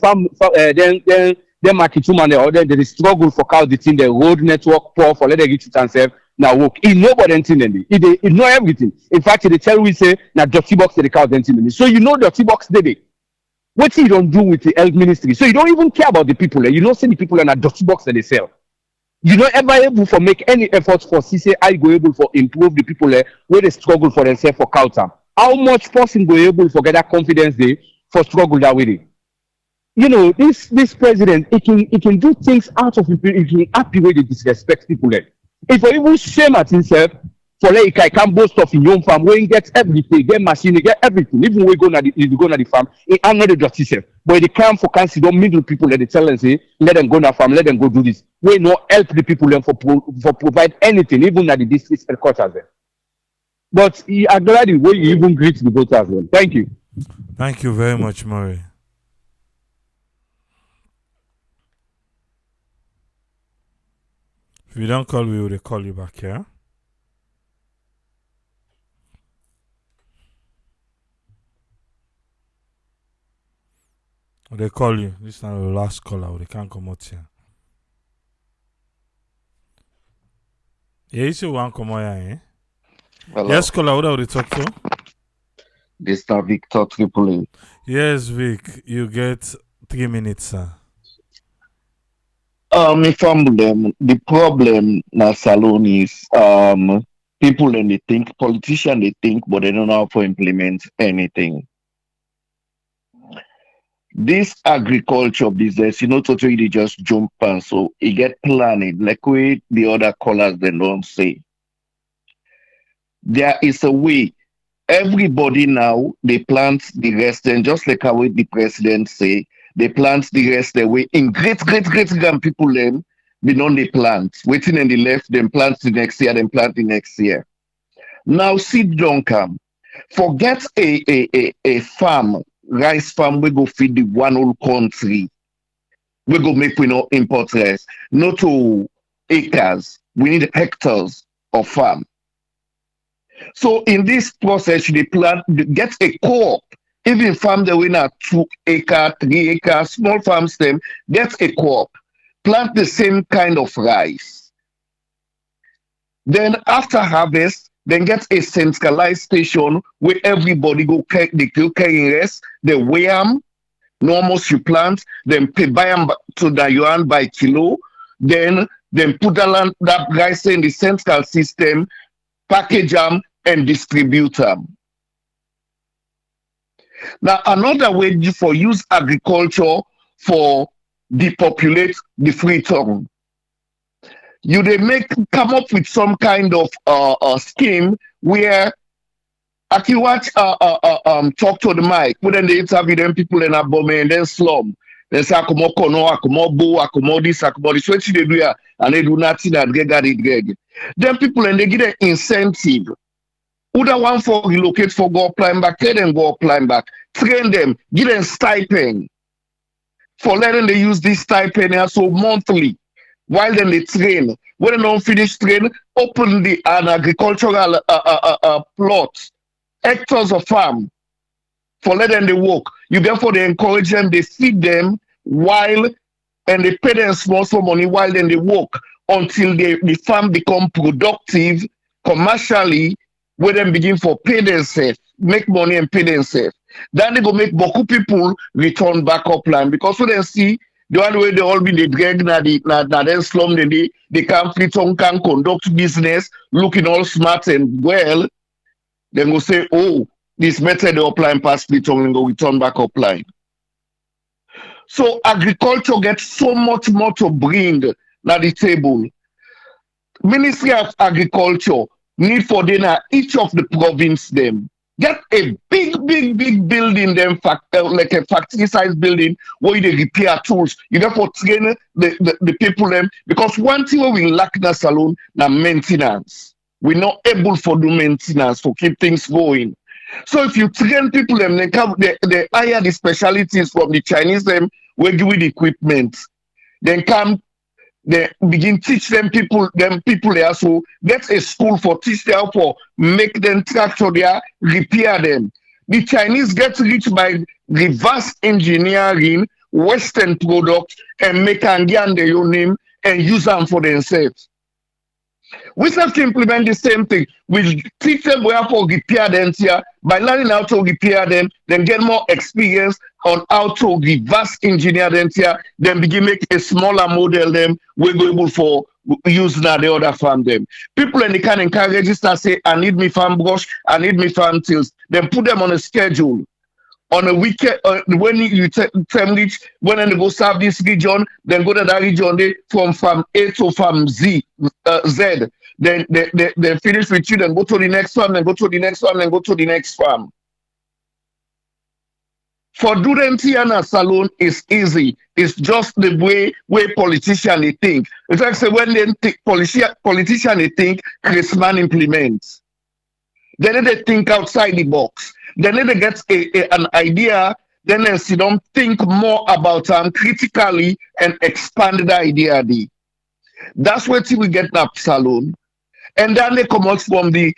then market woman or then they struggle for cow the thing the road network poor for let them reach it and say now work. He know about anything then he know everything. In fact, they tell we say now dirty box the cow anything. So you know dirty box they. What you don't do with the health ministry. So you don't even care about the people. You don't see the people in a dirty box that they sell. You not ever able for make any efforts for CC I go able for improve the people where they struggle for themselves for cow time. How much person go able for get that confidence they for struggle that way? You know, this president, it can do things out of it can happy way they disrespect people. If for even shame at himself, for like I can boast of in your farm, where he gets everything, get machine, he get everything. Even when you go to the farm, he am not the justice self. But they come for cancer, don't middle people let they tell and say, let them go to the farm, let them go do this. We not help the people for provide anything, even at the district headquarters there. But I'm glad the way you even greet the voters well. Thank you. Thank you very much, Murray. If you don't call, we will call you back here. They call you. This time the last caller. They can't come out here. Yeah, you see one come out here, eh? Hello, Yes, caller. What are we talk to? this is Victor Tripoli. Yes, Vic. You get 3 minutes, sir. The problem na salon is people and they think politicians they think, but they don't know how to implement anything. This agriculture business, totally they just jump and so it get planning like way the other callers they don't say. There is a way. Everybody now they plant the rest, and just like how the president say, they plant the rest the way in great grand people them beyond the plant. Waiting in the left, then plant the next year, then plant the next year. Now seed don't come. Forget a farm, rice farm, we go feed the one whole country. We go make we no import rice. Not to acres. We need hectares of farm. So in this process, they plant, get a co-op. Even farm the winner 2 acre, 3 acre, small farms them, get a co-op. Plant the same kind of rice. Then after harvest, then get a centralized station where everybody they go carry rice, they weigh them, normal you plant, then pay buy them to the yuan by kilo, then put that rice in the central system, package them and distribute them. Now, another way for use agriculture for depopulate the free tongue. You they come up with some kind of scheme where I can watch talk to the mic, when they interview them people in Abome and then slum. They say akomo kono, akomo bo, akomo this, akomo this. What they do here and they do nothing and get. Then people and they get an incentive. Other one for relocate for go apply back, tell them go apply back, train them, give them stipend for letting they use this stipend so monthly while then they train. When they don't finish train, open an agricultural plot, hectares of farm for letting they work. You therefore they encourage them, they feed them while and they pay them small money while then they work until the farm become productive commercially, where them begin for pay themselves, make money and pay themselves. Then they go make beaucoup people return back upline because when they see the one way they all been the drag na then slum they can't fit on can conduct business looking all smart and well, then go say, oh, this method the upline pass split on and go return back upline. So agriculture gets so much more to bring na the table. Ministry of Agriculture need for them each of the province them get a big building them like a factory size building where they repair tools. You therefore train the people them because one thing we lack in the salon na maintenance. We're not able for do maintenance for keep things going. So if you train people them, they hire the specialties from the Chinese them, we give the equipment. Then come they begin teach them people there. So get a school for teach them for make them tractor there, repair them. The Chinese get rich by reverse engineering Western products and make and get their own name and use them for themselves. We have to implement the same thing. We teach them where to repair them here by learning how to repair them, then get more experience on how to reverse engineer them here, then begin make a smaller model them we're able for use now the other farm them. People in the can register say, I need me farm brush, I need me farm tools. Then put them on a schedule. On a weekend, when you time reach, when they go serve this region, then go to that region they, from farm A to farm Z. Then they finish with you, then go to the next farm, then go to the next farm, then go to the next farm. For doing Tiana Salon is easy. It's just the way politicians they think. It's like say when they think politicians they think, Chris Man implements. Then they think outside the box. Then they get an idea. Then they sit down, think more about them critically and expand the idea. That's what we get in salon. And then they come out from the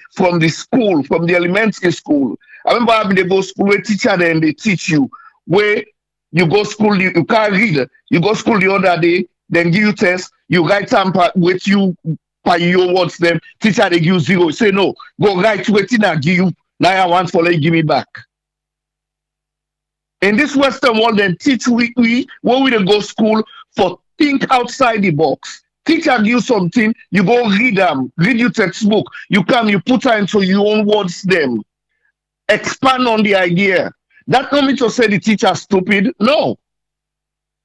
school, from the elementary school. I remember having to go school where teacher then they teach you where You go school, you can't read. You go school the other day, then give you test, you write some with you by your words them. Teacher they give you zero. Say no, go write waiting and give you. Now I want for let give me back. In this Western world, then teach we when we dey go school for think outside the box. Teacher give you something, you go read them, read your textbook. You come, you put her into your own words them. Expand on the idea. That don't mean to say the teacher stupid. No.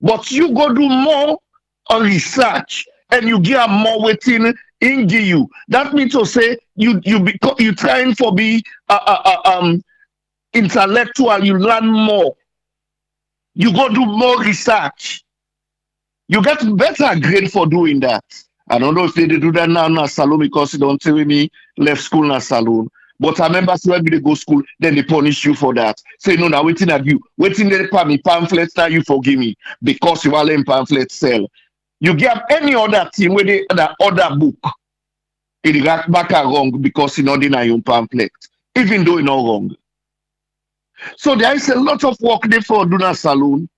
But you go do more research and you get more waiting in give you. That means to say you trying for be intellectual, you learn more. You go do more research. You get better grade for doing that. I don't know if they do that now in a salon because you don't tell me left school in a salon. But I remember so when they go school, then they punish you for that. Say no, now waiting at you. Waiting they pay me pamphlets, now you forgive me. Because you are letting pamphlets sell. You get any other thing where they the other book. It got back wrong because you know they your pamphlet. Even though it's not wrong. So there is a lot of work there for doing a salon.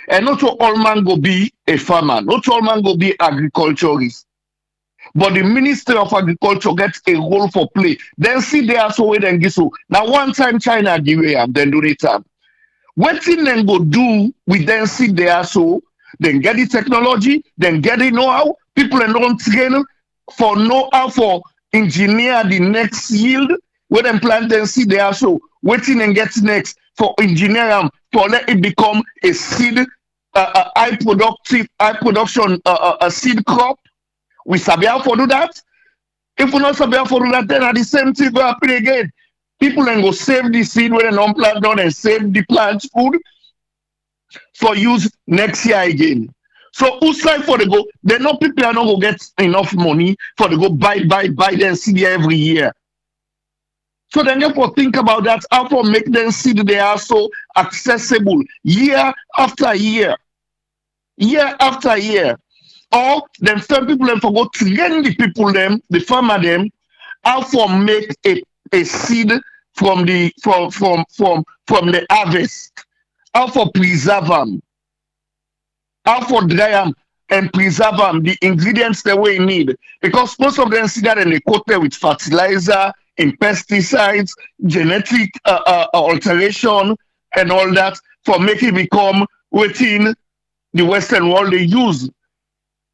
And not all man go be a farmer, not all man go be agriculturist. But the Ministry of Agriculture gets a role for play. Then see there so wait and get so. Now one time China give am, then do it am. What thing then go do, we then see there so, then get the technology, then get the know-how. People and don't train for know-how for engineer the next yield. When them plant then see there so, waiting and get next for engineer for let it become a seed, high production a seed crop. We sabi how to do that. If we not sabi how to do that, then at the same thing go happen again. People then go save the seed when they don't plant down and save the plant food for use next year again. So who side for the go? They know people are not gonna get enough money for the go buy them seed every year. So then therefore think about that, how to make them seed they are so accessible year after year. Year after year. Or them some people them for go train the people them, the farmer them, how for make a seed from the harvest, how for preserve them, how for dry them and preserve them, the ingredients the way you need. Because most of them see that and they coated with fertilizer, in pesticides, genetic alteration, and all that for making become within the Western world they use.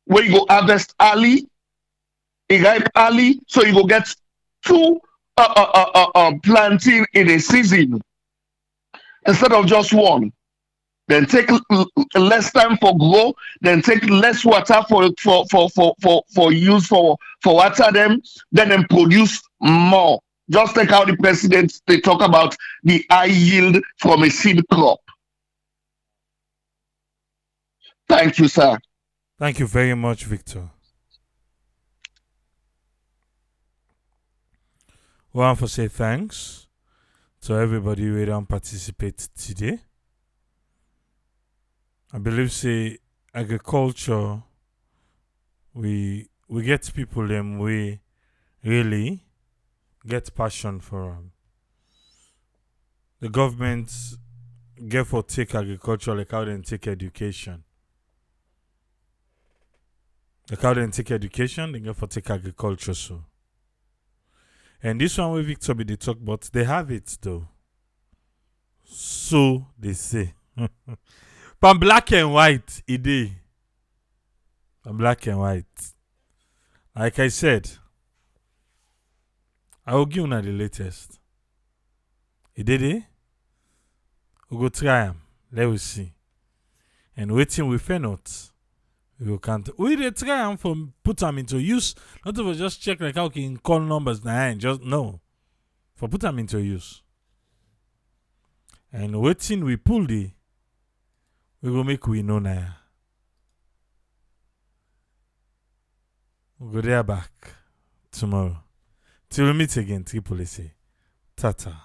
Where you go harvest early, it ripe early, so you go get two planting in a season instead of just one. Then take less time for grow, then take less water for use for water them, then produce more. Just like how the president they talk about the high yield from a seed crop. Thank you, sir. Thank you very much, Victor. We want to say thanks to everybody who don't participate today. I believe say agriculture we get people them we really get passion for the government get for take agriculture like how they take education. Like how they take education, they get for take agriculture so. And this one where Victor be they talk about, they have it though. So they say. From black and white, it is. From black and white. Like I said, I will give you the latest. It did it? We go try them. Let us see. And waiting we fail not. We can't. We dey try them for put them into use. Not to just check like how can call numbers now. Just no. For put them into use. And waiting we pull the. We go make we know now. We go there back tomorrow. Till we meet again, Triple say. Tata.